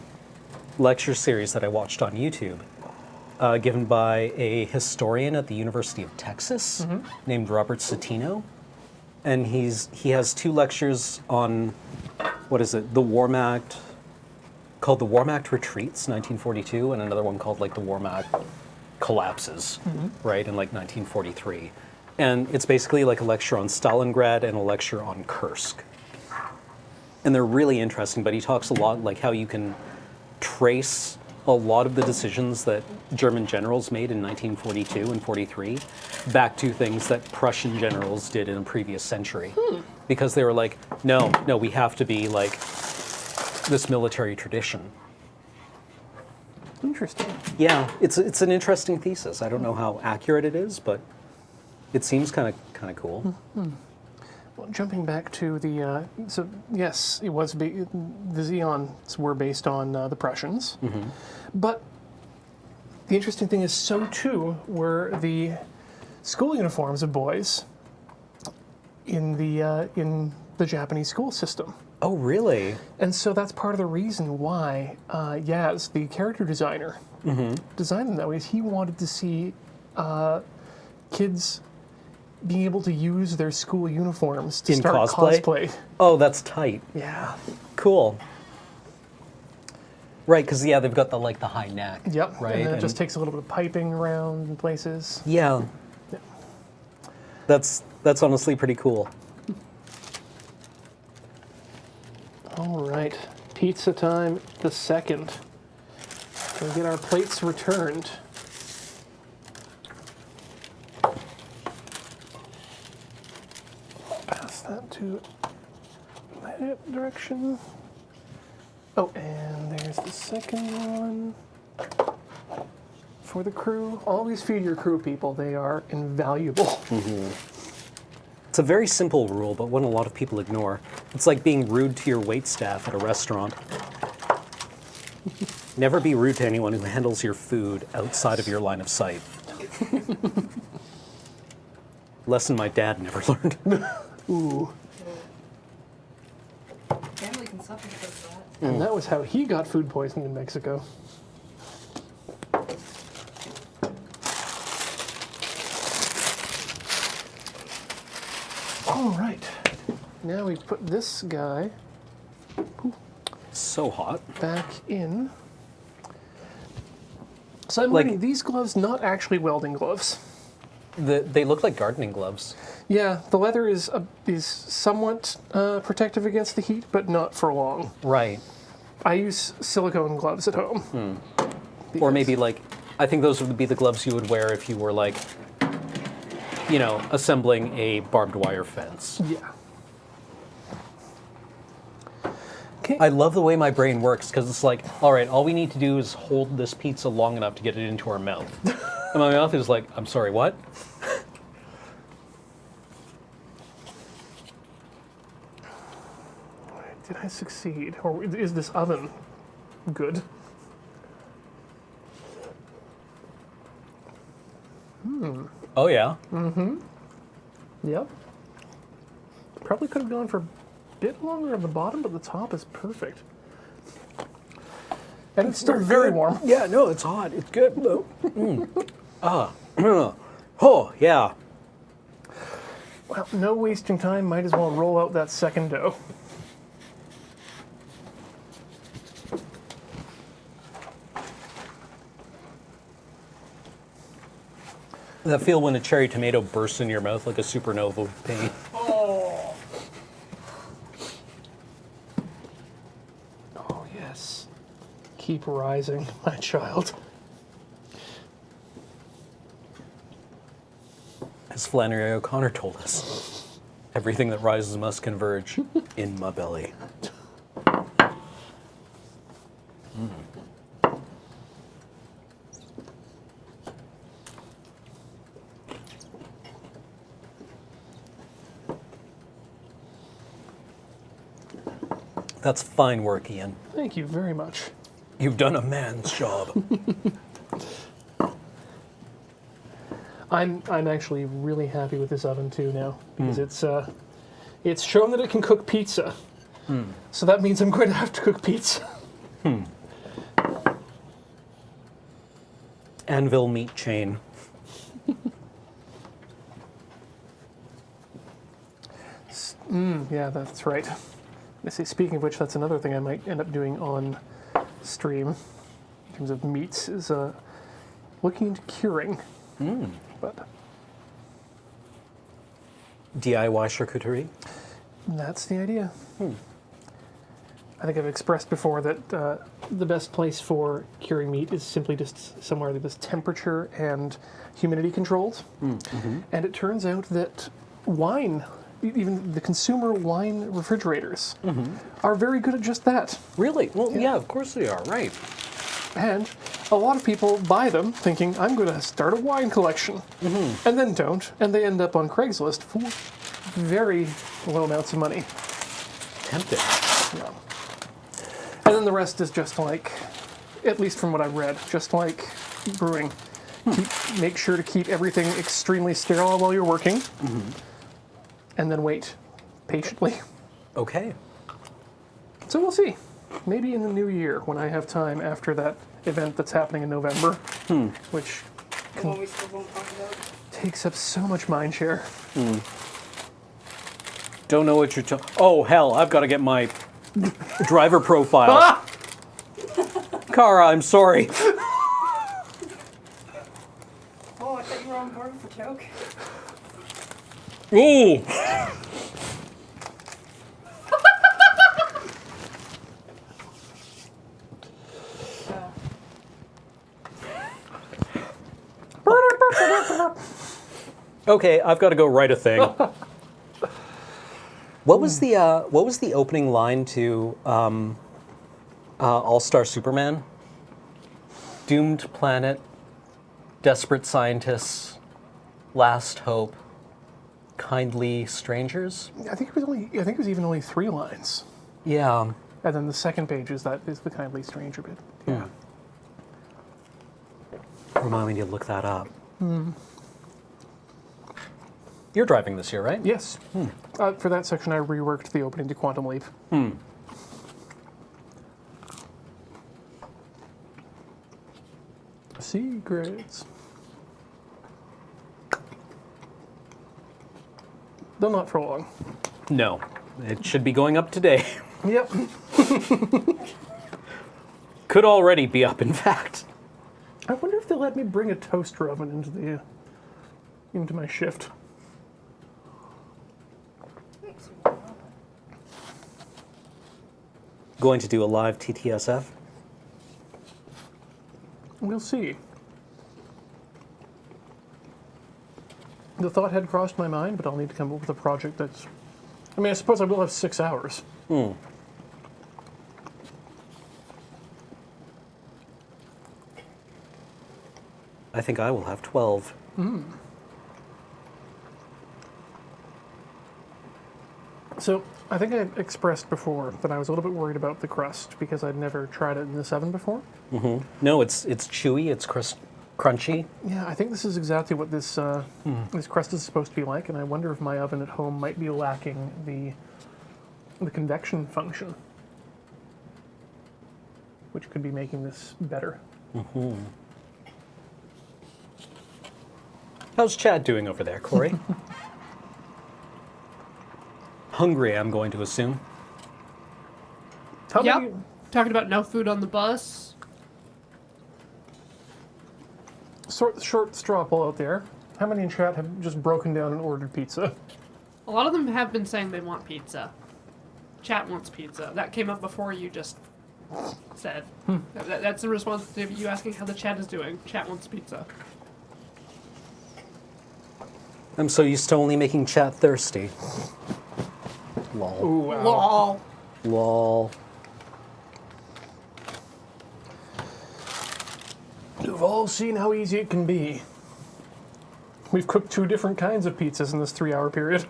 lecture series that I watched on YouTube, given by a historian at the University of Texas named Robert Citino, and he has 2 lectures on the Wehrmacht, called the Wehrmacht Retreats, 1942, and another one called like the Wehrmacht Collapses, right, in like 1943. And it's basically like a lecture on Stalingrad and a lecture on Kursk. And they're really interesting, but he talks a lot like how you can trace a lot of the decisions that German generals made in 1942 and 43 back to things that Prussian generals did in a previous century. Because they were like, no, we have to be like this military tradition. Interesting. Yeah, it's an interesting thesis. I don't know how accurate it is, but it seems kind of cool. Well, jumping back to the so yes, it was the Xeons were based on the Prussians, but the interesting thing is so too were the school uniforms of boys in the Japanese school system. Oh, really? And so that's part of the reason why Yaz, the character designer, designed them that way. Is he wanted to see kids being able to use their school uniforms to In start cosplay. Oh, that's tight. Yeah. Cool. Right, because they've got the high neck. Yep. Right. And then it just takes a little bit of piping around in places. Yeah. Yeah. That's honestly pretty cool. All right. Pizza time the second. We'll get our plates returned. Pass that to that direction. Oh, and there's the second one. For the crew. Always feed your crew, people. They are invaluable. It's a very simple rule, but one a lot of people ignore. It's like being rude to your waitstaff at a restaurant. Never be rude to anyone who handles your food outside of your line of sight. Lesson my dad never learned. Ooh. Family can suffer because of that. And that was how he got food poisoning in Mexico. All right. Now we put this guy So hot. back in. So I'm Like- learning these gloves not actually welding gloves. They look like gardening gloves. Yeah, the leather is somewhat protective against the heat, but not for long. Right. I use silicone gloves at home. Or maybe like, I think those would be the gloves you would wear if you were like, you know, assembling a barbed wire fence. Yeah. Okay. I love the way my brain works because it's like, all right, all we need to do is hold this pizza long enough to get it into our mouth. And my mouth is like, I'm sorry, what? Did I succeed? Or is this oven good? Oh, yeah. Yep. Probably could have gone for a bit longer on the bottom, but the top is perfect. And it's still very warm. Yeah, no, it's hot. It's good. Oh, yeah. Well, no wasting time. Might as well roll out that second dough. That feel when a cherry tomato bursts in your mouth like a supernova pain. Oh, yes. Keep rising, my child. As Flannery O'Connor told us, everything that rises must converge in my belly. That's fine work, Ian. Thank you very much. You've done a man's job. I'm actually really happy with this oven too now because it's shown that it can cook pizza. So that means I'm going to have to cook pizza. Anvil meat chain. Yeah, that's right. I see. Speaking of which, that's another thing I might end up doing on stream in terms of meats is looking into curing. But DIY charcuterie. that's the idea. I think I've expressed before that the best place for curing meat is simply just somewhere that is temperature and humidity controlled. And it turns out that wine, even the consumer wine refrigerators, are very good at just that. Really? Well, yeah, of course they are, right. And a lot of people buy them thinking, I'm going to start a wine collection. And then don't. And they end up on Craigslist for very low amounts of money. Tempting. Yeah. And then the rest is just like, at least from what I've read, just like brewing. Make sure to keep everything extremely sterile while you're working. And then wait patiently. Okay. So we'll see. Maybe in the new year when I have time after that event that's happening in November, which The one we still won't talk about. takes up so much mind share. Don't know what you're talking. Oh, hell, I've got to get my driver profile. Kara, I'm sorry. Oh, I thought you were on board with the joke. Ooh. Okay, I've got to go write a thing. What was the opening line to All Star Superman? Doomed planet, desperate scientists, last hope, kindly strangers. I think it was even only 3 lines. Yeah. And then the second page is the kindly stranger bit. Yeah. Remind me to look that up. You're driving this year, right? Yes. For that section, I reworked the opening to Quantum Leap. Secrets. though not for long. No, it should be going up today. Yep. Could already be up, in fact. I wonder if they'll let me bring a toaster oven into my shift. Going to do a live TTSF? We'll see. The thought had crossed my mind, but I'll need to come up with a project that's... I mean, I suppose I will have 6 hours. I think I will have 12. So, I think I expressed before that I was a little bit worried about the crust because I'd never tried it in this oven before. No, it's chewy, it's crunchy. Yeah, I think this is exactly what this this crust is supposed to be like, and I wonder if my oven at home might be lacking the convection function, which could be making this better. How's Chad doing over there, Corey? Hungry, I'm going to assume. How Yep. many? Talking about no food on the bus. Short straw pull out there. How many in chat have just broken down and ordered pizza? A lot of them have been saying they want pizza. Chat wants pizza. That came up before you just said. That's the response to you asking how the chat is doing. Chat wants pizza. I'm so used to only making chat thirsty. Lol. Ooh, wow. Lol. Lol. You've all seen how easy it can be. We've cooked 2 different kinds of pizzas in this 3-hour period.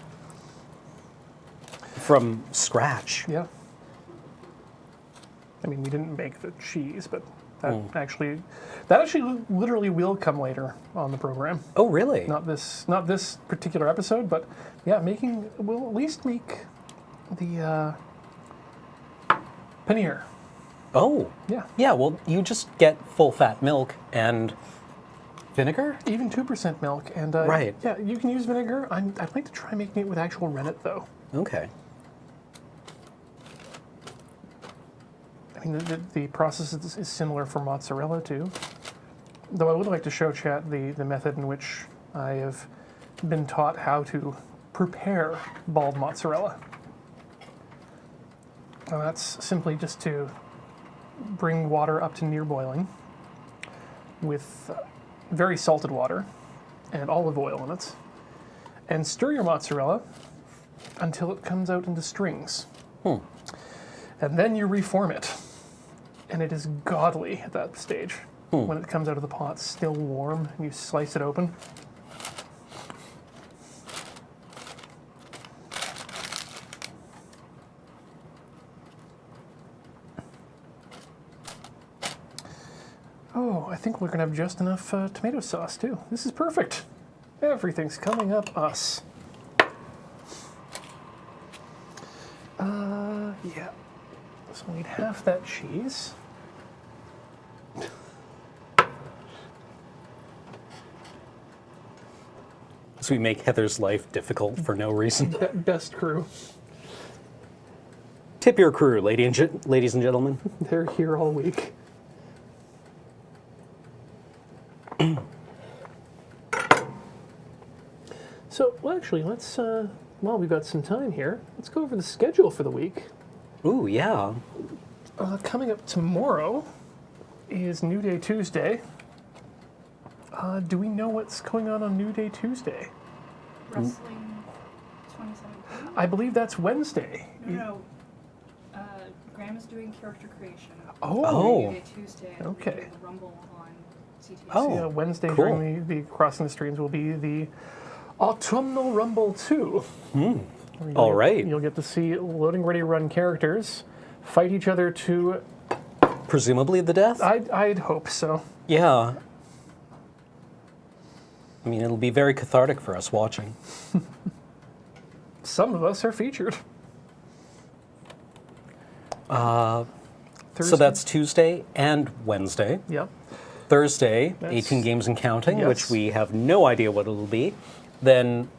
From scratch. Yeah. I mean, we didn't make the cheese, but that actually literally will come later on the program. Oh, really? Not this particular episode, but yeah, we'll at least make the paneer. Oh. Yeah. Yeah, well, you just get full-fat milk and vinegar? Even 2% milk, and Right. yeah, you can use vinegar. I'd like to try making it with actual rennet, though. Okay. I mean, the process is similar for mozzarella too. Though I would like to show chat the method in which I have been taught how to prepare bald mozzarella. And that's simply just to bring water up to near boiling with very salted water and olive oil in it, and stir your mozzarella until it comes out into strings. And then you reform it. And it is godly at that stage. When it comes out of the pot, still warm, and you slice it open. Oh, I think we're gonna have just enough tomato sauce too. This is perfect. Everything's coming up us. Yeah. So we need half that cheese. So we make Heather's life difficult for no reason. Best crew. Tip your crew, ladies and gentlemen. They're here all week. So, well, actually, let's, while we've got some time here, let's go over the schedule for the week. Ooh, yeah. Coming up tomorrow is New Day Tuesday. Do we know what's going on New Day Tuesday? Wrestling 2017? I believe that's Wednesday. No. Graham is doing character creation. Oh. New Day Tuesday. And Okay. we're doing the Rumble on CTC. Oh. Yeah, Wednesday cool. during the Crossing the Streams will be the Autumnal Rumble 2. All right. You'll get to see loading ready run characters fight each other to... Presumably the death? I'd hope so. Yeah. I mean, it'll be very cathartic for us watching. Some of us are featured. So Thursday? that's Tuesday and Wednesday. Yep. Thursday, That's- 18 games and counting, Yes. which we have no idea what it'll be. Then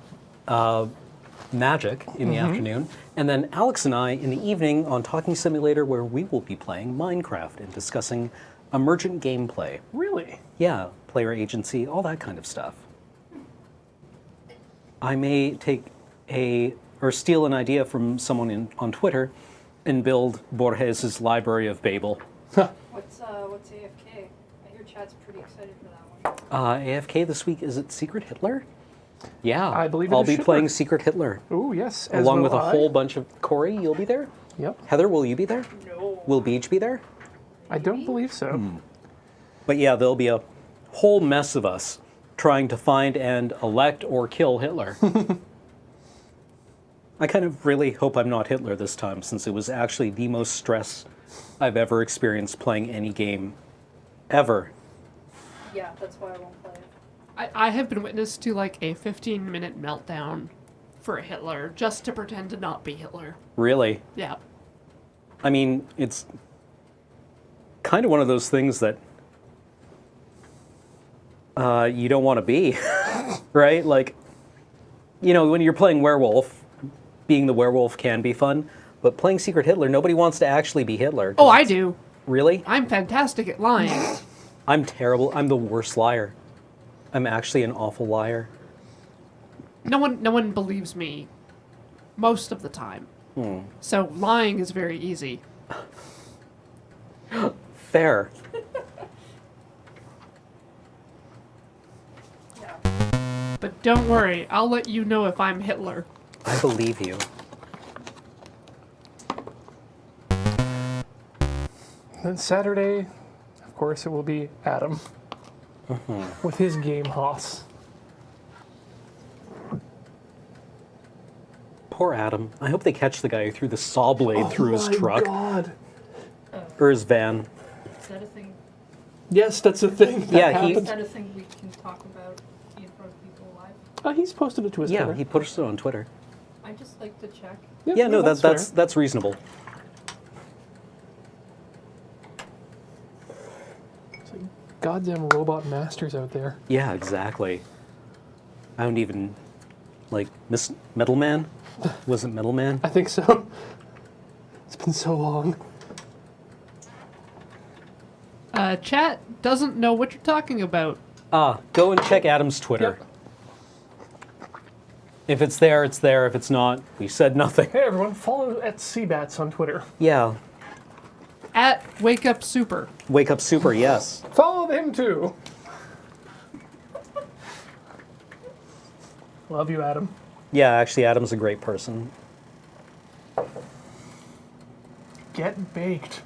Magic in the afternoon, and then Alex and I in the evening on Talking Simulator, where we will be playing Minecraft and discussing emergent gameplay. Really? Yeah, player agency, all that kind of stuff. I may take or steal an idea from someone on Twitter and build Borges' Library of Babel. What's AFK? I hear chat's pretty excited for that one. AFK this week, is it Secret Hitler? Yeah, I believe it I'll is be Hitler. playing Secret Hitler. Ooh, yes. As Along will with a I. whole bunch of... Corey, you'll be there? Yep. Heather, will you be there? No. Will Beach be there? I don't believe so. But yeah, there'll be a whole mess of us trying to find and elect or kill Hitler. I kind of really hope I'm not Hitler this time, since it was actually the most stress I've ever experienced playing any game ever. Yeah, that's why I won't play it. I have been witness to like a 15-minute meltdown for Hitler just to pretend to not be Hitler. Really. Yeah. I mean, it's kind of one of those things that you don't want to be, right? Like, you know, when you're playing werewolf, being the werewolf can be fun, but playing Secret Hitler, nobody wants to actually be Hitler. Oh, I do. Really? I'm fantastic at lying. I'm terrible. I'm the worst liar. I'm actually an awful liar. No one believes me most of the time. So lying is very easy. Fair. But don't worry, I'll let you know if I'm Hitler. I believe you. Then Saturday, of course, it will be Adam with his game hoss. Poor Adam. I hope they catch the guy who threw the saw blade through his truck. God. Or his van. Is that a thing? Yes, that's a thing. That Yeah, he- happened. Is that a thing we can talk about in front of people live? He's posted it to his Yeah, Twitter. he posted it on Twitter. I just like to check. Yeah, no, fair. that's reasonable. It's like goddamn robot masters out there. Yeah, exactly. I don't even like Miss Metal Man. Was it Metal Man? I think so. It's been so long. Chat doesn't know what you're talking about. Go and check Adam's Twitter. Yep. If it's there, it's there. If it's not, we said nothing. Hey everyone, follow at Cbats on Twitter. Yeah. At Wake Up Super. Wake Up Super, yes. Follow him too. Love you, Adam. Yeah, actually, Adam's a great person. Get baked.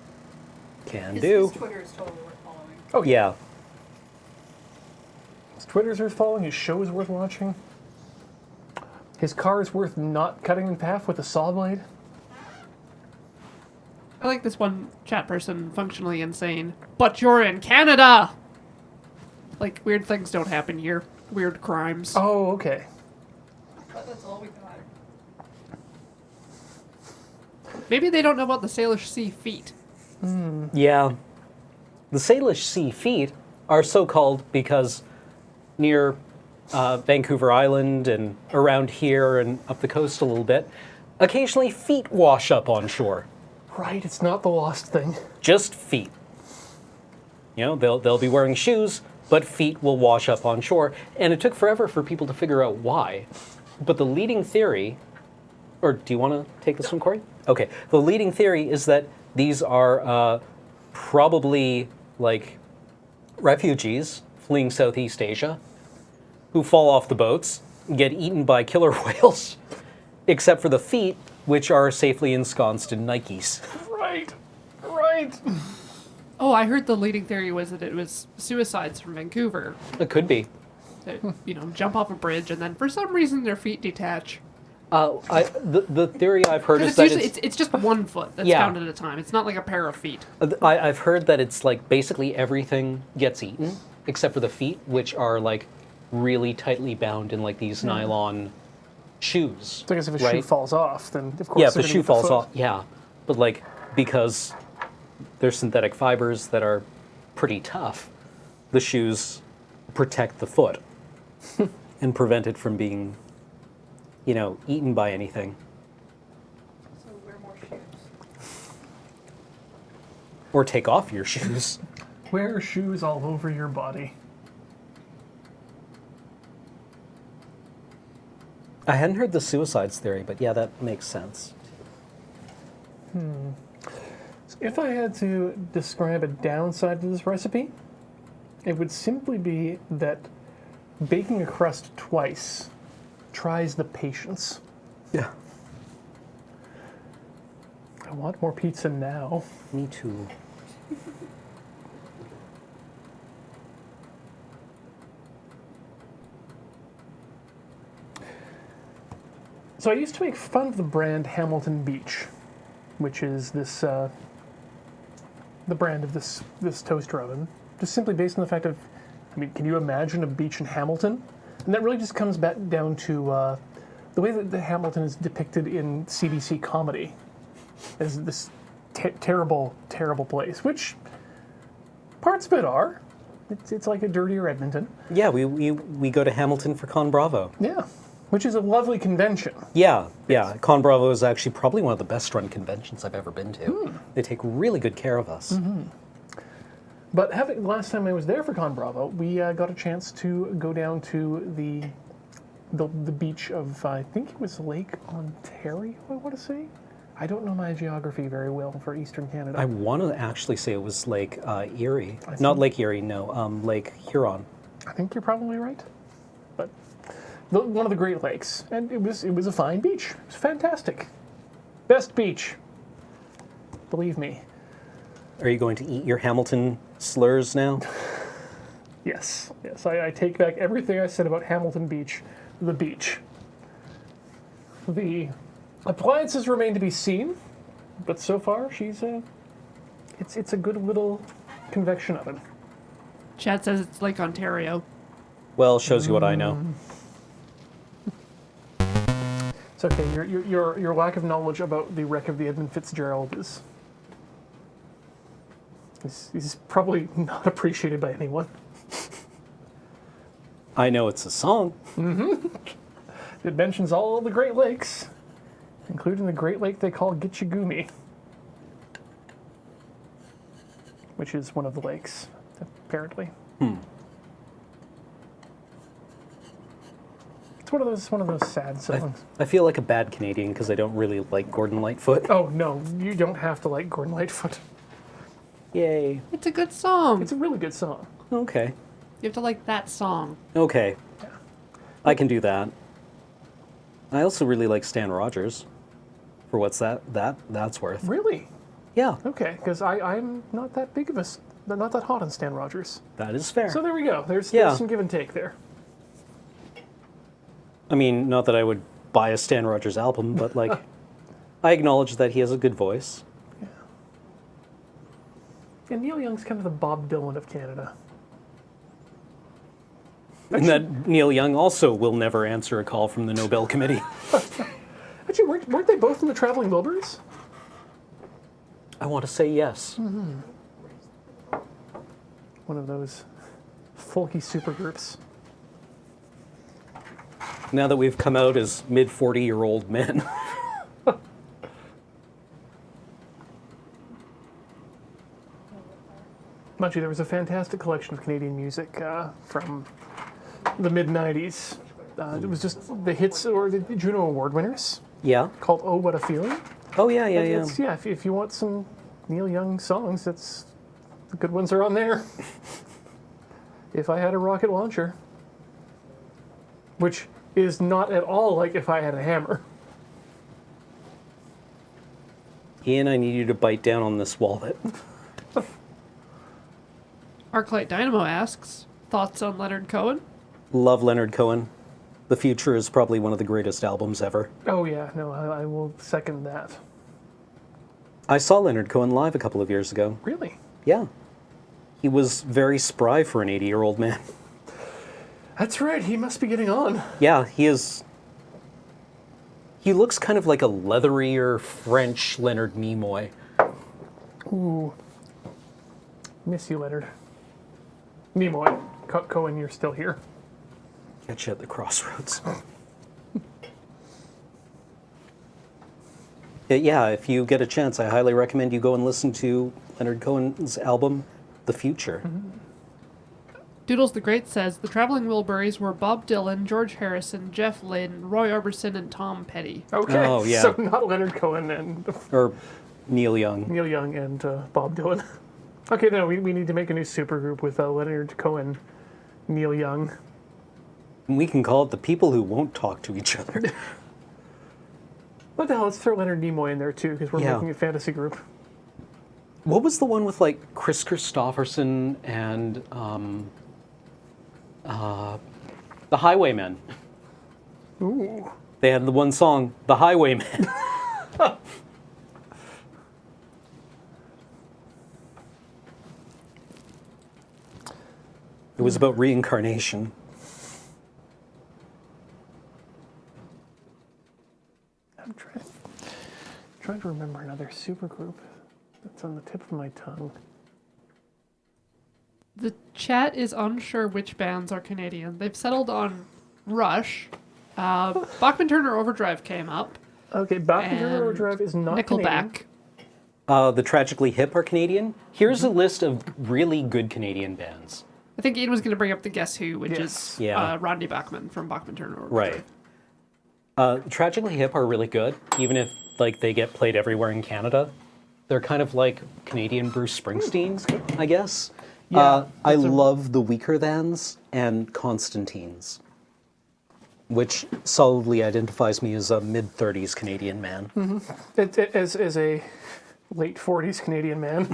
Can do. His Twitter is totally worth following. Oh Yeah. His Twitter's worth following. His show is worth watching. His car is worth not cutting in half with a saw blade. I like this one chat person, functionally insane. But you're in Canada! Like, weird things don't happen here. Weird crimes. Oh, okay. But that's all we got. Maybe they don't know about the Salish Sea feet. Yeah. The Salish Sea feet are so-called because near Vancouver Island and around here and up the coast a little bit, occasionally feet wash up on shore. Right, it's not the lost thing. Just feet. You know, they'll be wearing shoes, but feet will wash up on shore. And it took forever for people to figure out why. But the leading theory, or do you want to take this one, Corey? Okay. The leading theory is that these are probably like refugees fleeing Southeast Asia who fall off the boats, get eaten by killer whales, except for the feet, which are safely ensconced in Nikes. Right, right. Oh, I heard the leading theory was that it was suicides from Vancouver. It could be. That, you know, jump off a bridge and then for some reason their feet detach. The theory I've heard is It's that usually it's just one foot that's Yeah. found at a time. It's not like a pair of feet. I've heard that it's like basically everything gets eaten except for the feet, which are like really tightly bound in like these nylon shoes. So I guess if a shoe right? falls off, then of course Yeah, if they're the gonna shoe get falls foot. off, yeah. But like because they're synthetic fibers that are pretty tough, the shoes protect the foot and prevent it from being eaten by anything. So wear more shoes. Or take off your shoes. Wear shoes all over your body. I hadn't heard the suicides theory, but yeah, that makes sense. If I had to describe a downside to this recipe, it would simply be that baking a crust twice tries the patience. Yeah. I want more pizza now. Me too. So I used to make fun of the brand Hamilton Beach, which is this the brand of this toaster oven, just simply based on the fact of, can you imagine a beach in Hamilton? And that really just comes back down to the way that the Hamilton is depicted in CBC comedy as this terrible, terrible place, which parts of it are. It's like a dirtier Edmonton. Yeah, we go to Hamilton for Con Bravo. Yeah, which is a lovely convention. Yeah. Con Bravo is actually probably one of the best run conventions I've ever been to. They take really good care of us. But last time I was there for Con Bravo, we got a chance to go down to the beach of, I think it was Lake Ontario, I want to say. I don't know my geography very well for Eastern Canada. I want to actually say it was Lake Erie. Not Lake Erie, no. Lake Huron. I think you're probably right. But one of the Great Lakes. And it was a fine beach. It was fantastic. Best beach. Believe me. Are you going to eat your Hamilton slurs now? Yes. I take back everything I said about Hamilton Beach, the beach. The appliances remain to be seen, but so far it's a good little convection oven. Chad says it's Lake Ontario. Well, shows you what I know. It's okay. Your lack of knowledge about the wreck of the Edmund Fitzgerald is probably not appreciated by anyone. I know it's a song. It mentions all the Great Lakes, including the Great Lake they call Gitchagumi, which is one of the lakes, apparently. It's one of those sad songs. I feel like a bad Canadian because I don't really like Gordon Lightfoot. Oh no, you don't have to like Gordon Lightfoot. Yay. It's a good song. It's a really good song. Okay. You have to like that song. Okay. I can do that. I also really like Stan Rogers. For what's that's worth. Really? Yeah, Okay, because I'm not that big of not that hot on Stan Rogers. that is fair. So there we go. There's some give and take there. I mean, not that I would buy a Stan Rogers album, but like, I acknowledge that he has a good voice. And Neil Young's kind of the Bob Dylan of Canada. And that Neil Young also will never answer a call from the Nobel Committee. Actually, weren't they both in the Traveling Wilburys? I want to say yes. One of those folky supergroups. Now that we've come out as mid-40-year-old men. Mind you, there was a fantastic collection of Canadian music from the mid-'90s. It was just the hits or the Juno Award winners, Yeah? called "Oh What a Feeling." Oh, yeah. If you want some Neil Young songs, the good ones are on there. If I Had a Rocket Launcher, which is not at all like If I Had a Hammer. Ian, I need you to bite down on this wallet. Arclight Dynamo asks, thoughts on Leonard Cohen? Love Leonard Cohen. The Future is probably one of the greatest albums ever. Oh yeah, no, I will second that. I saw Leonard Cohen live a couple of years ago. Really? Yeah. He was very spry for an 80-year-old man. That's right, he must be getting on. Yeah, he is. He looks kind of like a leatherier French Leonard Nimoy. Ooh. Miss you, Leonard. Nimoy. Cohen, you're still here. Catch you at the crossroads. Yeah, if you get a chance, I highly recommend you go and listen to Leonard Cohen's album, The Future. Doodles the Great says the Traveling Wilburys were Bob Dylan, George Harrison, Jeff Lynne, Roy Orbison, and Tom Petty. Okay, Oh, yeah. so not Leonard Cohen and Or Neil Young. Neil Young and Bob Dylan. Okay, no, we need to make a new supergroup with Leonard Cohen, Neil Young. We can call it The People Who Won't Talk to Each Other. What the hell? Let's throw Leonard Nimoy in there too, because we're Yeah. making a fantasy group. What was the one with like Chris Christopherson and the Highwaymen? Ooh. They had the one song, The Highwaymen. It was about reincarnation. I'm trying to remember another supergroup that's on the tip of my tongue. The chat is unsure which bands are Canadian. They've settled on Rush. Bachman Turner Overdrive came up. Okay, Bachman Turner And Overdrive is not Canadian. Nickelback. The Tragically Hip are Canadian. Here's a list of really good Canadian bands. I think Ian was going to bring up the Guess Who, which Yes. is Yeah. Rodney Bachman from Bachman Turner Overdrive. Right. Tragically Hip are really good, even if like they get played everywhere in Canada. They're kind of like Canadian Bruce Springsteen, I guess. Yeah, I that's a- love the Weaker Thans and Constantines, which solidly identifies me as a mid-30s Canadian man. As a late 40s Canadian man,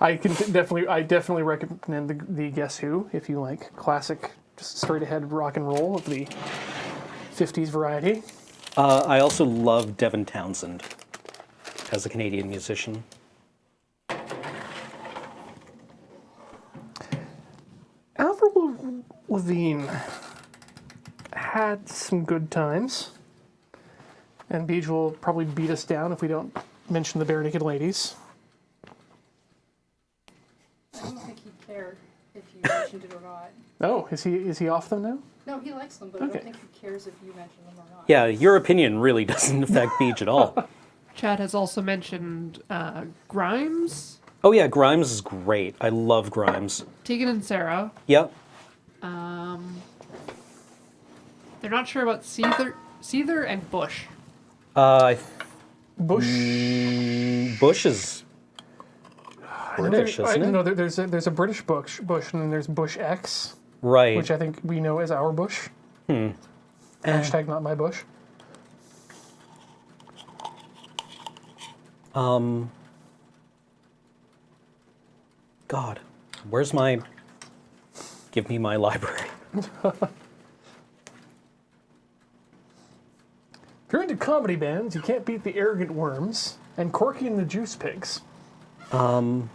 I definitely recommend the Guess Who if you like classic, just straight ahead rock and roll of the 50s variety. I also love Devin Townsend as a Canadian musician. Avril Lavigne had some good times, and Beej will probably beat us down if we don't mention the Bare Naked Ladies. I don't think he'd care if you mentioned it or not. Oh, is he off them now? No, he likes them, but I Okay. don't think he cares if you mention them or not. Yeah, your opinion really doesn't affect Beach at all. Chad has also mentioned Grimes, Oh yeah, Grimes is great. I love Grimes. Tegan and Sarah. Yep. They're not sure about Seether and Bush. Bush. Bush is British, isn't it? No, there's a British Bush, and then there's Bush X, Right. which I think we know as our Bush. Hashtag not my Bush. God, where's my... Give me my library. If you're into comedy bands, you can't beat the Arrogant Worms and Corky and the Juice Pigs. God.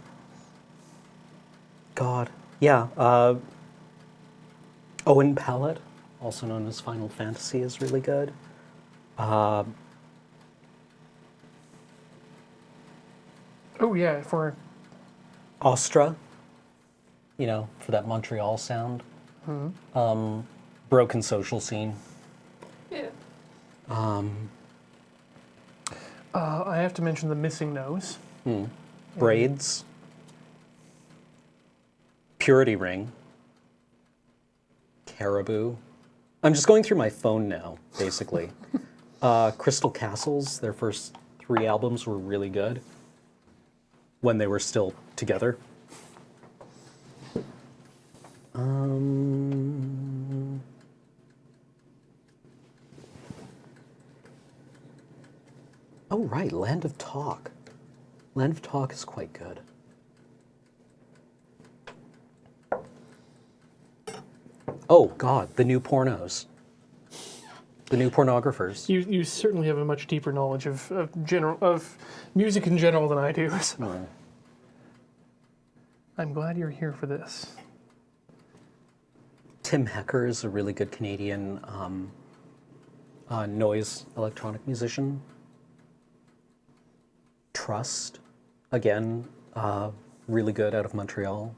Yeah. Owen Pallett, also known as Final Fantasy, is really good. Oh yeah, for Ostra, you know, for that Montreal sound. Broken Social Scene. Yeah. I have to mention the Missing Nose. Braids. Purity Ring. Caribou. I'm just going through my phone now, basically. Crystal Castles, their first 3 albums were really good when they were still together. Oh, right, Land of Talk. Land of Talk is quite good. Oh, God, the new pornos. The new pornographers. You certainly have a much deeper knowledge of music in general than I do. So. I'm glad you're here for this. Tim Hecker is a really good Canadian noise electronic musician. Trust, again, really good out of Montreal.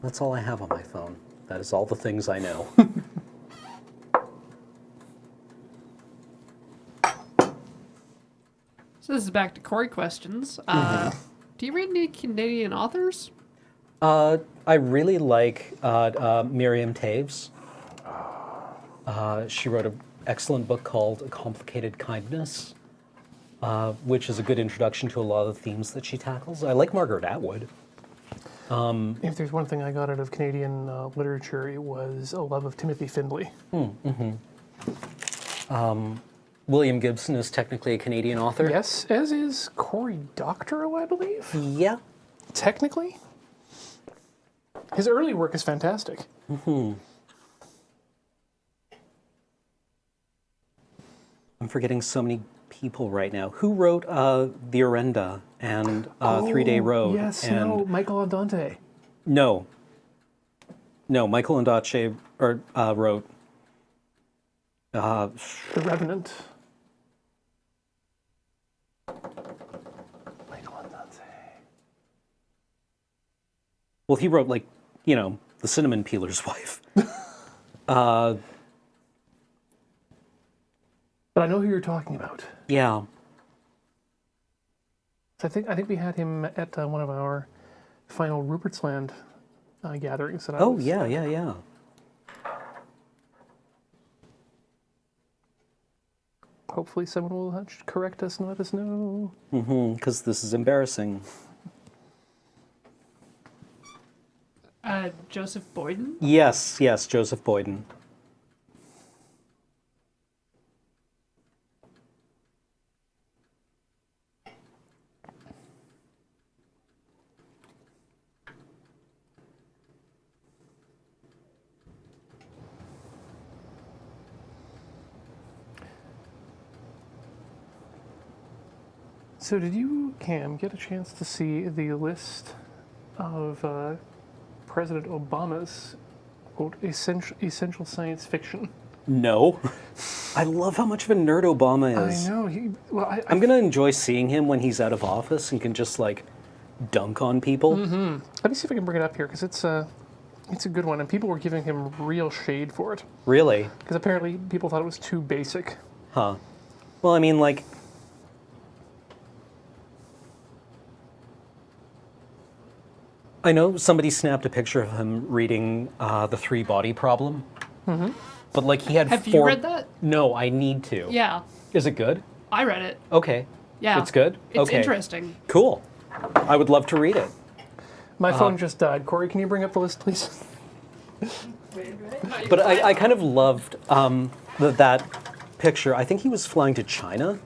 That's all I have on my phone. That is all the things I know. So this is back to Corey questions. Do you read any Canadian authors? I really like Miriam Taves. She wrote an excellent book called A Complicated Kindness, which is a good introduction to a lot of the themes that she tackles. I like Margaret Atwood. If there's one thing I got out of Canadian literature, it was a love of Timothy Findlay. William Gibson is technically a Canadian author. Yes, as is Cory Doctorow, I believe. Yeah. Technically. His early work is fantastic. I'm forgetting so many people right now. Who wrote The Orenda and 3 Day Road? Yes, and no, Michael Andante. No, Michael Ondaatje wrote The Revenant. Michael Andante. well, he wrote like, The Cinnamon Peeler's Wife. But I know who you're talking about. Yeah. So I think we had him at one of our final Rupert's Land gatherings. That I Oh, was, yeah. Hopefully someone will correct us and let us know. Because this is embarrassing. Joseph Boyden? Yes, Joseph Boyden. So did you, Cam, get a chance to see the list of President Obama's, quote, essential science fiction? No. I love how much of a nerd Obama is. I know. I'm going to enjoy seeing him when he's out of office and can just, like, dunk on people. Let me see if I can bring it up here, because it's a good one, and people were giving him real shade for it. Really? Because apparently people thought it was too basic. Huh. Well, I mean, like... I know somebody snapped a picture of him reading The Three Body Problem. But, like, he had Have four... you read that? No, I need to. Yeah, Is it good? I read it. Okay. Yeah. It's good? It's Okay. interesting. Cool. I would love to read it. My phone just died. Corey, can you bring up the list, please? But I kind of loved that picture. I think he was flying to China,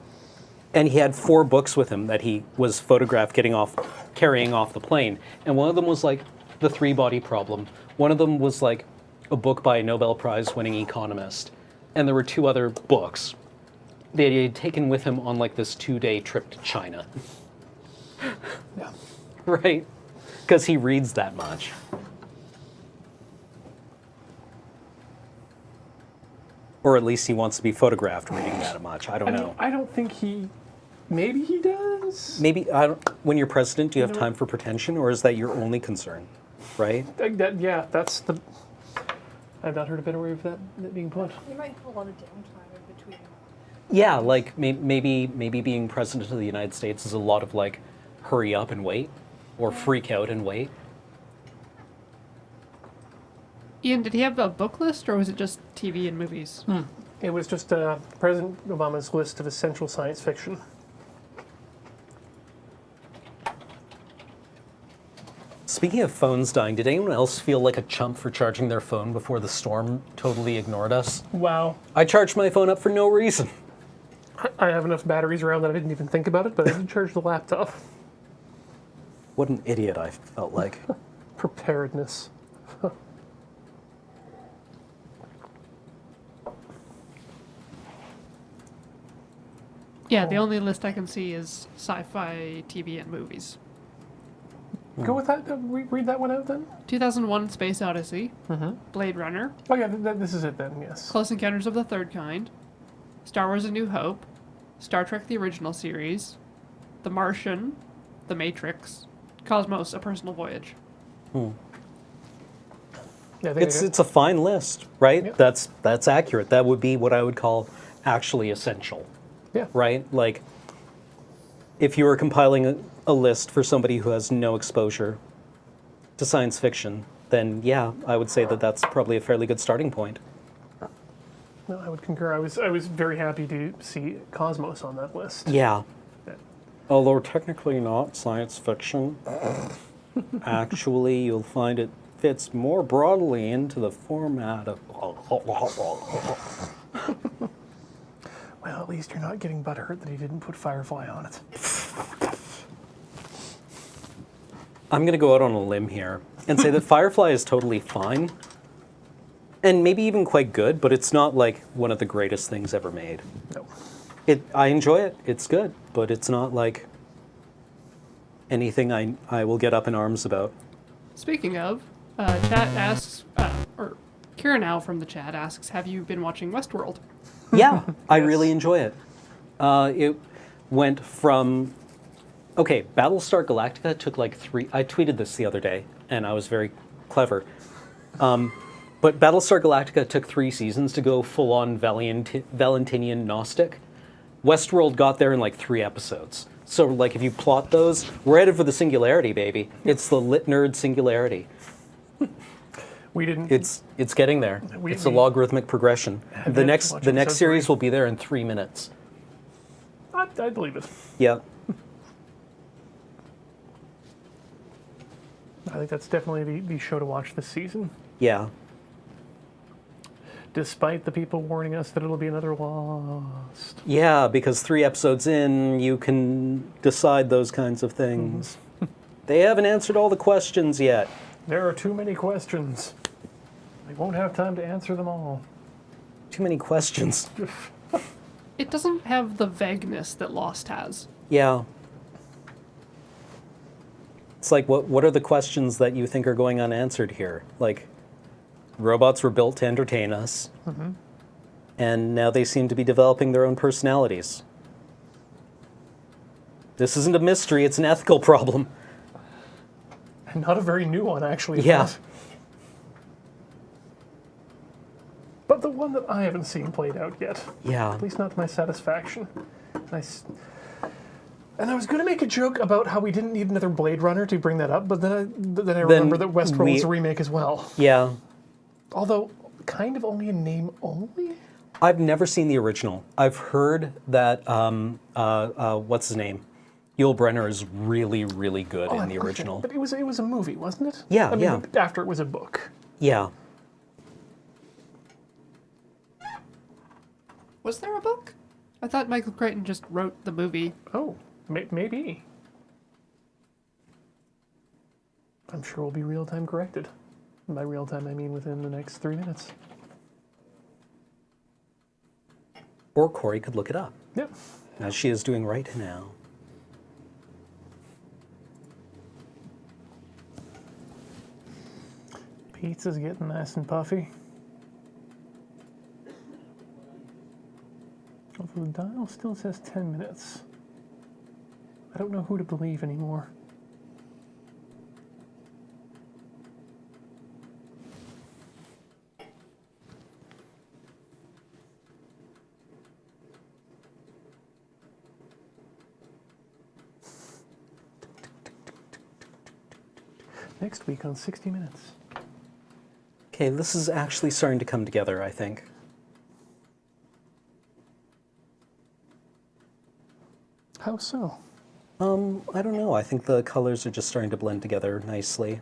and he had 4 books with him that he was photographed carrying off the plane. And one of them was like The Three Body Problem. One of them was like a book by a Nobel Prize winning economist. And there were 2 other books that he had taken with him on like this 2-day trip to China. Yeah. Right? Because he reads that much. Or at least he wants to be photographed reading that much. I don't know. I don't think he... Maybe he does? Maybe when you're president, do you have time for pretension, or is that your only concern? Right? Yeah, that's the... I've not heard a better way of that being put. You might have a lot of downtime in between. Yeah, like maybe being president of the United States is a lot of like hurry up and wait, or freak out and wait. Ian, did he have a book list, or was it just TV and movies? It was just President Obama's list of essential science fiction. Speaking of phones dying, did anyone else feel like a chump for charging their phone before the storm totally ignored us? Wow. I charged my phone up for no reason. I have enough batteries around that I didn't even think about it, but I did charge the laptop. What an idiot I felt like. Preparedness. Yeah, the only list I can see is sci-fi, TV, and movies. Go with that. Read that one out then. 2001: Space Odyssey, Blade Runner, Oh yeah, this is it then. Yes. Close Encounters of the Third Kind, Star Wars: A New Hope, Star Trek: The Original Series, The Martian, The Matrix, Cosmos: A Personal Voyage. Yeah, I think It's a fine list, right? Yep. That's accurate. That would be what I would call actually essential, yeah. right? Like if you were compiling a list for somebody who has no exposure to science fiction, then yeah, I would say that that's probably a fairly good starting point. No, I would concur. I was very happy to see Cosmos on that list. Yeah. Although technically not science fiction, actually you'll find it fits more broadly into the format of... Well, at least you're not getting butthurt that he didn't put Firefly on it. I'm going to go out on a limb here and say that Firefly is totally fine, and maybe even quite good, but it's not like one of the greatest things ever made. No. I enjoy it. It's good, but it's not like anything I will get up in arms about. Speaking of, chat asks, or Kira now from the chat asks, have you been watching Westworld? Yeah, I really enjoy it. It went from... Okay, Battlestar Galactica took like 3... I tweeted this the other day, and I was very clever. But Battlestar Galactica took 3 seasons to go full-on Valentinian Gnostic. Westworld got there in like 3 episodes. So like if you plot those, we're headed for the singularity, baby. It's the lit nerd singularity. We didn't. It's getting there. It's a logarithmic progression. The next series will be there in 3 minutes. I believe it. Yeah. I think that's definitely the show to watch this season. Yeah. Despite the people warning us that it'll be another Lost. Yeah, because 3 episodes in, you can decide those kinds of things. They haven't answered all the questions yet. There are too many questions. We won't have time to answer them all. Too many questions. It doesn't have the vagueness that Lost has. Yeah. It's like, what are the questions that you think are going unanswered here? Like, robots were built to entertain us, and now they seem to be developing their own personalities. This isn't a mystery, it's an ethical problem. And not a very new one, actually. Yeah. But the one that I haven't seen played out yet. Yeah. At least not to my satisfaction. And I was going to make a joke about how we didn't need another Blade Runner to bring that up, but then I remember that Westworld's a remake as well. Yeah. Although, kind of only in name only? I've never seen the original. I've heard that, what's his name? Yul Brynner is really, really good in the original. But it was a movie, wasn't it? Yeah, I mean, yeah. After it was a book. Yeah. Was there a book? I thought Michael Crichton just wrote the movie. Oh, maybe. I'm sure we'll be real-time corrected. And by real-time, I mean within the next 3 minutes. Or Corey could look it up, Yep. as she is doing right now. Pizza's getting nice and puffy. Although the dial still says 10 minutes. I don't know who to believe anymore. Next week on 60 Minutes. Okay, this is actually starting to come together, I think. How so? I don't know. I think the colors are just starting to blend together nicely.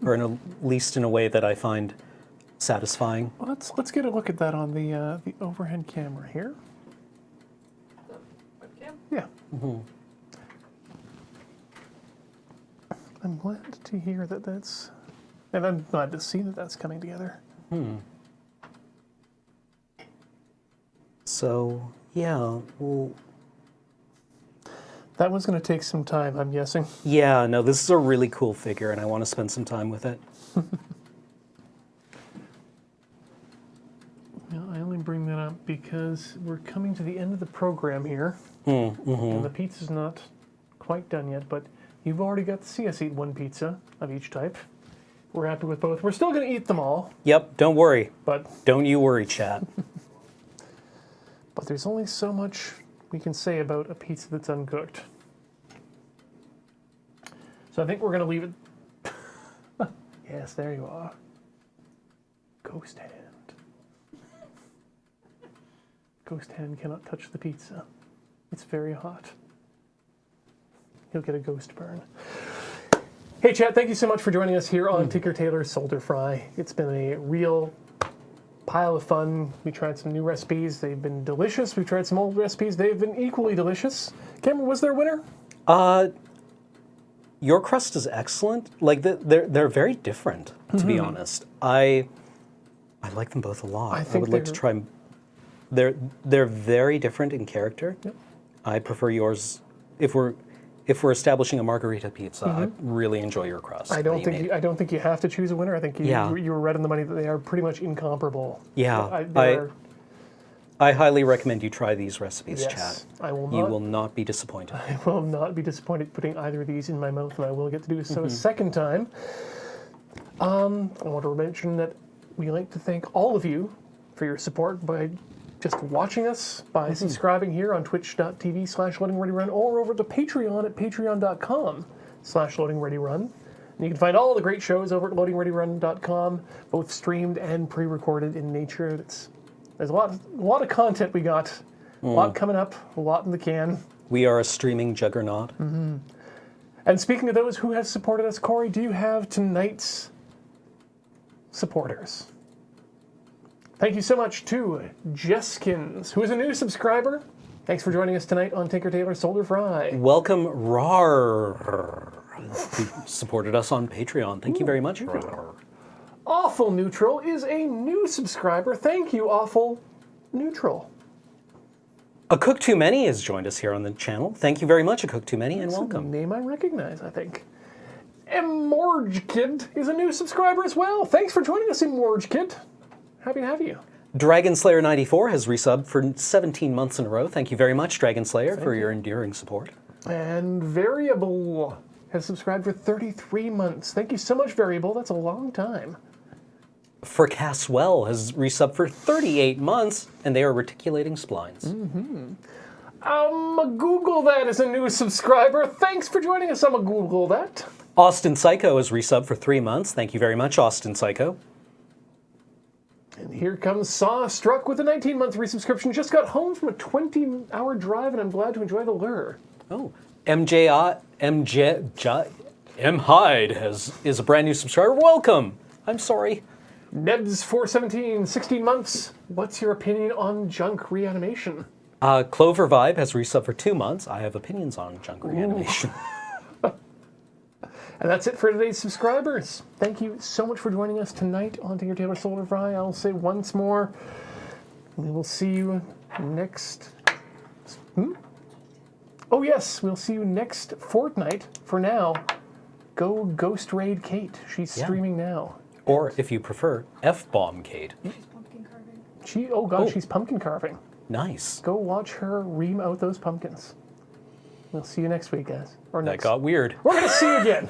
Or at least in a way that I find satisfying. Well, let's get a look at that on the overhead camera here. Webcam? Yeah. I'm glad to hear that that's... And I'm glad to see that that's coming together. So, yeah, well... That one's going to take some time, I'm guessing. Yeah, no, this is a really cool figure, and I want to spend some time with it. Well, I only bring that up because we're coming to the end of the program here. And the pizza's not quite done yet, but you've already got to see us eat one pizza of each type. We're happy with both. We're still going to eat them all, Yep, don't worry. but Don't you worry, chat. there's only so much we can say about a pizza that's uncooked. So I think we're going to leave it. Yes, there you are. Ghost hand. Ghost hand cannot touch the pizza. It's very hot. You'll get a ghost burn. Hey, chat, thank you so much for joining us here on Tinker Tailor Soldier Fry. It's been a real pile of fun. We tried some new recipes. They've been delicious. We've tried some old recipes. They've been equally delicious. Cameron, was there a winner? Your crust is excellent. Like they're very different, to be honest. I like them both a lot. I would like to try. They're very different in character. Yep. I prefer yours. If we're establishing a margarita pizza, I really enjoy your crust. I don't think you have to choose a winner. I think you were right on the money that they are pretty much incomparable. Yeah, I highly recommend you try these recipes, chat. I will not. You will not be disappointed. I will not be disappointed putting either of these in my mouth, and I will get to do so a second time. I want to mention that we like to thank all of you for your support by just watching us, by subscribing here on twitch.tv/loadingreadyrun, or over to Patreon at patreon.com/loadingreadyrun. And you can find all the great shows over at loadingreadyrun.com, both streamed and pre-recorded in nature. There's a lot of content we got, a lot coming up, a lot in the can. We are a streaming juggernaut. And speaking of those who have supported us, Corey, do you have tonight's supporters? Thank you so much to Jeskins, who is a new subscriber. Thanks for joining us tonight on Tinker Tailor Soldier Fry. Welcome, Rar, who supported us on Patreon. Thank you very much, Rar. Awful Neutral is a new subscriber. Thank you, Awful Neutral. A Cook Too Many has joined us here on the channel. Thank you very much, A Cook Too Many, and welcome. A name I recognize, I think. Morge Kid is a new subscriber as well. Thanks for joining us, Morge Kid. Happy to have you. Dragonslayer94 has resubbed for 17 months in a row. Thank you very much, Dragonslayer, for your enduring support. And Variable has subscribed for 33 months. Thank you so much, Variable. That's a long time. For Caswell has resubbed for 38 months, and they are reticulating splines. Google That is a new subscriber. Thanks for joining us. Google That. Austin Psycho has resubbed for 3 months. Thank you very much, Austin Psycho. And here comes Saw Struck with a 19-month resubscription. Just got home from a 20-hour drive, and I'm glad to enjoy the lure. Oh, M Hyde is a brand new subscriber. Welcome. I'm sorry. Nebs417, 16 months. What's your opinion on junk reanimation? Clover Vibe has resubbed for 2 months. I have opinions on junk reanimation. And that's it for today's subscribers. Thank you so much for joining us tonight on Tinker Tailor Soldier Fry. I'll say once more, we will see you next... Oh yes, we'll see you next fortnight. For now, go Ghost Raid Kate. She's streaming now. Or, if you prefer, F-Bomb Kate. Pumpkin carving. She's pumpkin carving. Nice. Go watch her ream out those pumpkins. We'll see you next week, guys. Or That got weird. We're going to see you again.